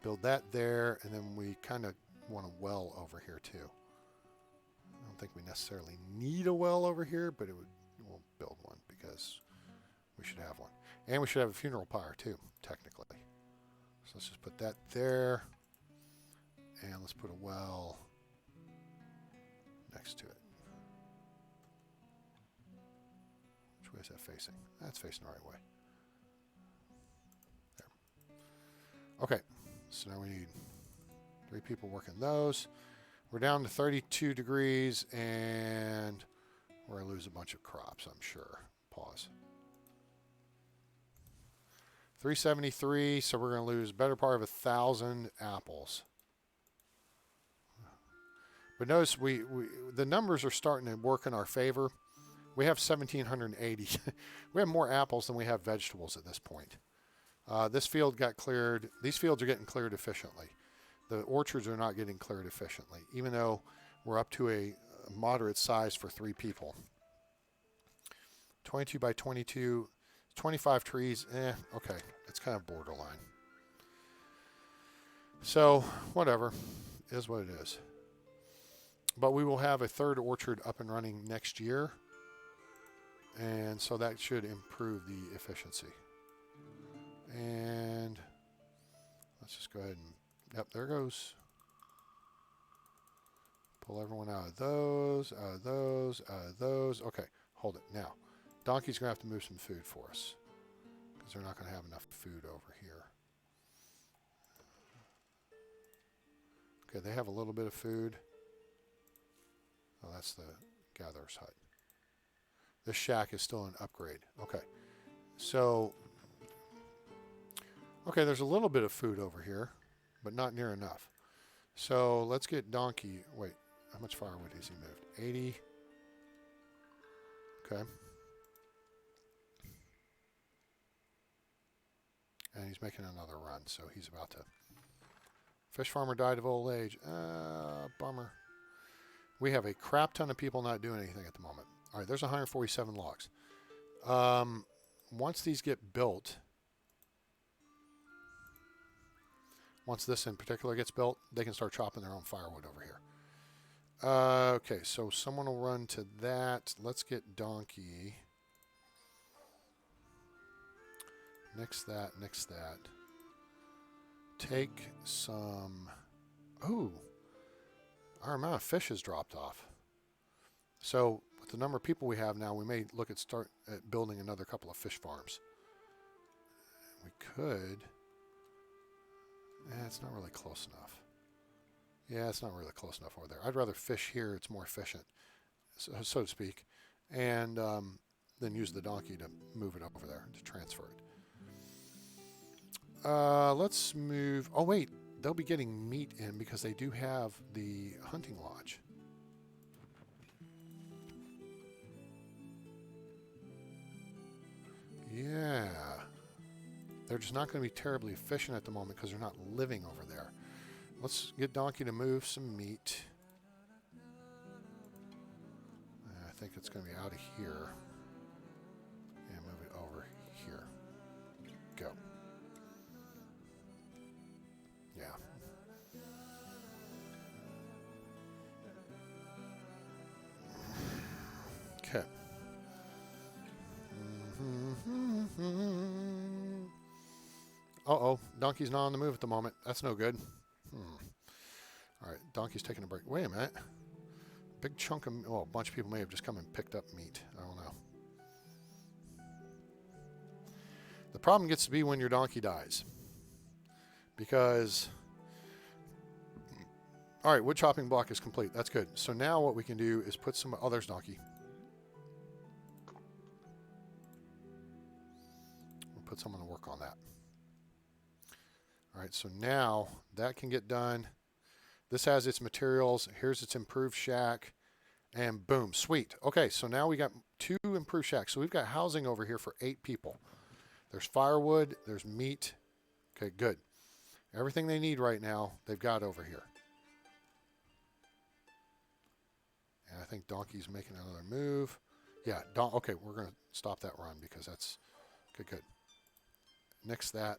S1: Build that there. And then we kind of want a well over here, too. I don't think we necessarily need a well over here, but we'll build one because we should have one. And we should have a funeral pyre too, technically. So let's just put that there. And let's put a well next to it. Which way is that facing? That's facing the right way. There. Okay, so now we need 3 people working those. We're down to 32 degrees, and We're going to lose a bunch of crops, I'm sure. Pause. 373, so we're going to lose better part of 1,000 apples. But notice the numbers are starting to work in our favor. We have 1,780. We have more apples than we have vegetables at this point. This field got cleared. These fields are getting cleared efficiently. The orchards are not getting cleared efficiently, even though we're up to a moderate size for 3 people. 22 by 22, 25 trees. Okay, it's kind of borderline. So, whatever, is what it is. But we will have a 3rd orchard up and running next year, and so that should improve the efficiency. And let's just go ahead and, yep, there goes. Pull everyone out of those, out of those, out of those. Okay, hold it. Now, Donkey's going to have to move some food for us because they're not going to have enough food over here. Okay, they have a little bit of food. Oh, that's the gatherer's hut. This shack is still an upgrade. Okay, so, okay, there's a little bit of food over here, but not near enough. So let's get Donkey. Wait, how much firewood has he moved? 80. Okay. And he's making another run, so he's about to. Fish farmer died of old age. Bummer. We have a crap ton of people not doing anything at the moment. All right, there's 147 logs. Once these get built, once this in particular gets built, they can start chopping their own firewood over here. Okay, so someone will run to that. Let's get Donkey. Nix that, nix that. Take some... Ooh. Our amount of fish has dropped off. So, with the number of people we have now, we may look at start at building another couple of fish farms. We could... it's not really close enough. Yeah, it's not really close enough over there. I'd rather fish here. It's more efficient, so to speak. And then use the donkey to move it up over there, to transfer it. Let's move... Oh, wait. They'll be getting meat in because they do have the hunting lodge. Yeah. They're just not going to be terribly efficient at the moment because they're not living over there. Let's get Donkey to move some meat. I think it's going to be out of here. And move it over here. Go. Yeah. Okay. Uh-oh. Donkey's not on the move at the moment. That's no good. All right. Donkey's taking a break. Wait a minute. Big chunk of... Oh, a bunch of people may have just come and picked up meat. I don't know. The problem gets to be when your donkey dies. Because... All right, wood chopping block is complete. That's good. So now what we can do is put some... Oh, there's Donkey. We'll put someone to work on that. All right, so now that can get done. This has its materials. Here's its improved shack. And boom, sweet. Okay, so now we got 2 improved shacks. So we've got housing over here for 8 people. There's firewood. There's meat. Okay, good. Everything they need right now, they've got over here. And I think Donkey's making another move. Yeah, okay, we're going to stop that run because that's good. Nix that.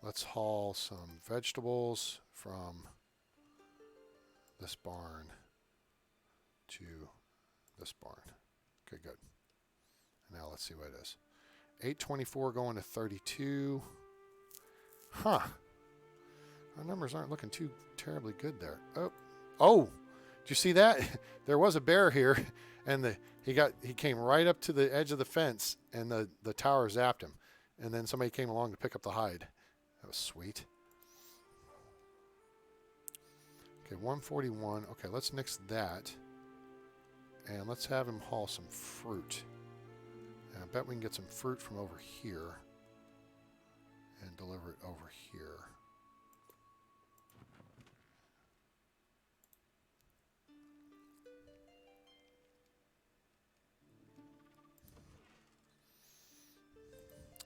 S1: Let's haul some vegetables from this barn to this barn. Okay, good. And now let's see what it is. 824 going to 32. Huh. Our numbers aren't looking too terribly good there. Oh, did you see that? There was a bear here, and he came right up to the edge of the fence, and the tower zapped him. And then somebody came along to pick up the hide. That was sweet. Okay, 141. Okay, let's nix that. And let's have him haul some fruit. And I bet we can get some fruit from over here and deliver it over here.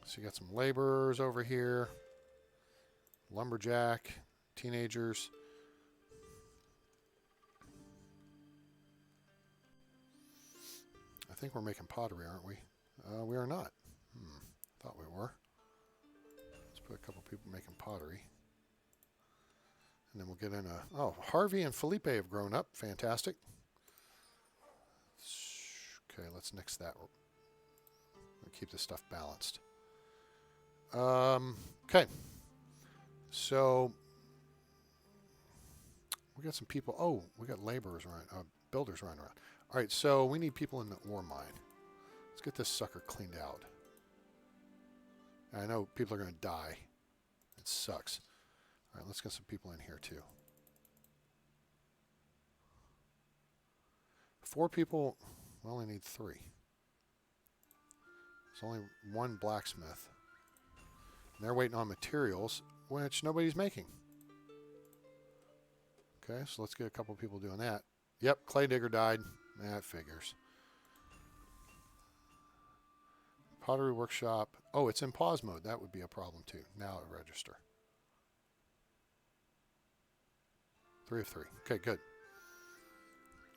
S1: So you got some laborers over here, lumberjack, teenagers. I think we're making pottery, aren't we? We are not. Thought we were. Let's put a couple people making pottery. And then we'll get in a... Oh, Harvey and Felipe have grown up. Fantastic. Okay, let's nix that. We'll keep this stuff balanced. Okay. So, we got some people... Oh, we got laborers running... builders running around. All right, so we need people in the ore mine. Let's get this sucker cleaned out. I know people are going to die. It sucks. All right, let's get some people in here too. 4 people. We only need 3. There's only 1 blacksmith. And they're waiting on materials, which nobody's making. Okay, so let's get a couple people doing that. Yep, clay digger died. That figures. Pottery workshop. Oh, it's in pause mode. That would be a problem too. Now it register. 3 of 3. Okay, good.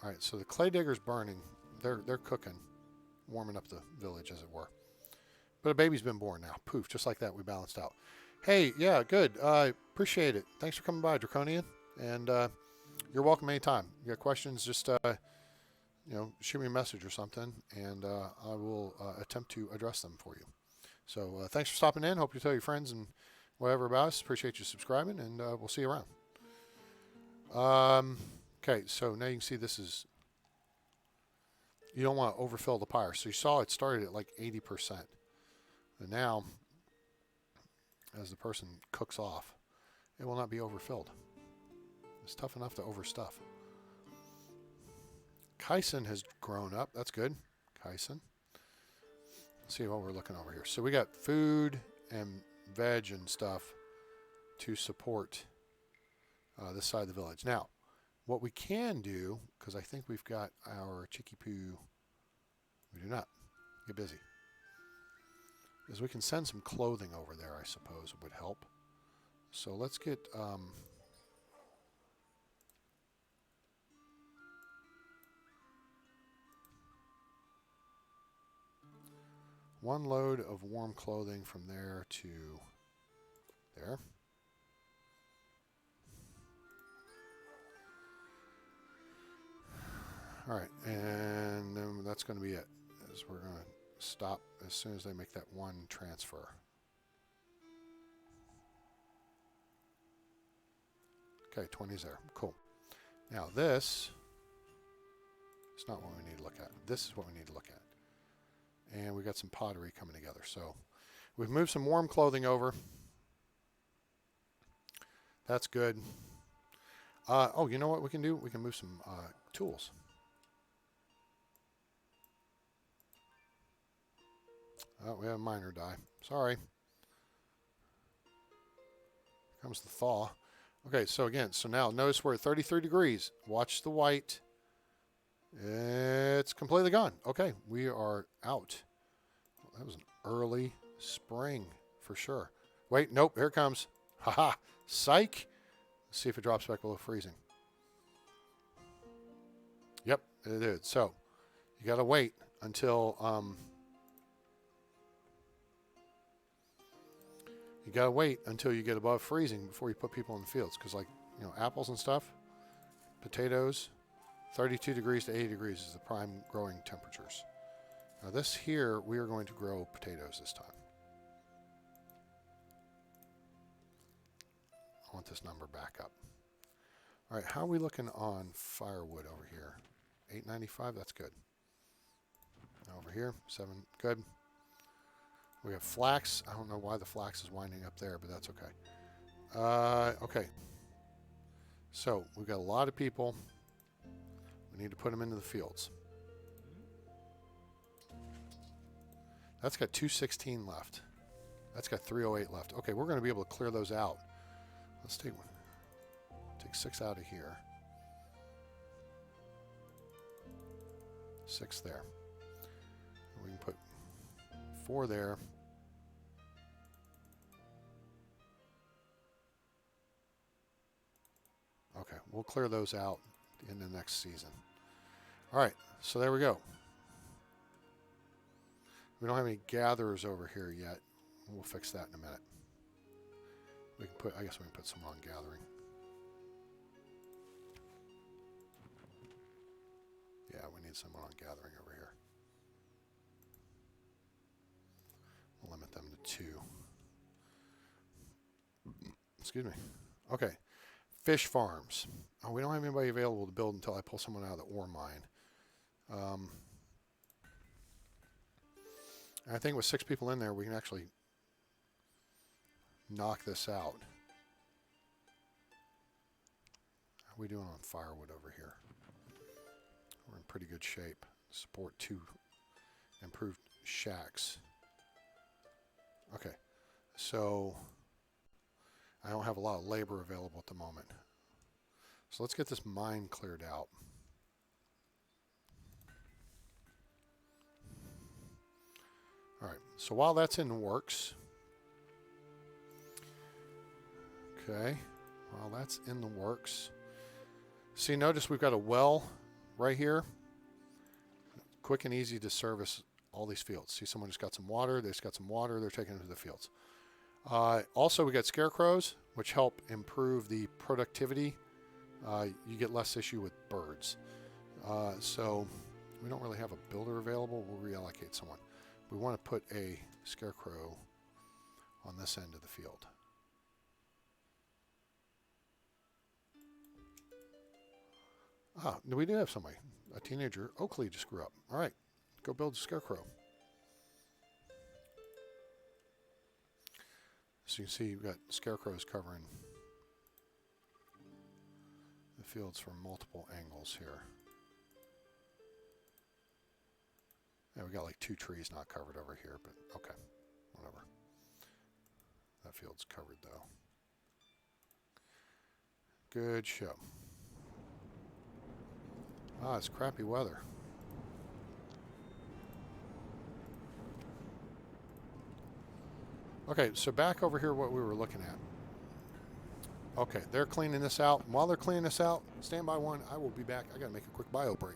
S1: All right, so the clay digger's burning. They're cooking, warming up the village, as it were. But a baby's been born now. Poof, just like that, we balanced out. Hey, yeah, good. Appreciate it. Thanks for coming by, Draconian. And you're welcome anytime. You got questions, just shoot me a message or something, and I will attempt to address them for you. So thanks for stopping in. Hope you tell your friends and whatever about us. Appreciate you subscribing, and we'll see you around. Okay, so now you can see this is... You don't want to overfill the pyre. So you saw it started at like 80%. And now, as the person cooks off, it will not be overfilled. It's tough enough to overstuff. Kaisen has grown up. That's good. Kaisen. Let's see what we're looking over here. So we got food and veg and stuff to support this side of the village. Now, what we can do, because I think we've got our Chicky Poo... We do not. Get busy. Is we can send some clothing over there, I suppose it would help. So let's get... one load of warm clothing from there to there. All right, and then that's going to be it. As we're going to stop as soon as they make that one transfer. Okay, 20's there. Cool. Now this is not what we need to look at. This is what we need to look at. And we got some pottery coming together. So we've moved some warm clothing over. That's good. Oh, you know what we can do? We can move some tools. Oh, we have a miner die. Sorry. Here comes the thaw. Okay, so again, so now notice we're at 33 degrees. Watch the white. It's completely gone. Okay, we are out. Well, that was an early spring for sure. Wait, nope, here it comes. Haha, psych. Let's see if it drops back below freezing. Yep, it did. So you got to wait until you get above freezing before you put people in the fields, because like, you know, apples and stuff, potatoes, 32 degrees to 80 degrees is the prime growing temperatures. Now this here, we are going to grow potatoes this time. I want this number back up. All right, how are we looking on firewood over here? 895, that's good. Over here, 7, good. We have flax. I don't know why the flax is winding up there, but that's okay. Okay. So we've got a lot of people. We need to put them into the fields. That's got 216 left. That's got 308 left. Okay, we're going to be able to clear those out. Let's take one. Take 6 out of here. 6 there. We can put 4 there. Okay, we'll clear those out in the next season. All right, so there we go. We don't have any gatherers over here yet. We'll fix that in a minute. We can put, I guess we can put some on gathering. Yeah, we need someone on gathering over here. We'll limit them to 2. Excuse me. Okay. Fish farms. Oh, we don't have anybody available to build until I pull someone out of the ore mine. I think with 6 people in there, we can actually knock this out. How are we doing on firewood over here? We're in pretty good shape. Support 2 improved shacks. Okay, so I don't have a lot of labor available at the moment. So let's get this mine cleared out. All right, so while that's in the works, okay, while that's in the works, see, notice we've got a well right here. Quick and easy to service all these fields. See, someone just got some water, they just got some water, they're taking it to the fields. Also, we got scarecrows, which help improve the productivity. You get less issue with birds. So we don't really have a builder available. We'll reallocate someone. We want to put a scarecrow on this end of the field. Ah, we do have somebody. A teenager. Oakley just grew up. All right, go build a scarecrow. So you can see you've got scarecrows covering the fields from multiple angles here. Yeah, we got like 2 trees not covered over here, but okay, whatever. That field's covered though. Good show. Ah, it's crappy weather. Okay, so back over here what we were looking at. Okay, they're cleaning this out. And while they're cleaning this out, stand by one. I will be back. I got to make a quick bio break.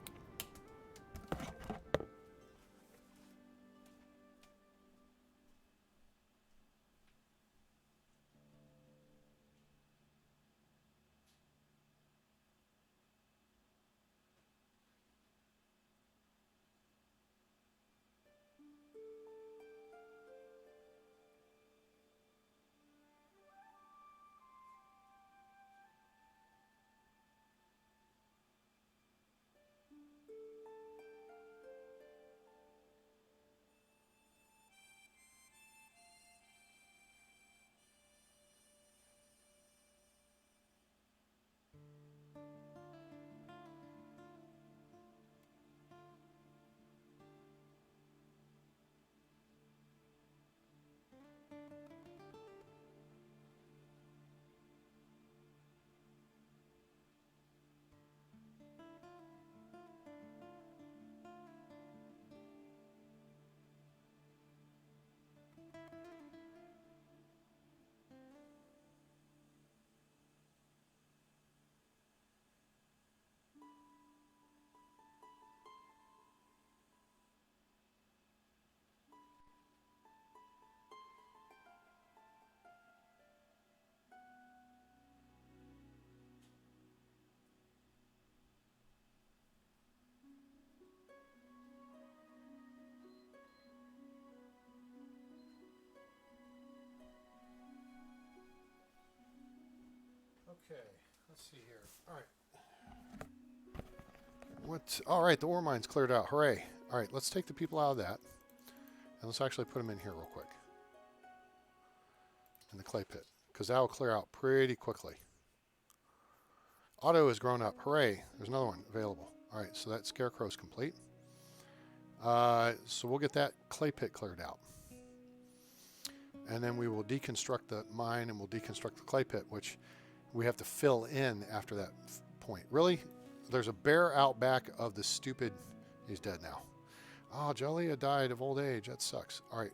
S1: Okay, let's see here. All right. All right, the ore mine's cleared out. Hooray. All right, let's take the people out of that. And let's actually put them in here real quick. In the clay pit. Because that will clear out pretty quickly. Auto has grown up. Hooray. There's another one available. All right, so that scarecrow's complete. So we'll get that clay pit cleared out. And then we will deconstruct the mine and we'll deconstruct the clay pit, which we have to fill in after that point. Really? There's a bear out back of the stupid... He's dead now. Oh, Jellia died of old age. That sucks. All right.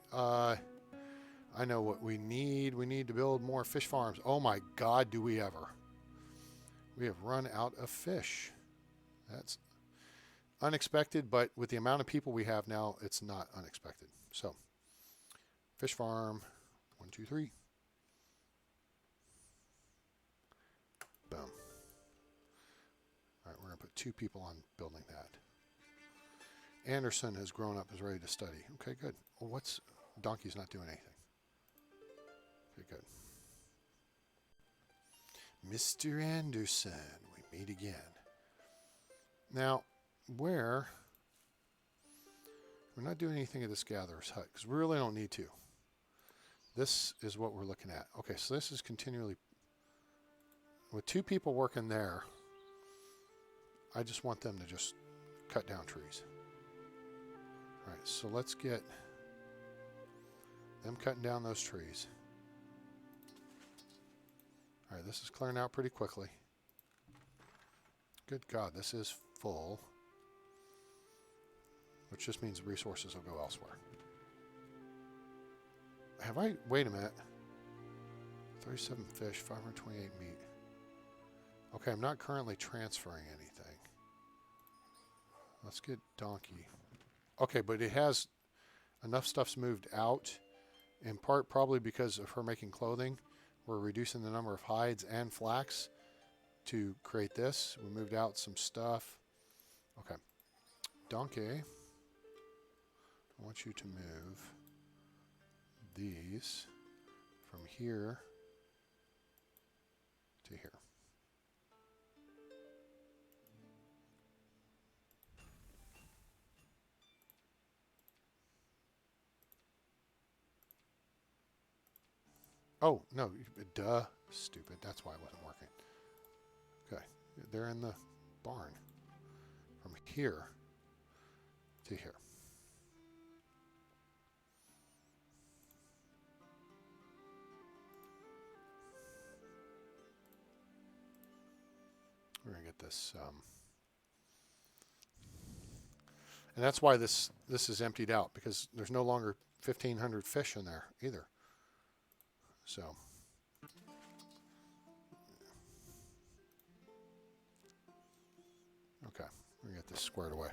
S1: I know what we need. We need to build more fish farms. Oh my God, do we ever. We have run out of fish. That's unexpected, but with the amount of people we have now, it's not unexpected. So, fish farm, 1, 2, 3. Boom. All right, we're going to put 2 people on building that. Anderson has grown up, is ready to study. Okay, good. Well, what's... Donkey's not doing anything. Okay, good. Mr. Anderson, we meet again. Now, where... We're not doing anything at this gatherer's hut, because we really don't need to. This is what we're looking at. Okay, so this is continually... With 2 people working there, I just want them to just cut down trees. All right, so let's get them cutting down those trees. All right, this is clearing out pretty quickly. Good God, this is full. Which just means resources will go elsewhere. Have I... Wait a minute. 37 fish, 528 meat. Okay, I'm not currently transferring anything. Let's get donkey. Okay, but it has... Enough stuff's moved out. In part probably because of her making clothing. We're reducing the number of hides and flax to create this. We moved out some stuff. Okay. Donkey. I want you to move these from here to here. Oh, no, duh, stupid. That's why it wasn't working. Okay, they're in the barn. From here to here. We're going to get this... and that's why this is emptied out, because there's no longer 1,500 fish in there either. So, okay, we get this squared away.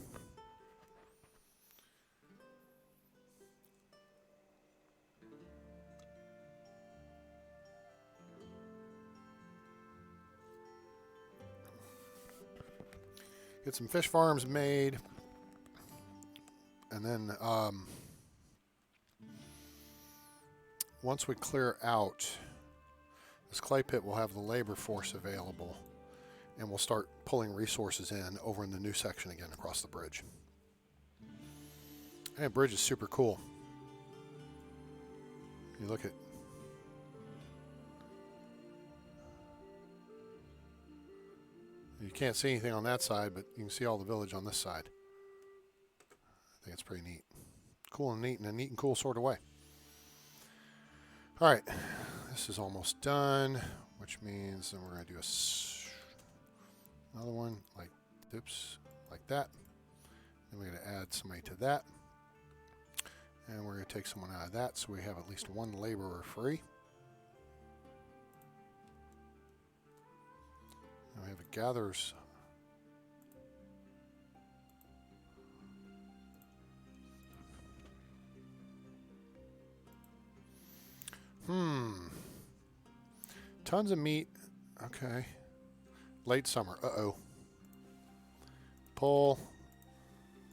S1: Get some fish farms made, and then once we clear out this clay pit, we'll have the labor force available, and we'll start pulling resources in over in the new section again across the bridge. And the bridge is super cool. You look at... You can't see anything on that side, but you can see all the village on this side. I think it's pretty neat. Cool and neat in a neat and cool sort of way. All right, this is almost done, which means then we're going to do another one like, oops, like that. Then we're going to add somebody to that. And we're going to take someone out of that so we have at least one laborer free. And we have a gatherer's. Tons of meat. Okay. Late summer. Uh-oh. Pull.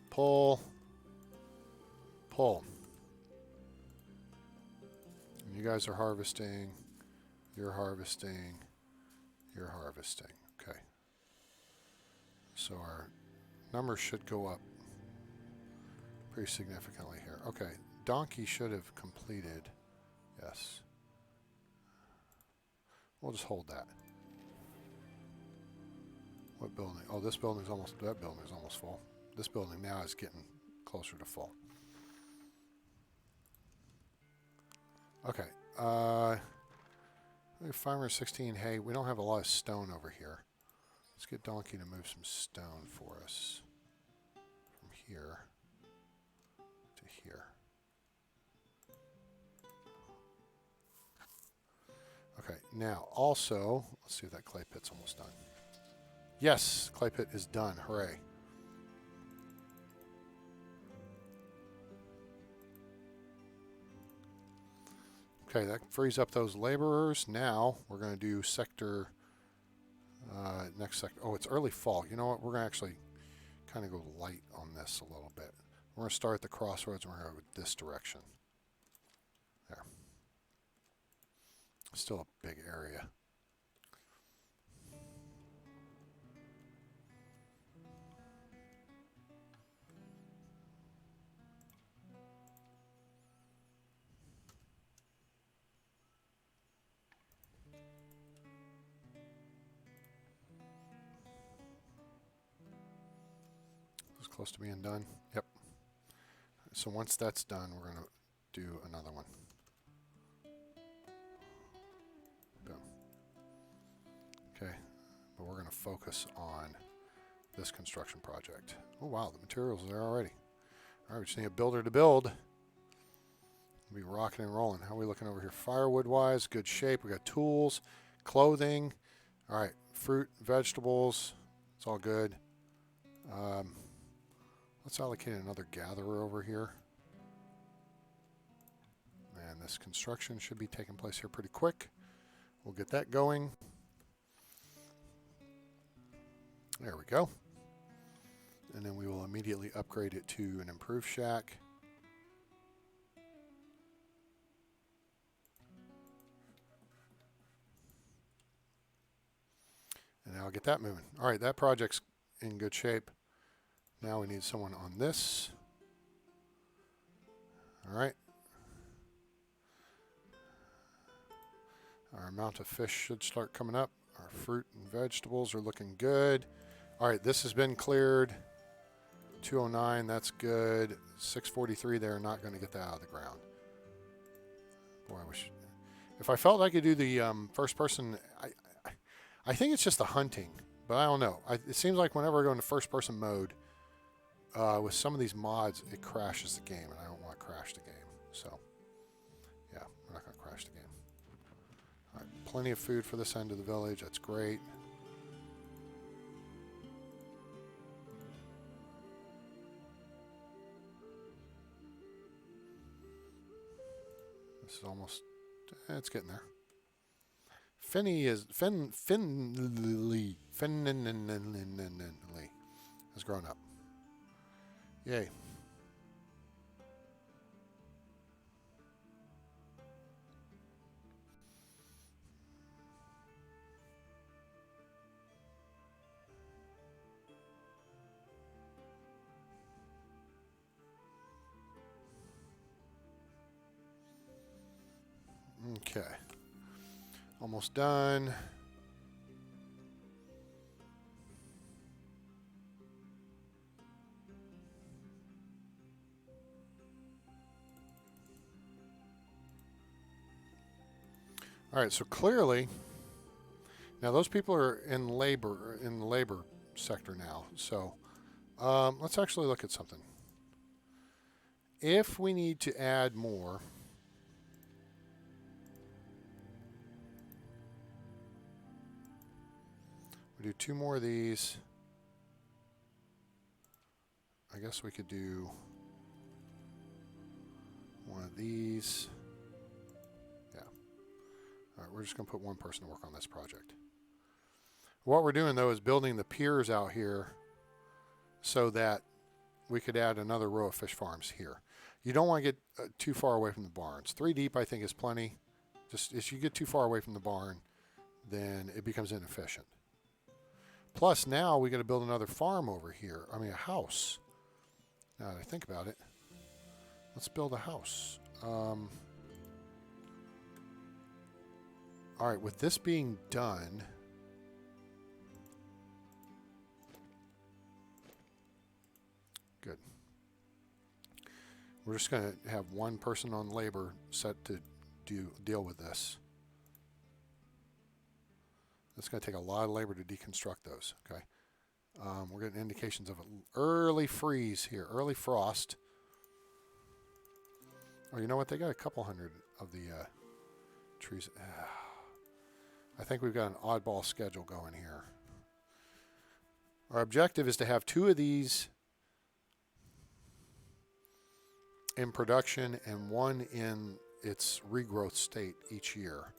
S1: Pull. Pull. And you guys are harvesting. You're harvesting. You're harvesting. Okay. So our numbers should go up pretty significantly here. Okay. Donkey should have completed. Yes. We'll just hold that. What building? Oh, this building's almost, that building's almost full. This building now is getting closer to full. Okay. 516 hay. We don't have a lot of stone over here. Let's get Donkey to move some stone for us. From here to here. Okay, now also, let's see if that clay pit's almost done. Yes, clay pit is done. Hooray. Okay, that frees up those laborers. Now we're going to do sector, next sector. Oh, it's early fall. You know what? We're going to actually kind of go light on this a little bit. We're going to start at the crossroads and we're going to go this direction. There. Still a big area. It's close to being done. Yep. So once that's done, we're going to do another one. Boom. Okay, but we're going to focus on this construction project. Oh wow, the materials are there already. All right, we just need a builder to build. We'll be rocking and rolling. How are we looking over here? Firewood-wise, good shape. We got tools, clothing. All right, fruit, vegetables. It's all good. Let's allocate another gatherer over here. And this construction should be taking place here pretty quick. We'll get that going. There we go. And then we will immediately upgrade it to an improved shack. And now I'll get that moving. All right, that project's in good shape. Now we need someone on this. All right. Our amount of fish should start coming up. Our fruit and vegetables are looking good. All right, this has been cleared. 209, that's good. 643, they're not going to get that out of the ground. Boy, I wish. If I felt I could do the first person, I think it's just the hunting, but I don't know. It seems like whenever I go into first person mode, with some of these mods, it crashes the game, and I don't want to crash the game. So, yeah, we're not going to crash the game. All right, plenty of food for this end of the village. That's great. This is almost, it's getting there. Finley has grown up. Yay. Okay. Almost done. All right, so clearly, now those people are in the labor sector now. So let's actually look at something. If we need to add more, we do 2 more of these. I guess we could do 1 of these. Yeah. All right, we're just going to put 1 person to work on this project. What we're doing, though, is building the piers out here so that we could add another row of fish farms here. You don't want to get too far away from the barns. 3 deep, I think, is plenty. Just if you get too far away from the barn, then it becomes inefficient. Plus, now we got to build another farm over here. I mean, a house. Now that I think about it, let's build a house. All right, with this being done, good. We're just going to have one person on labor set to deal with this. It's going to take a lot of labor to deconstruct those. Okay, we're getting indications of an early freeze here, early frost. Oh, you know what? They got a couple hundred of the trees. I think we've got an oddball schedule going here. Our objective is to have 2 of these in production and 1 in its regrowth state each year.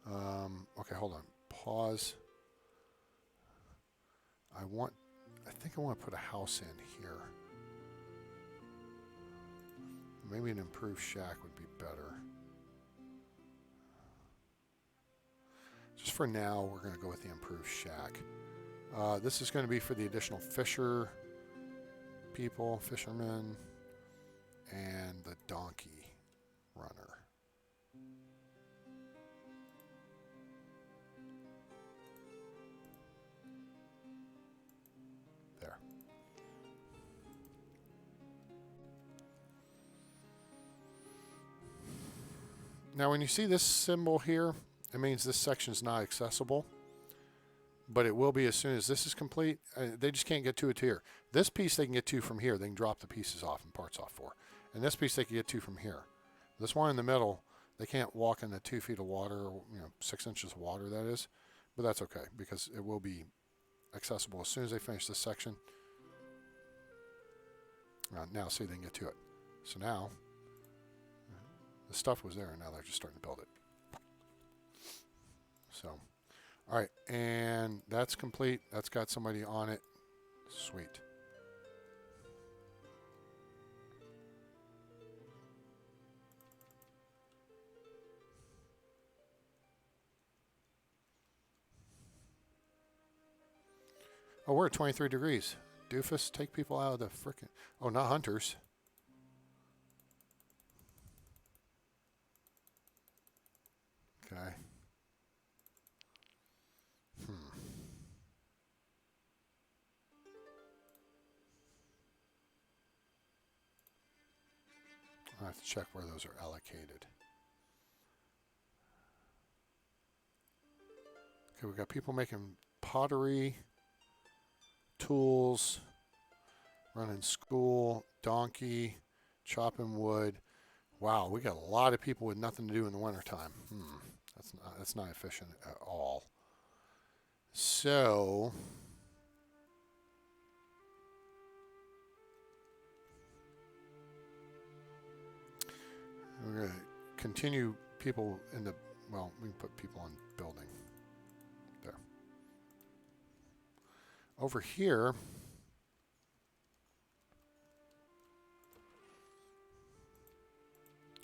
S1: Okay, hold on. Pause. I think I want to put a house in here. Maybe an improved shack would be better. Just for now, we're going to go with the improved shack. This is going to be for the additional fishermen, and the donkey runner. There. Now when you see this symbol here, it means this section is not accessible, but it will be as soon as this is complete. They just can't get to it here. This piece they can get to from here. They can drop the pieces off and parts off for. And this piece they can get to from here. This one in the middle, they can't walk in the 2 feet of water, or 6 inches of water, that is. But that's okay, because it will be accessible as soon as they finish this section. Now see, they can get to it. So now, the stuff was there, and now they're just starting to build it. So, all right, and that's complete. That's got somebody on it. Sweet. Oh, we're at 23 degrees. Doofus, take people out of the frickin'... Oh, not hunters. Okay. I have to check where those are allocated. Okay, we've got people making pottery, tools, running school, donkey, chopping wood. Wow, we got a lot of people with nothing to do in the wintertime. That's not efficient at all. So we're going to continue people in the, well, we can put people on building. There. Over here,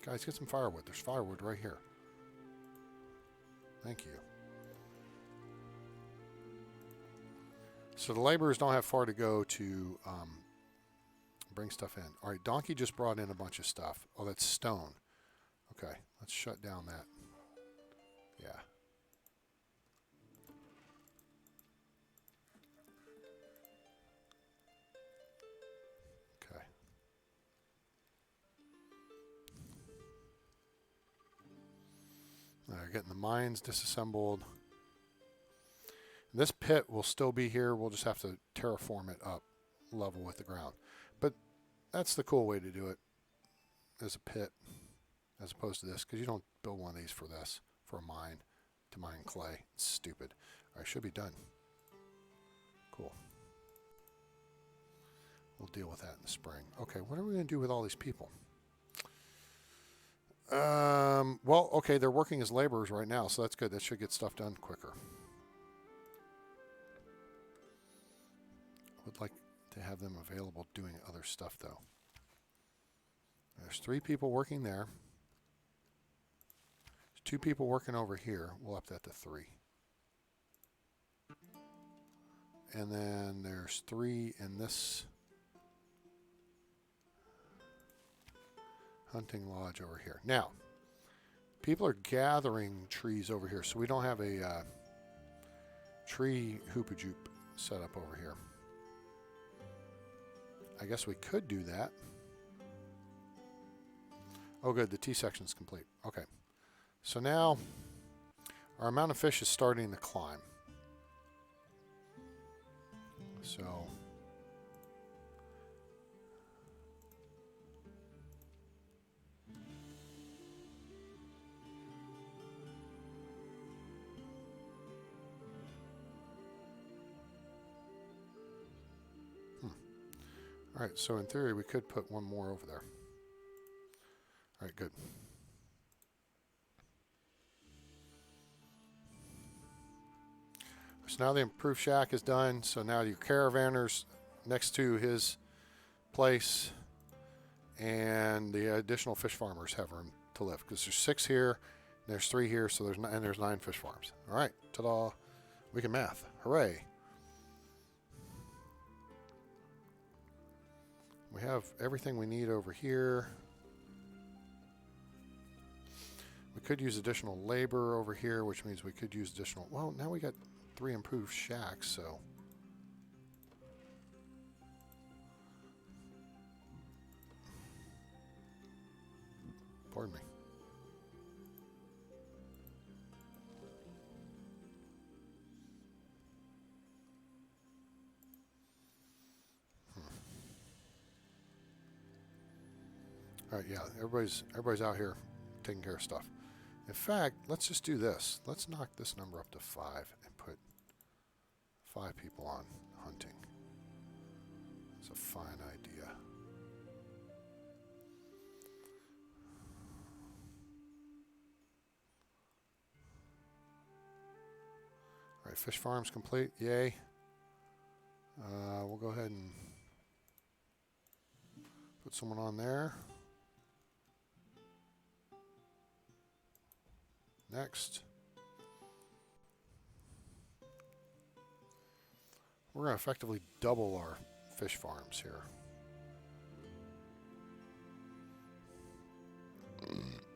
S1: guys, get some firewood. There's firewood right here. Thank you. So the laborers don't have far to go to bring stuff in. All right, Donkey just brought in a bunch of stuff. Oh, that's stone. Okay, let's shut down that. Yeah. Okay. All right, getting the mines disassembled. This pit will still be here. We'll just have to terraform it up level with the ground. But that's the cool way to do it, as a pit, as opposed to this, because you don't build one of these for this, for a mine, to mine clay. It's stupid. All right, should be done. Cool. We'll deal with that in the spring. Okay, what are we going to do with all these people? Well, okay, they're working as laborers right now, so that's good. That should get stuff done quicker. I would like to have them available doing other stuff, though. There's 3 people working there. There's 2 people working over here. We'll up that to 3. And then there's 3 in this hunting lodge over here. Now, people are gathering trees over here, so we don't have a tree hoopajoop set up over here. I guess we could do that. Oh, good. The T section is complete. Okay. So now our amount of fish is starting to climb. So all right, so in theory we could put one more over there. All right, good. So now the improved shack is done. So now your caravaners next to his place and the additional fish farmers have room to live because there's 6 here, there's 3 here, so there's 9 fish farms. All right, ta-da! We can math. Hooray! We have everything we need over here. We could use additional labor over here, which means we could use additional... Well, now we got 3 improved shacks, so... Pardon me. All right, yeah, everybody's out here taking care of stuff. In fact, let's just do this. Let's knock this number up to 5 and put 5 people on hunting. It's a fine idea. All right, fish farm's complete. Yay. We'll go ahead and put someone on there. Next. We're going to effectively double our fish farms here.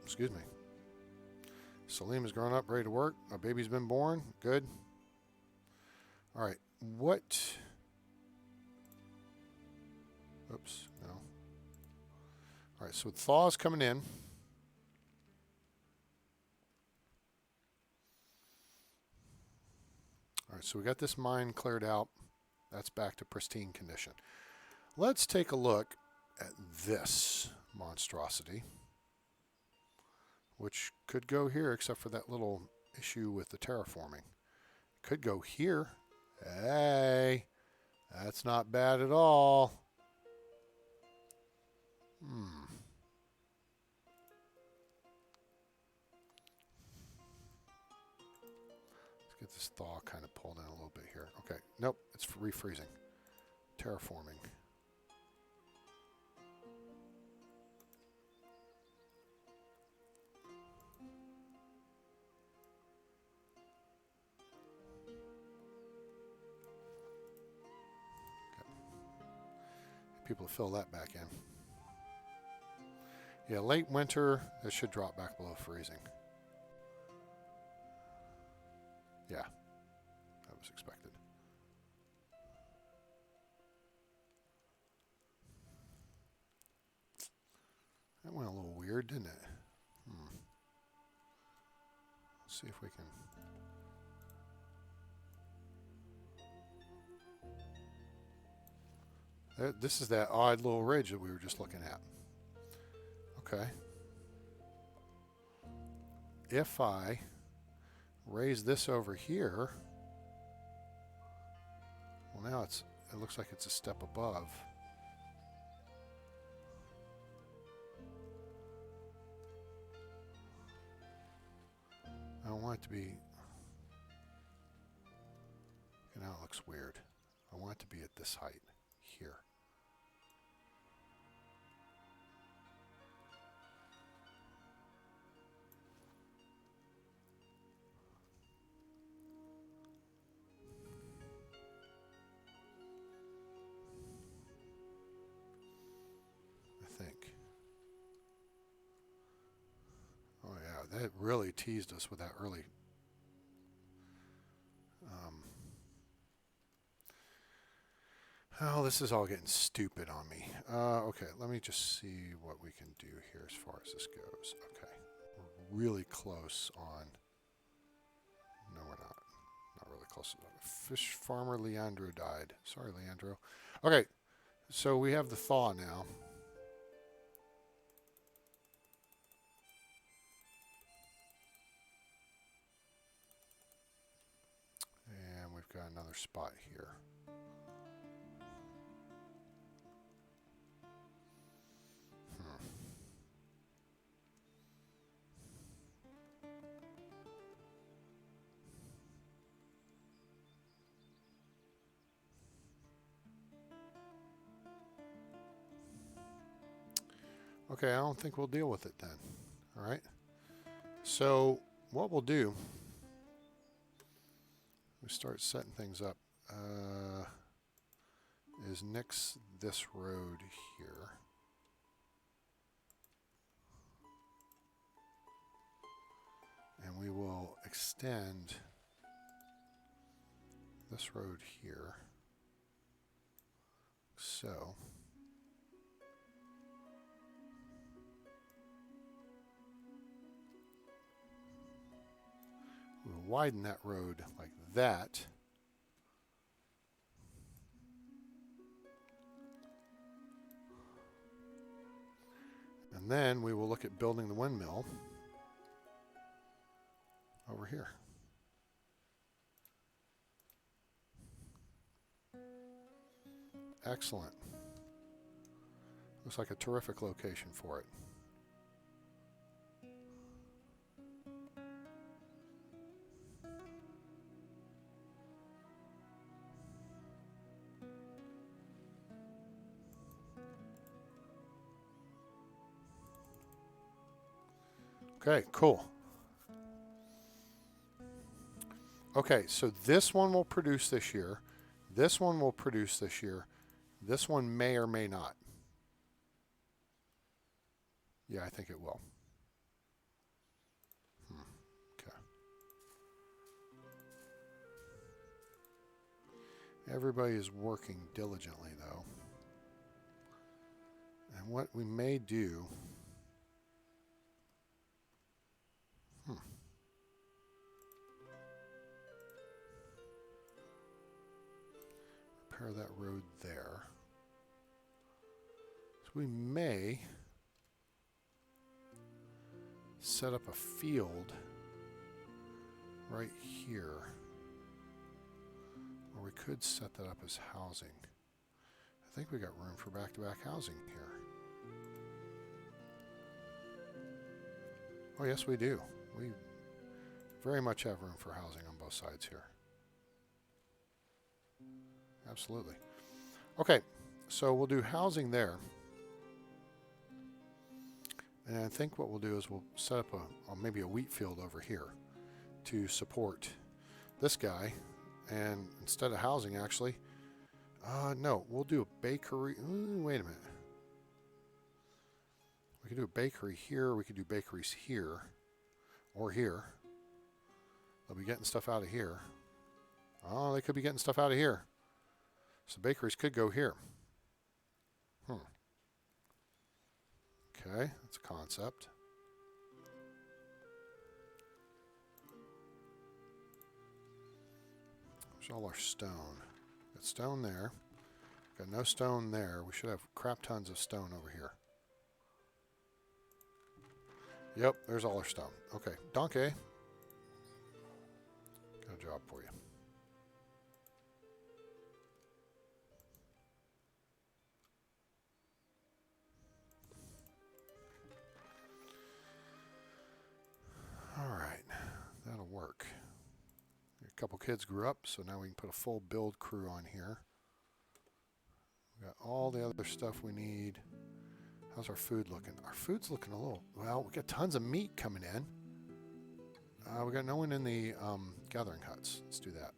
S1: Excuse me. Salim is grown up, ready to work. Our baby's been born. Good. All right. What? Oops. No. All right. So thaw's coming in. All right. So we got this mine cleared out. That's back to pristine condition. Let's take a look at this monstrosity, which could go here except for that little issue with the terraforming. Could go here. Hey, that's not bad at all. Let's get this thaw kind of pulled in a little bit here. Okay, nope, it's refreezing. Terraforming. People fill that back in. Yeah, late winter, it should drop back below freezing. Yeah, that was expected. That went a little weird, didn't it? Let's see if we can... This is that odd little ridge that we were just looking at. Okay. If I raise this over here, well, now it looks like it's a step above. I don't want it to be... Now it looks weird. I want it to be at this height here. I think. Oh yeah, that really teased us with that early. Oh, this is all getting stupid on me. Okay, let me just see what we can do here as far as this goes. Okay, we're really close on. No, we're not. Not really close enough. Fish farmer Leandro died. Sorry, Leandro. Okay, so we have the thaw now. And we've got another spot here. Okay, I don't think we'll deal with it then. All right. So what we'll do, we start setting things up, is nix this road here. And we will extend this road here. So we'll widen that road like that. And then we will look at building the windmill over here. Excellent. Looks like a terrific location for it. Okay, cool. Okay, so this one will produce this year. This one will produce this year. This one may or may not. Yeah, I think it will. Okay. Everybody is working diligently, though. And what we may do... repair that road there. So we may set up a field right here, or we could set that up as housing. I think we got room for back-to-back housing here. Oh yes, we do. We very much have room for housing on both sides here. Absolutely. Okay, so we'll do housing there. And I think what we'll do is we'll set up maybe a wheat field over here to support this guy. And instead of housing, actually, no, we'll do a bakery. Ooh, wait a minute. We could do a bakery here. We could do bakeries here or here. They'll be getting stuff out of here. Oh, they could be getting stuff out of here. So bakeries could go here. Okay, that's a concept. There's all our stone. Got stone there. Got no stone there. We should have crap tons of stone over here. Yep, there's all our stone. Okay, donkey. Got a job for you. Alright, that'll work. A couple kids grew up, so now we can put a full build crew on here. We got all the other stuff we need. How's our food looking? Our food's looking a little... Well, we got tons of meat coming in. We got no one in the gathering huts. Let's do that.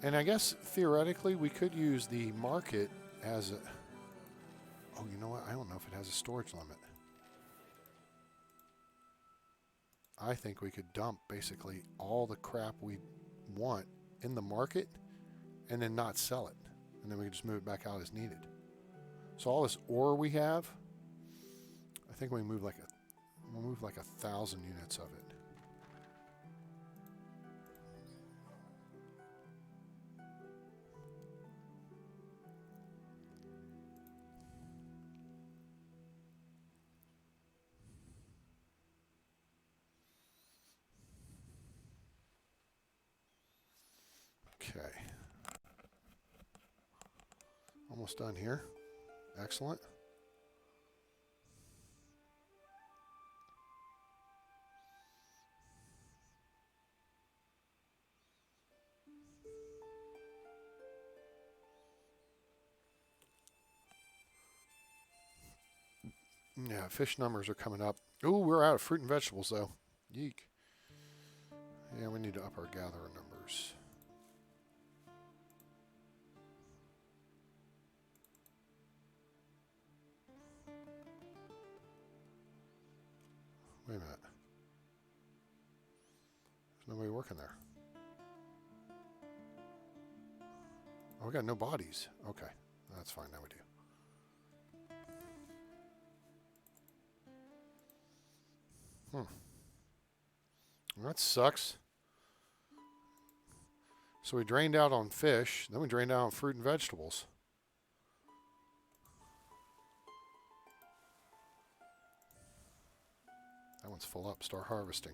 S1: And I guess theoretically we could use the market as a... Oh, you know what? I don't know if it has a storage limit. I think we could dump basically all the crap we want in the market and then not sell it. And then we can just move it back out as needed. So all this ore we have, I think we'll move like 1,000 units of it. Okay. Almost done here. Excellent. Yeah, fish numbers are coming up. Ooh, we're out of fruit and vegetables, though. Yeek. Yeah, we need to up our gatherer numbers. Wait a minute. There's nobody working there. Oh, we got no bodies. Okay, that's fine. Now we do. That sucks. So we drained out on fish, then we drained out on fruit and vegetables. That one's full up. Start harvesting.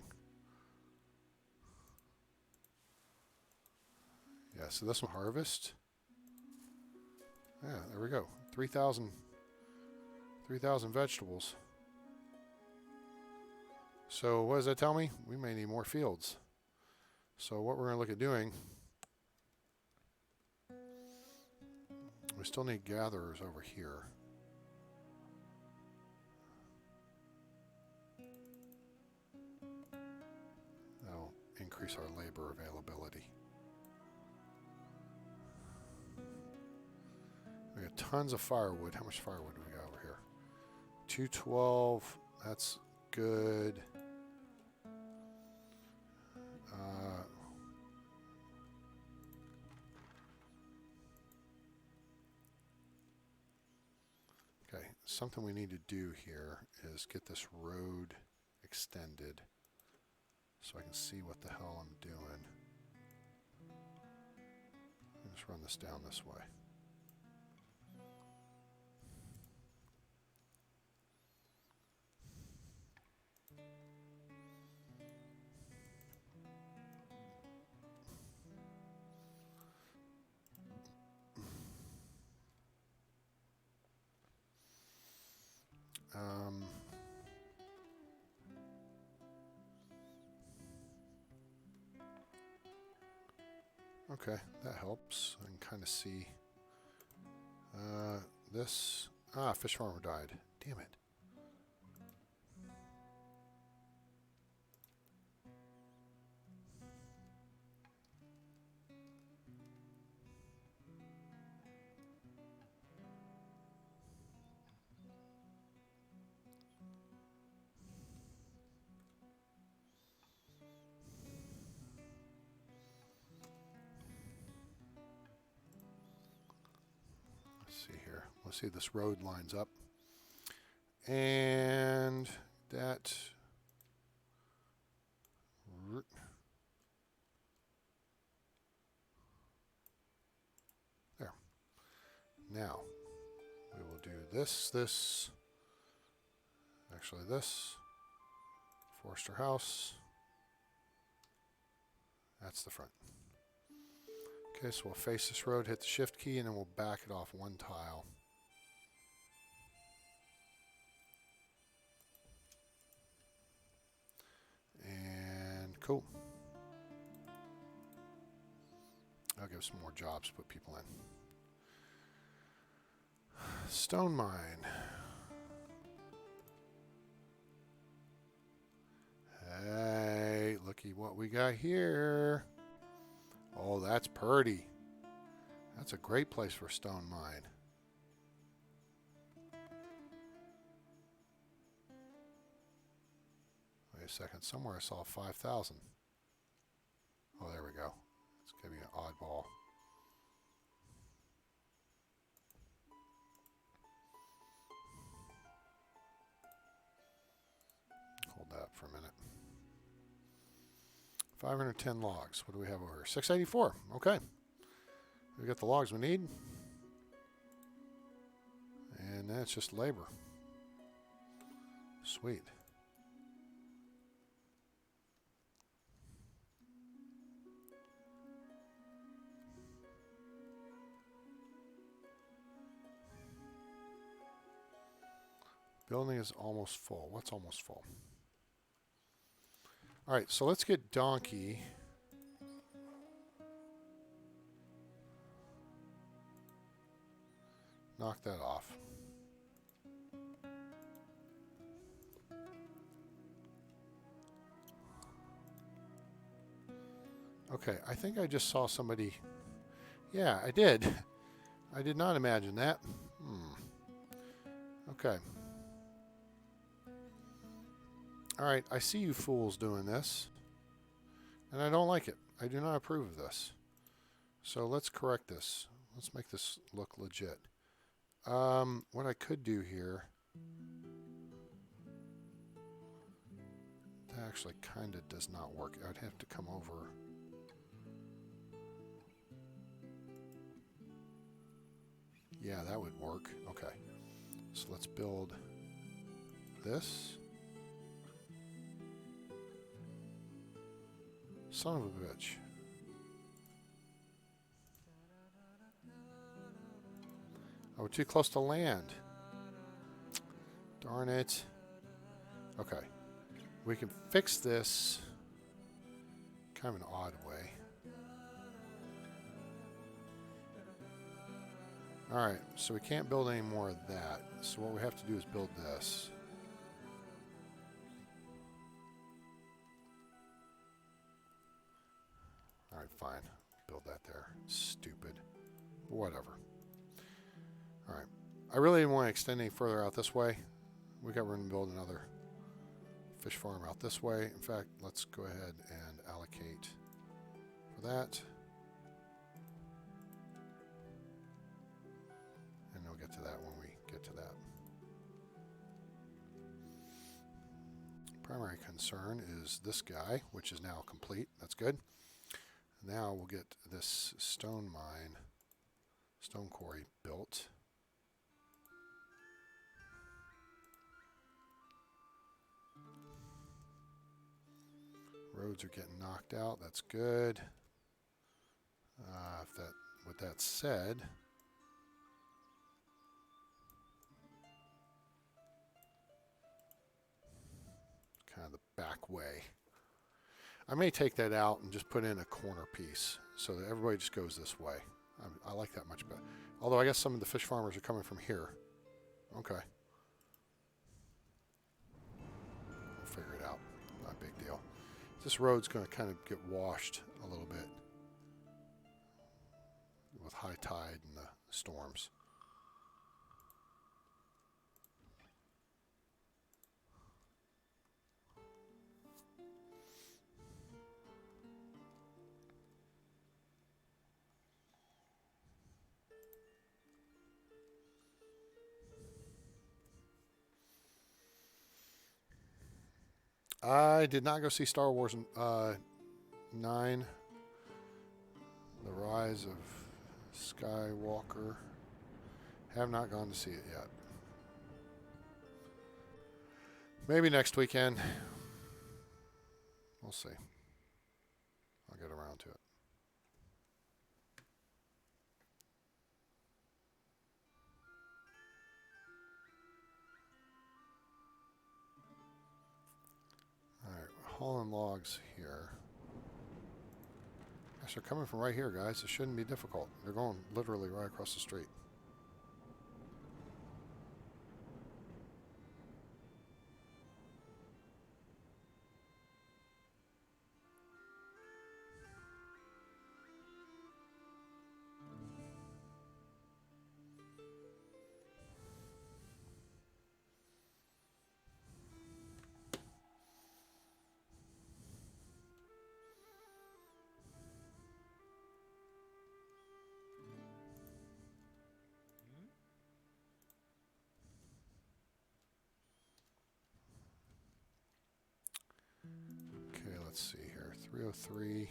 S1: Yeah, so this one harvest. Yeah, there we go. 3,000 vegetables. So what does that tell me? We may need more fields. So what we're going to look at doing, we still need gatherers over here. That'll increase our labor availability. We got tons of firewood. How much firewood do we got over here? 212. That's good. Okay, something we need to do here is get this road extended so I can see what the hell I'm doing. Just run this down this way. Okay, that helps. I can kind of see this. Fish farmer died. Damn it. See here. Let's see if this road lines up. And that... There. Now, we will do this, actually this, Forester House. That's the front. Okay, so we'll face this road, hit the shift key, and then we'll back it off one tile. And cool. I'll give some more jobs to put people in. Stone mine. Hey, looky what we got here. Oh, that's pretty. That's a great place for a stone mine. Wait a second. Somewhere I saw 5,000. Oh, there we go. It's going to be an oddball. Hold that for a minute. 510 logs. What do we have over here? 684. Okay. We got the logs we need. And that's just labor. Sweet. Building is almost full. What's almost full? All right, so let's get Donkey. Knock that off. Okay, I think I just saw somebody. Yeah, I did. I did not imagine that. Okay. All right, I see you fools doing this, and I don't like it. I do not approve of this. So let's correct this. Let's make this look legit. What I could do here, that actually kind of does not work. I'd have to come over. Yeah, that would work. Okay. So let's build this. Son of a bitch. Oh, we're too close to land. Darn it. Okay. We can fix this kind of an odd way. Alright, so we can't build any more of that. So what we have to do is build this. Alright, fine. Build that there. Stupid. But whatever. Alright. I really didn't want to extend any further out this way. We got room to build another fish farm out this way. In fact, let's go ahead and allocate for that. And we'll get to that when we get to that. Primary concern is this guy, which is now complete. That's good. Now we'll get this stone mine, stone quarry built. Roads are getting knocked out. That's good. With that said, kind of the back way. I may take that out and just put in a corner piece so that everybody just goes this way. I like that much better. Although I guess some of the fish farmers are coming from here. Okay. We'll figure it out. Not a big deal. This road's going to kind of get washed a little bit with high tide and the storms. I did not go see Star Wars 9, The Rise of Skywalker. Have not gone to see it yet. Maybe next weekend. We'll see. I'll get around to it. Alright, we're hauling logs here. Gosh, they're coming from right here, guys. It shouldn't be difficult. They're going literally right across the street. 303.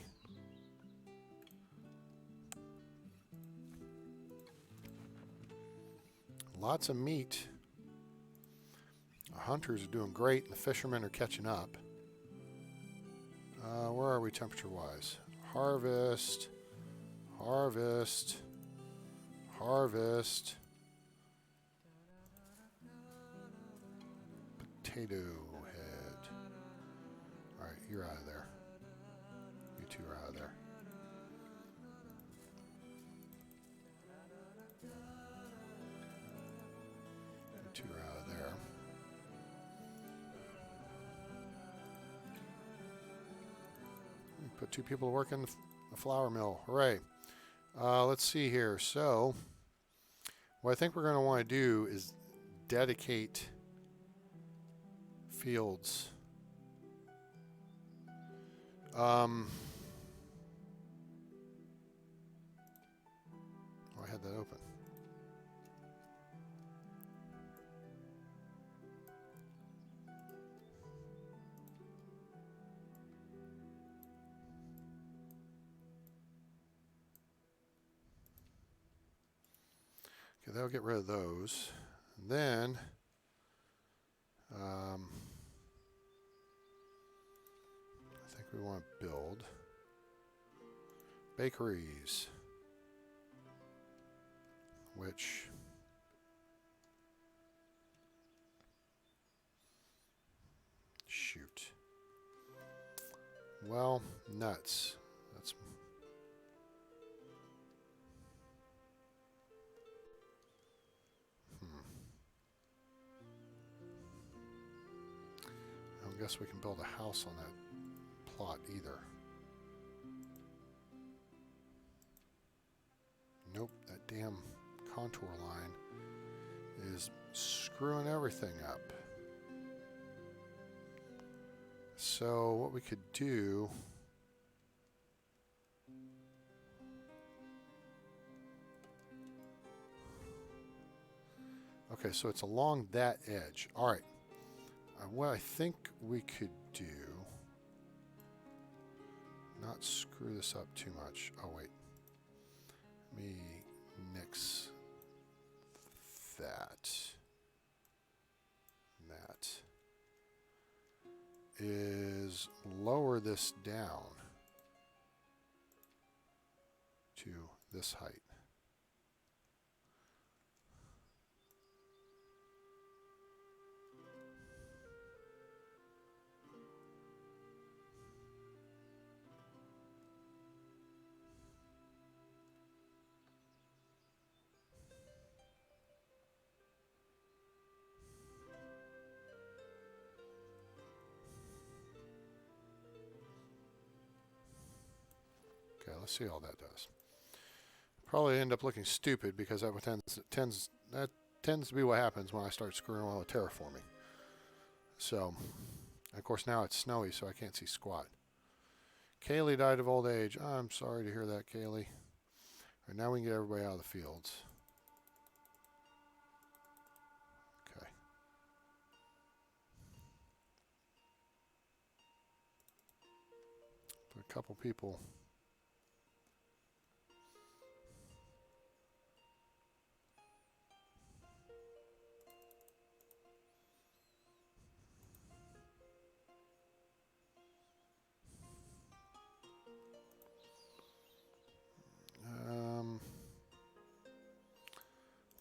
S1: Lots of meat. The hunters are doing great, and the fishermen are catching up. Where are we temperature-wise? Harvest, harvest, harvest. Potato head. All right, you're out of there. You two are out of there. You two are out of there. Put 2 people to work in the flour mill. Hooray. Let's see here. So, what I think we're going to want to do is dedicate fields. Oh, I had that open. Okay, that'll get rid of those. And then, I think we want to build bakeries, which shoot. Well, nuts. That's I don't guess we can build a house on that plot either. Nope, that damn contour line is screwing everything up. So what we could do, okay, so it's along that edge. All right. What I think we could do, not screw this up too much. Oh, wait. Let me nix that. That is lower this down to this height. Okay, let's see how that does. Probably end up looking stupid because that tends to be what happens when I start screwing around with terraforming. So, of course now it's snowy, so I can't see squat. Kaylee died of old age. I'm sorry to hear that, Kaylee. All right, now we can get everybody out of the fields. Okay. Put a couple people.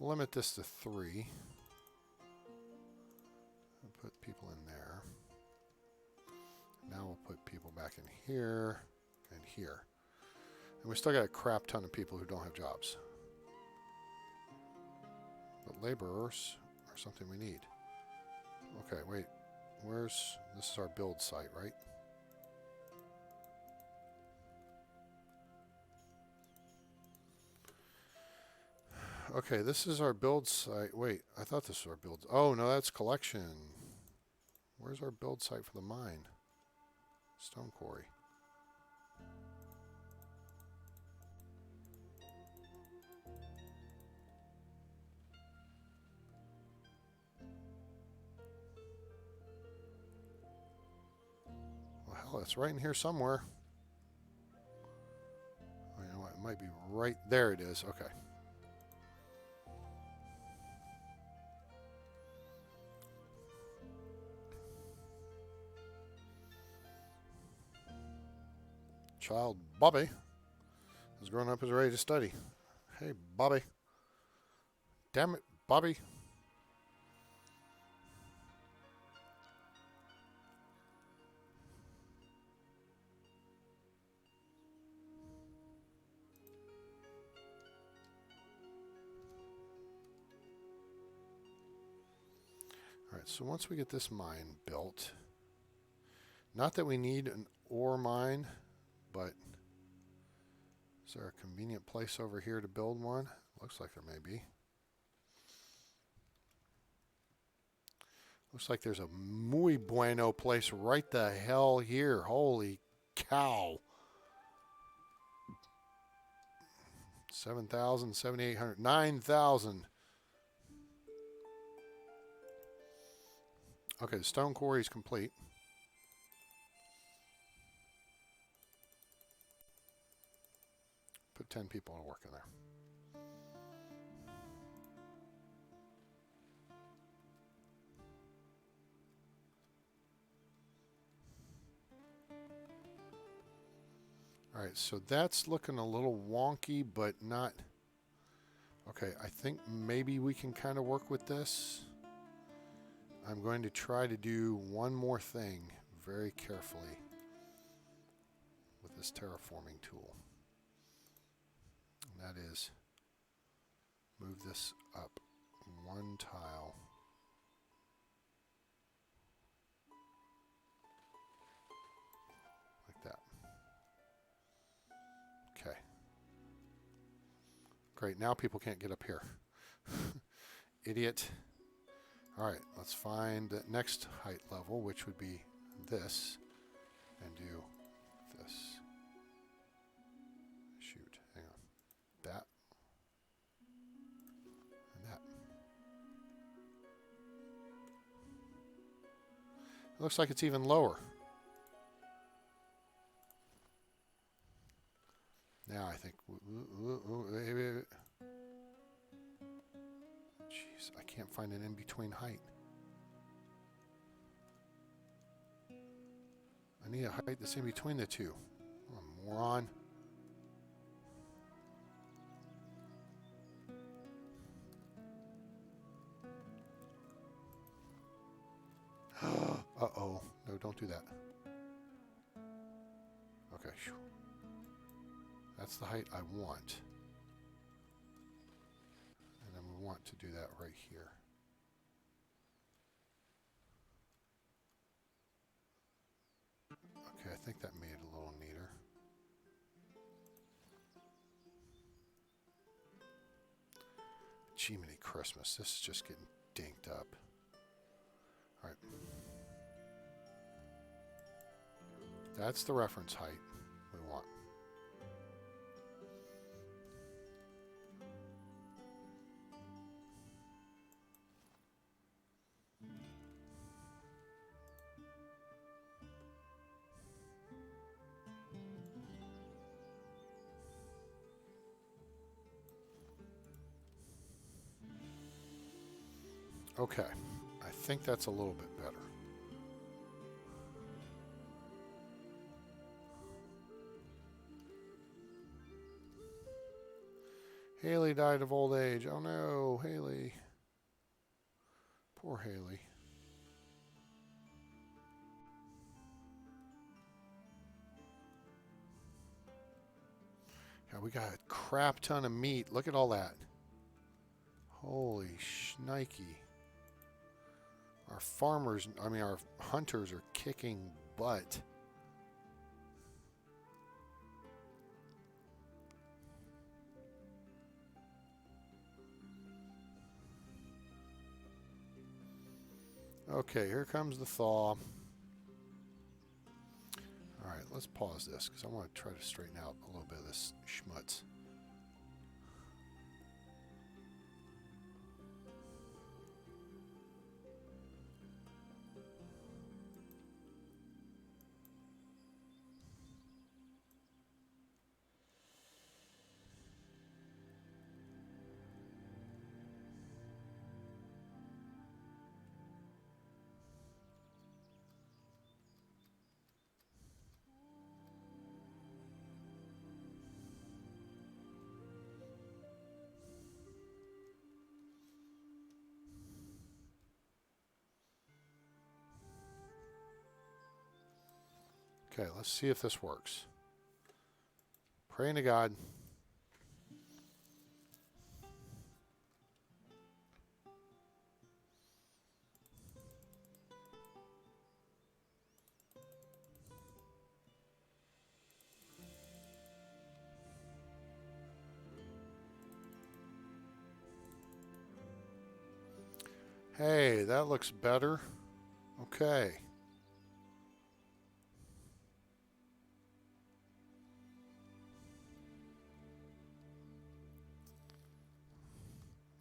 S1: Limit this to 3. I'll put people in there. Now we'll put people back in here and here. And we still got a crap ton of people who don't have jobs. But laborers are something we need. Okay, wait. This is our build site, right? Okay, this is our build site. Wait, I thought this was our build. Oh, no, that's collection. Where's our build site for the mine? Stone quarry. Well, hell, it's right in here somewhere. might be right there. It is. Okay. Child Bobby is growing up, is ready to study. Hey, Bobby. Damn it, Bobby. All right, so once we get this mine built, not that we need an ore mine, but is there a convenient place over here to build one? Looks like there may be. Looks like there's a muy bueno place right the hell here. Holy cow. 7,000, 7,800, 9,000. Okay, the stone quarry is complete. Put 10 people to work in there. All right, so that's looking a little wonky, but not... Okay, I think maybe we can kind of work with this. I'm going to try to do one more thing very carefully with this terraforming tool. And that is move this up one tile. Like that. Okay. Great, now people can't get up here. Idiot. All right, let's find the next height level, which would be this, and do this. Shoot, hang on. That. And that. It looks like it's even lower. Now I think... Jeez, I can't find an in-between height. I need a height that's in between the two. Oh, moron. Uh-oh. No, don't do that. Okay. That's the height I want. And then we want to do that right here. Okay, I think that made it a little neater. Jiminy Christmas, this is just getting dinked up. All right. That's the reference height we want. Okay, I think that's a little bit better. Haley died of old age. Oh no, Haley. Poor Haley. Yeah, we got a crap ton of meat. Look at all that. Holy shnikey. Our farmers, I mean our hunters are kicking butt. Okay, here comes the thaw. Alright, let's pause this because I want to try to straighten out a little bit of this schmutz. Okay, let's see if this works. Praying to God. Hey, that looks better. Okay.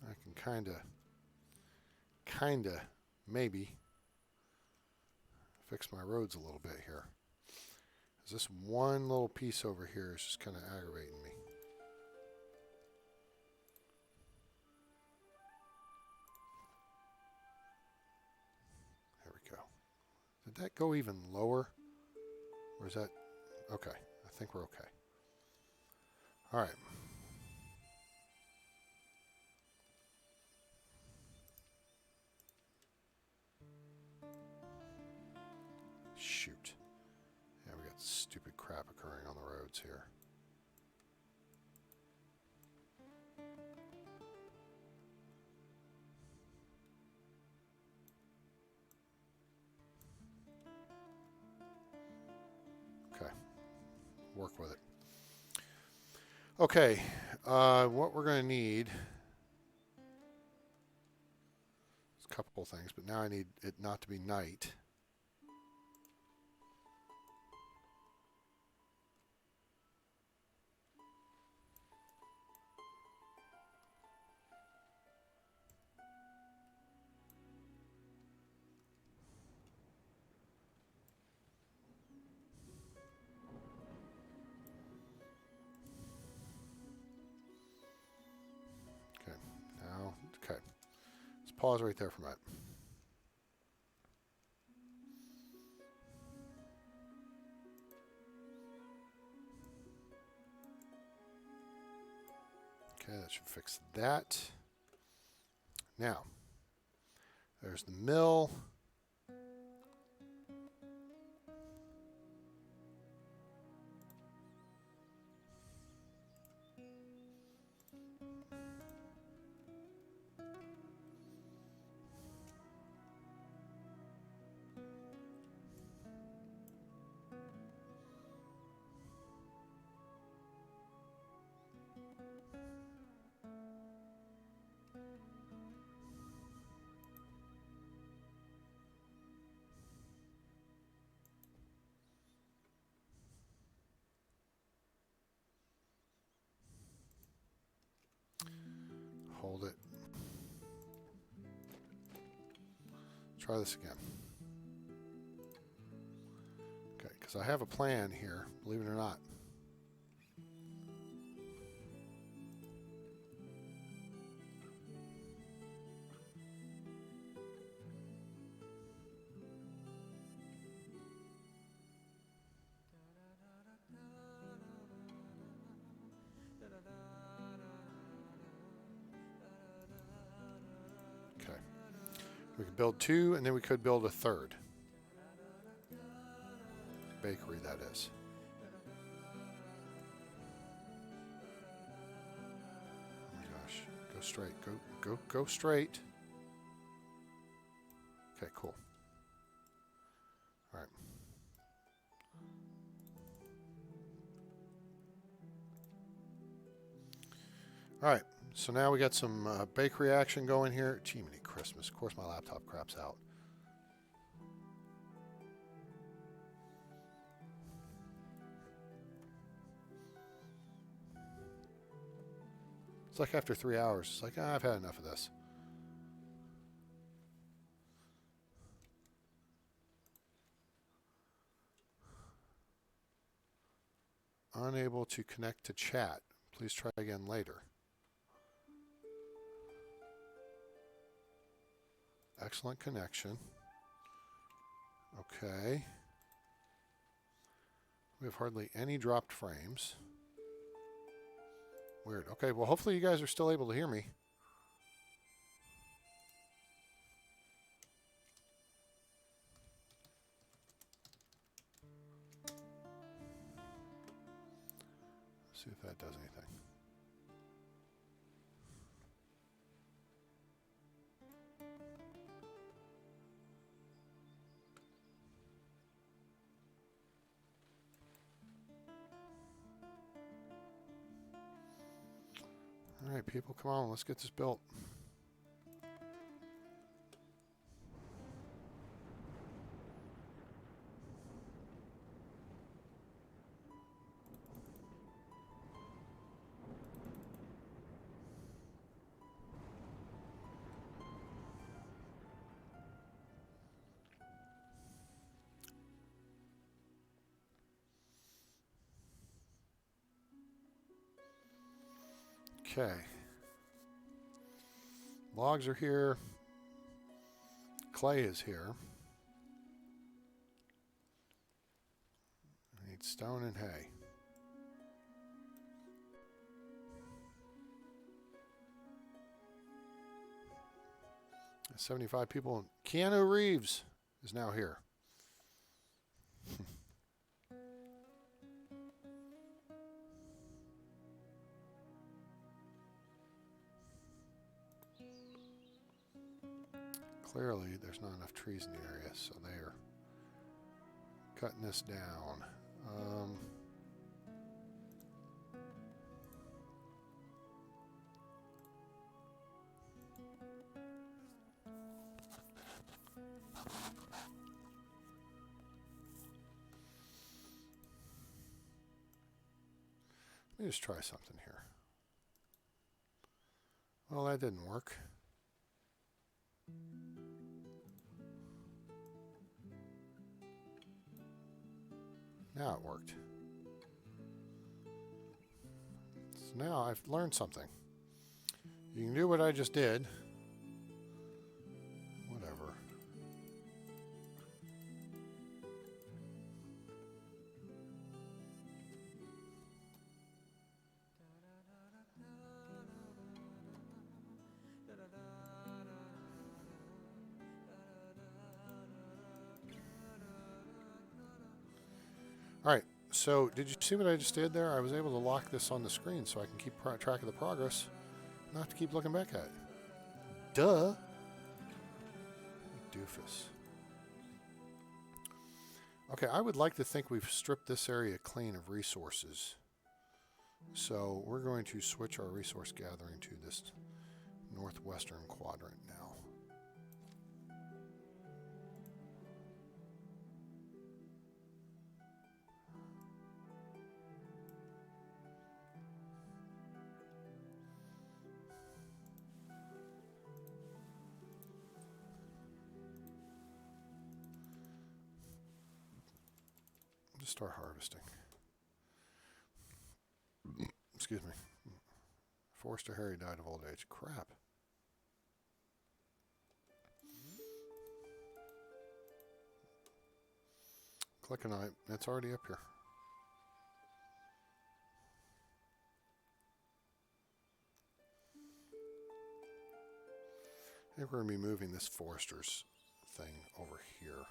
S1: I can kinda, maybe fix my roads a little bit here. This one little piece over here is just kind of aggravating me. There we go. Did that go even lower? Or is that... Okay, I think we're okay. All right. Shoot. Yeah, we got stupid crap occurring on the roads here. Okay. Work with it. Okay. What we're going to need is a couple things, but now I need it not to be night. Okay. Now, okay. Let's pause right there for a minute. Okay, that should fix that. Now, there's the mill. Hold it. Try this again. Okay, because I have a plan here, believe it or not. Okay. We could build two, and then we could build a third. Bakery, that is. Oh my gosh. Go straight. Go straight. Okay, cool. All right. All right. So now we got some bakery action going here. Gee, many Christmas. Of course, my laptop craps out. It's like after 3 hours, it's like, I've had enough of this. Unable to connect to chat. Please try again later. Excellent connection. Okay. We have hardly any dropped frames. Weird. Okay, well, hopefully you guys are still able to hear me. See if that does anything. All right, people, come on, let's get this built. Okay. Logs are here. Clay is here. I need stone and hay. There's 75 people. Keanu Reeves is now here. Clearly, there's not enough trees in the area, so they are cutting this down. Let me just try something here. Well, that didn't work. Now it worked. So now I've learned something. You can do what I just did. Whatever. All right, so did you see what I just did there? I was able to lock this on the screen so I can keep track of the progress, not to keep looking back at it. Duh. Doofus. Okay, I would like to think we've stripped this area clean of resources. So we're going to switch our resource gathering to this northwestern quadrant now. Just start harvesting. Excuse me. Forster Harry died of old age. Crap. Clicking on it. It's already up here. I think we're going to be moving this Forster's thing over here.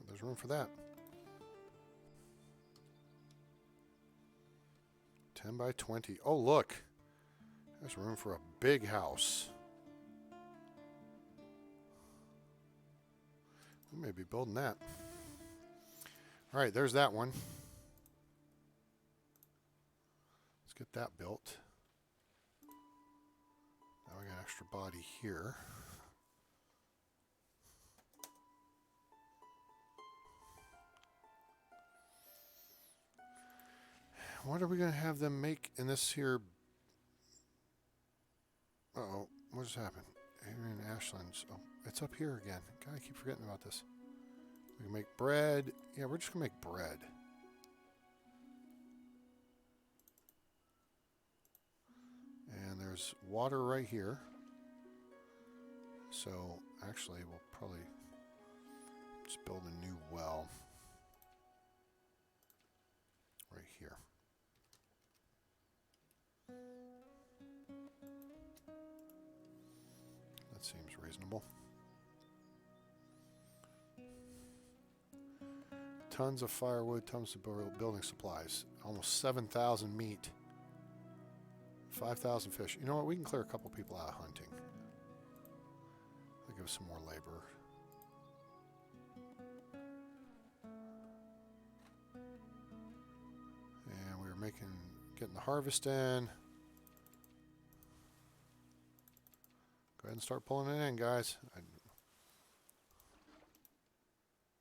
S1: There's room for that. 10 by 20. Oh, look. There's room for a big house. We may be building that. All right, there's that one. Let's get that built. Now we got an extra body here. What are we going to have them make in this here? Uh-oh, what just happened? Adrian Ashlands. Oh, it's up here again. God, I keep forgetting about this. We can make bread. Yeah, we're just going to make bread. And there's water right here. So, actually, we'll probably just build a new well. Right here. seems reasonable. Tons of firewood, tons of building supplies. Almost 7,000 meat. 5,000 fish. You know what? We can clear a couple people out of hunting. I'll give us some more labor. And we were getting the harvest in. Go ahead and start pulling it in, guys.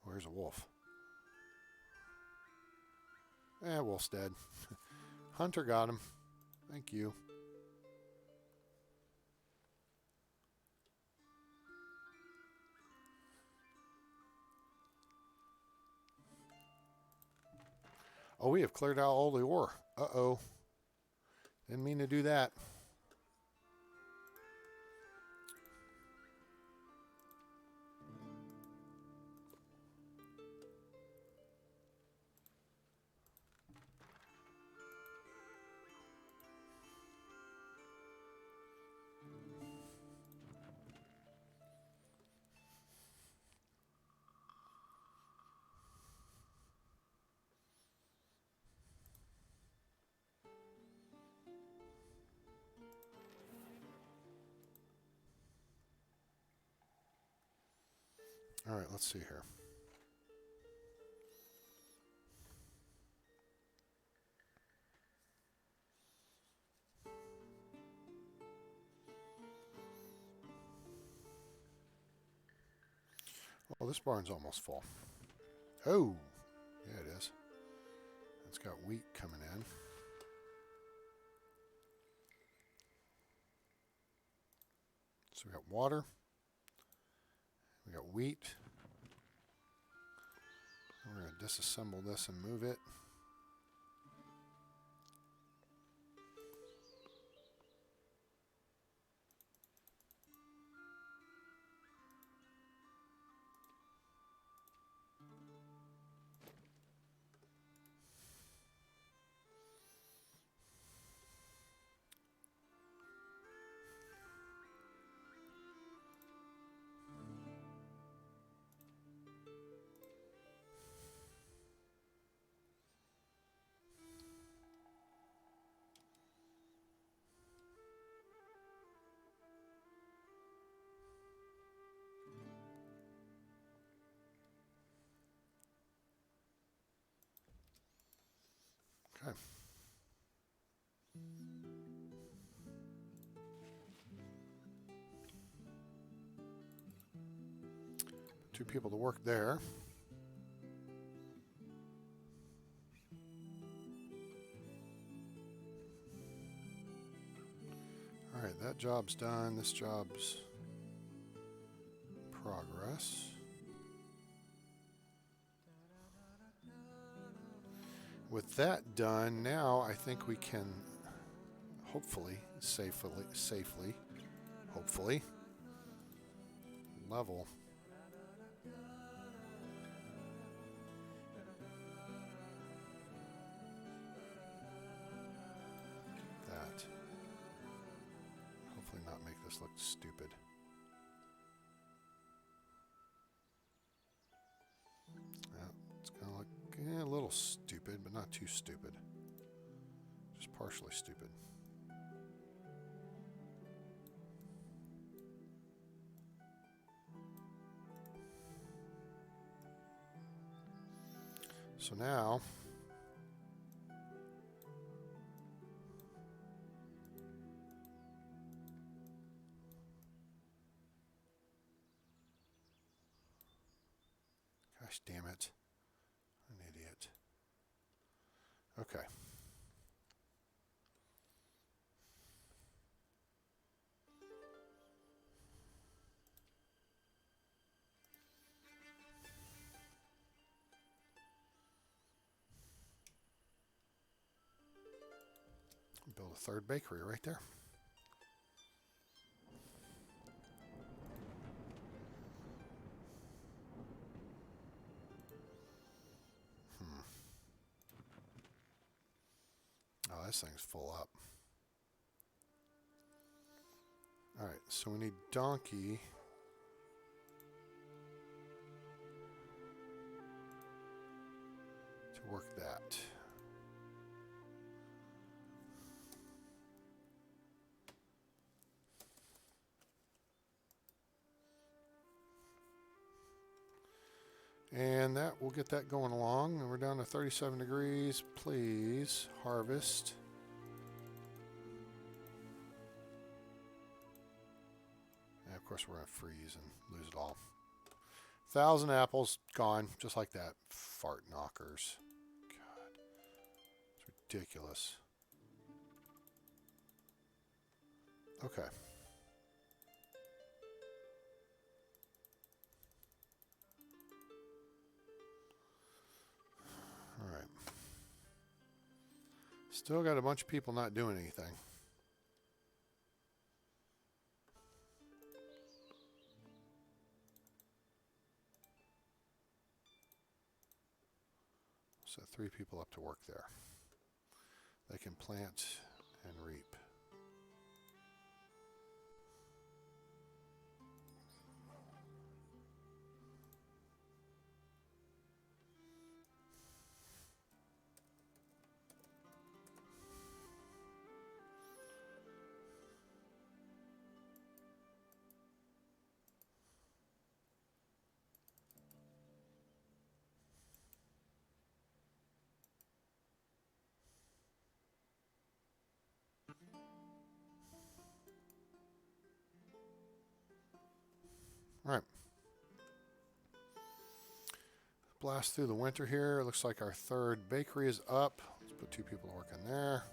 S1: Where's a wolf? Wolf's dead. Hunter got him. Thank you. Oh, we have cleared out all the ore. Uh-oh. Didn't mean to do that. All right, let's see here. Well, this barn's almost full. Oh, yeah, it is. It's got wheat coming in. So we got water. We got wheat. We're going to disassemble this and move it. Okay. Two people to work there. All right, that job's done. This job's progress. With that done, now I think we can hopefully, safely, hopefully, level that. Hopefully not make this look stupid. It's going to look a little stupid, but not too stupid. Just partially stupid. So now, gosh damn it, an idiot. Okay. Build a third bakery right there. Oh, this thing's full up. Alright, so we need donkey. To work that. And that we'll get that going along. And we're down to 37 degrees. Please harvest. And of course we're going to freeze and lose it all. 1,000 apples gone, just like that. Fart knockers. God, it's ridiculous. Okay. All right. Still got a bunch of people not doing anything. Set 3 people up to work there. They can plant and reap. All right. Blast through the winter here. Looks like our 3rd bakery is up. Let's put 2 people to work in there.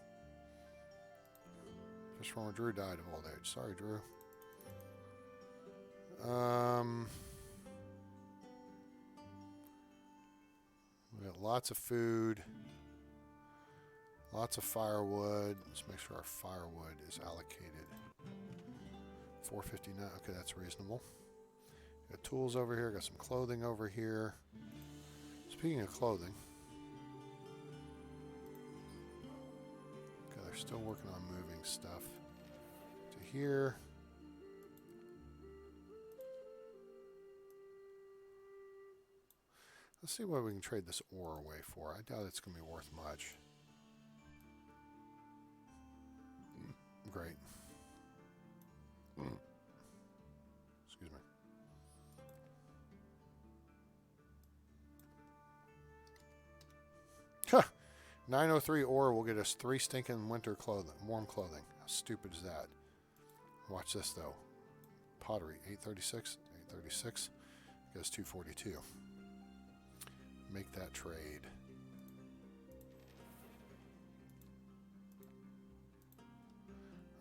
S1: Fish farmer Drew died of old age. Sorry, Drew. We got lots of food. Lots of firewood. Let's make sure our firewood is allocated. 459. Okay, that's reasonable. Got tools over here. Got some clothing over here. Speaking of clothing, okay, they're still working on moving stuff to here. Let's see what we can trade this ore away for. I doubt it's going to be worth much. Great. Excuse me. Huh. 903 ore will get us 3 stinking winter clothing, warm clothing. How stupid is that? Watch this though. Pottery, 836, 836, goes 242. Make that trade.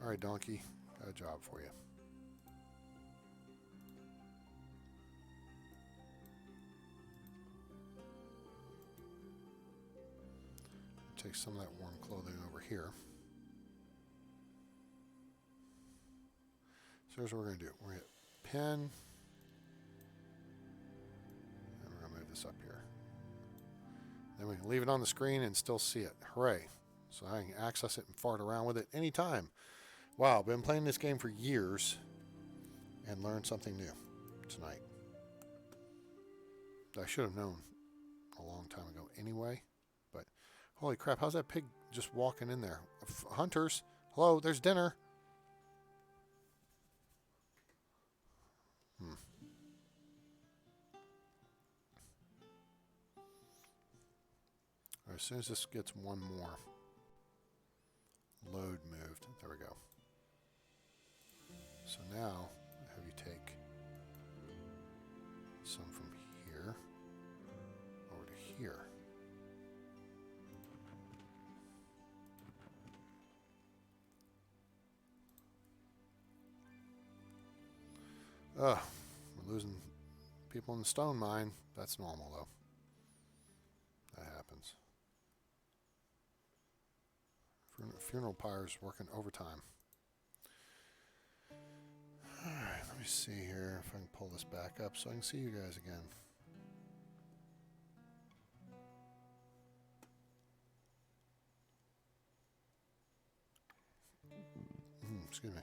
S1: All right, donkey, got a job for you. Take some of that warm clothing over here. So here's what we're going to do. We're going to hit pen. And we're going to move this up here. Then we can leave it on the screen and still see it. Hooray. So I can access it and fart around with it anytime. Wow, been playing this game for years and learned something new tonight. I should have known a long time ago anyway. But holy crap, how's that pig just walking in there? Hunters, hello, there's dinner. As soon as this gets one more load moved, there we go. So now I have you take some from here over to here. We're losing people in the stone mine. That's normal though. That happens. Funeral pyre's working overtime. Alright, let me see here if I can pull this back up so I can see you guys again. Excuse me.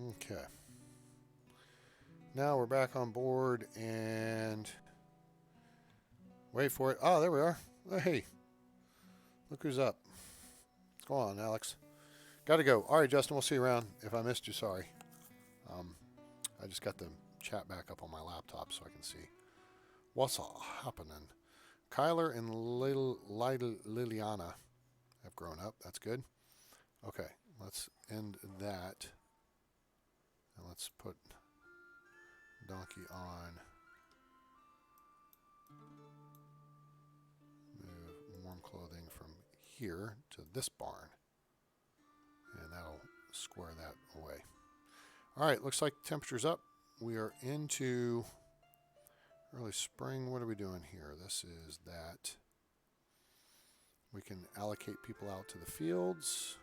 S1: Okay. Now we're back on board and wait for it. Oh, there we are. Oh, hey, look who's up. What's going on, Alex? Got to go. All right, Justin, we'll see you around. If I missed you, sorry. I just got the chat back up on my laptop so I can see what's happening. Kyler and Liliana have grown up. That's good. Okay, let's end that. And let's put Donkey on. Move warm clothing from here to this barn. And that'll square that away. All right, looks like temperature's up. We are into early spring. What are we doing here? This is that. We can allocate people out to the fields.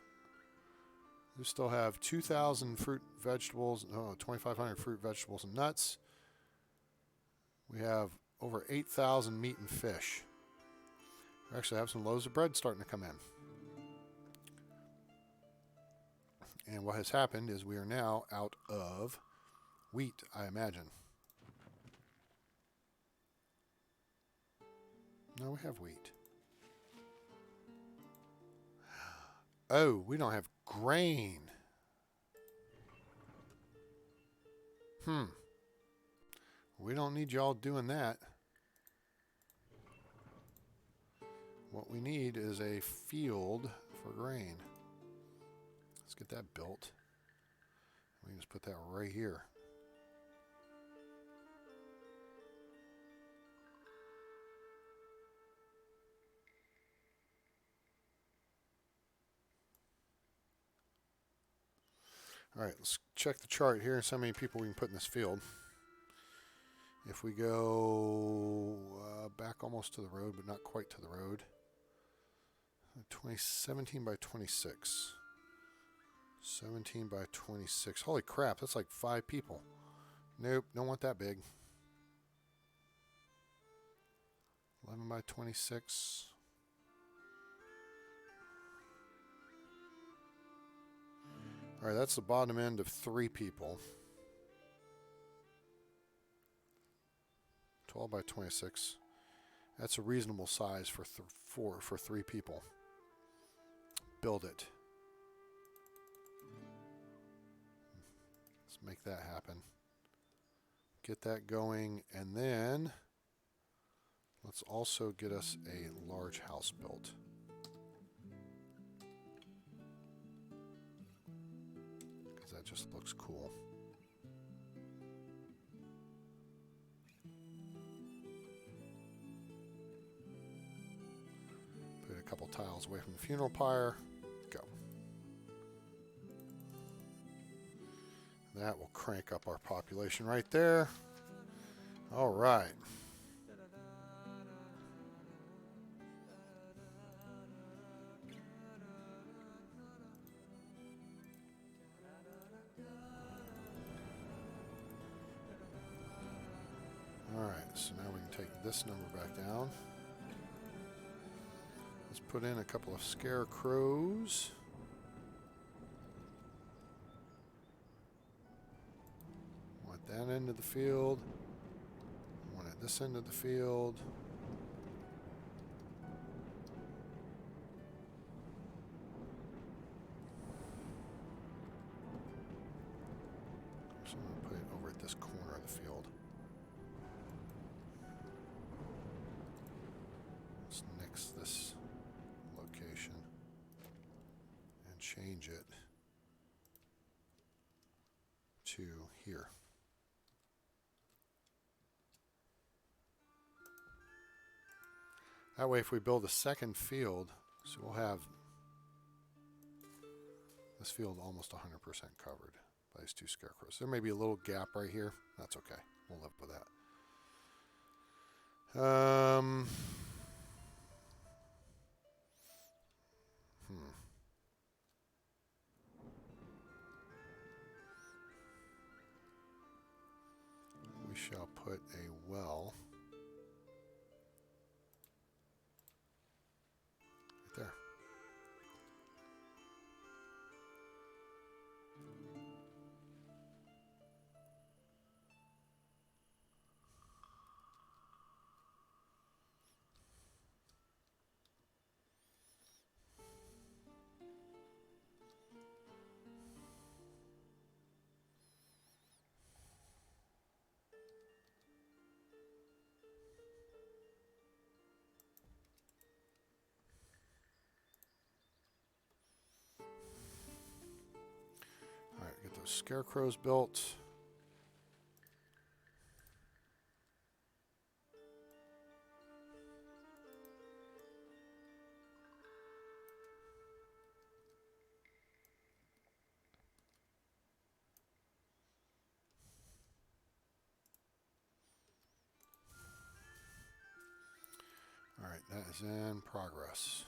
S1: We still have 2,000 fruit, vegetables, 2,500 fruit, vegetables, and nuts. We have over 8,000 meat and fish. We actually have some loaves of bread starting to come in. And what has happened is we are now out of wheat, I imagine. No, we have wheat. Oh, we don't have grain. We don't need y'all doing that. What we need is a field for grain. Let's get that built. We can just put that right here. All right, let's check the chart here and see how many people we can put in this field. If we go back almost to the road, but not quite to the road. 17 by 26. 17 by 26. Holy crap, that's like 5 people. Nope, don't want that big. 11 by 26. All right, that's the bottom end of 3 people. 12 by 26. That's a reasonable size for 3 people. Build it. Let's make that happen. Get that going, and then let's also get us a large house built. Because that just looks cool. Put a couple tiles away from the funeral pyre. Go. That will crank up our population right there. All right. All right, so now we can take this number back down. Let's put in a couple of scarecrows. Want that end of the field. Want at this end of the field. So I'm going to put it over at this corner of the field. Let's nix this location and change it to here. That way, if we build a second field, so we'll have this field almost 100% covered by these 2 scarecrows. There may be a little gap right here. That's okay. We'll live with that. We shall put a well right there. Scarecrow's built. All right, that is in progress.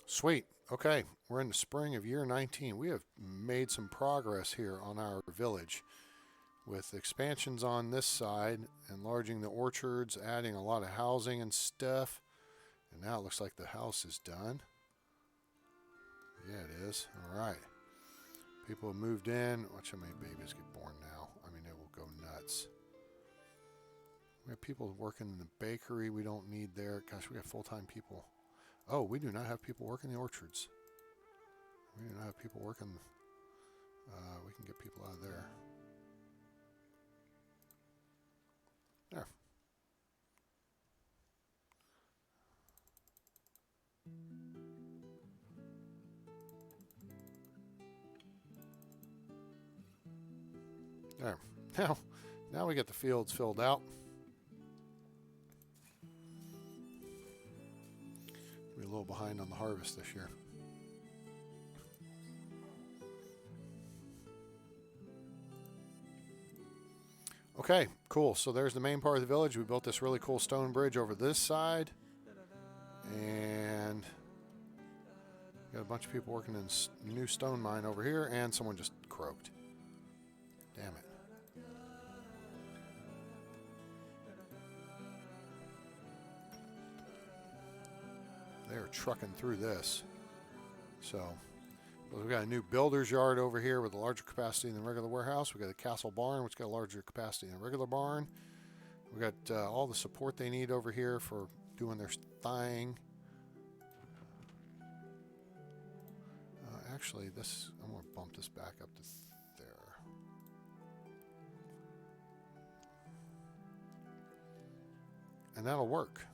S1: Sweet. Okay, we're in the spring of year 19. We have made some progress here on our village with expansions on this side, enlarging the orchards, adding a lot of housing and stuff. And now it looks like the house is done. Yeah, it is. All right. People have moved in. Watch how many babies get born now. I mean, it will go nuts. We have people working in the bakery we don't need there. Gosh, we have full-time people. Oh, we do not have people working the orchards. We do not have people working. We can get people out of there. There. There. Now we get the fields filled out. We're a little behind on the harvest this year. Okay, cool. So there's the main part of the village. We built this really cool stone bridge over this side. And got a bunch of people working in a new stone mine over here. And someone just croaked. Damn it. They're trucking through this. So we've got a new builder's yard over here with a larger capacity than the regular warehouse. We've got a castle barn, which got a larger capacity than the regular barn. We've got all the support they need over here for doing their thing. Actually, I'm going to bump this back up to there. And that'll work.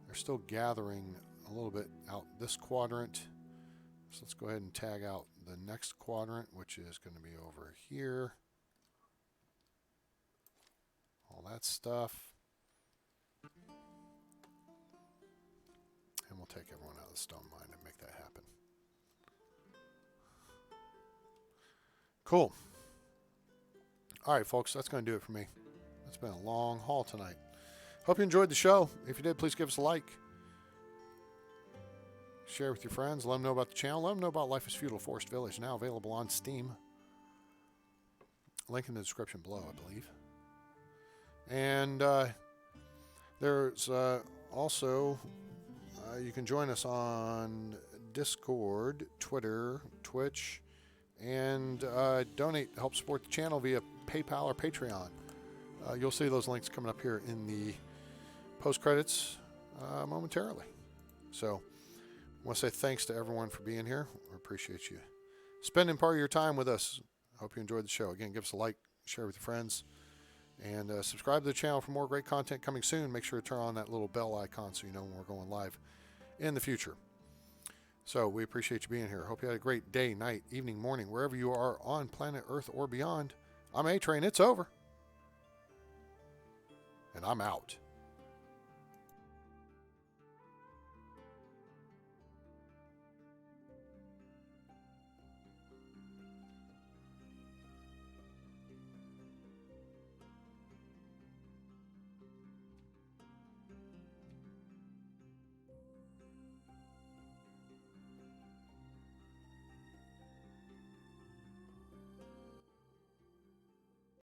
S1: They're still gathering a little bit out this quadrant. So let's go ahead and tag out the next quadrant, which is going to be over here. All that stuff. And we'll take everyone out of the stone mine and make that happen. Cool. All right, folks, that's going to do it for me. It's been a long haul tonight. Hope you enjoyed the show. If you did, please give us a like. Share with your friends. Let them know about the channel. Let them know about Life is Feudal Forest Village, now available on Steam. Link in the description below, I believe. And there's also, you can join us on Discord, Twitter, Twitch, and donate to help support the channel via PayPal or Patreon. You'll see those links coming up here in the post-credits momentarily. So I want to say thanks to everyone for being here. I appreciate you spending part of your time with us. I hope you enjoyed the show. Again, give us a like, share with your friends, and subscribe to the channel for more great content coming soon. Make sure to turn on that little bell icon so you know when we're going live in the future. So we appreciate you being here. Hope you had a great day, night, evening, morning, wherever you are on planet Earth or beyond. I'm A-Train. It's over. And I'm out.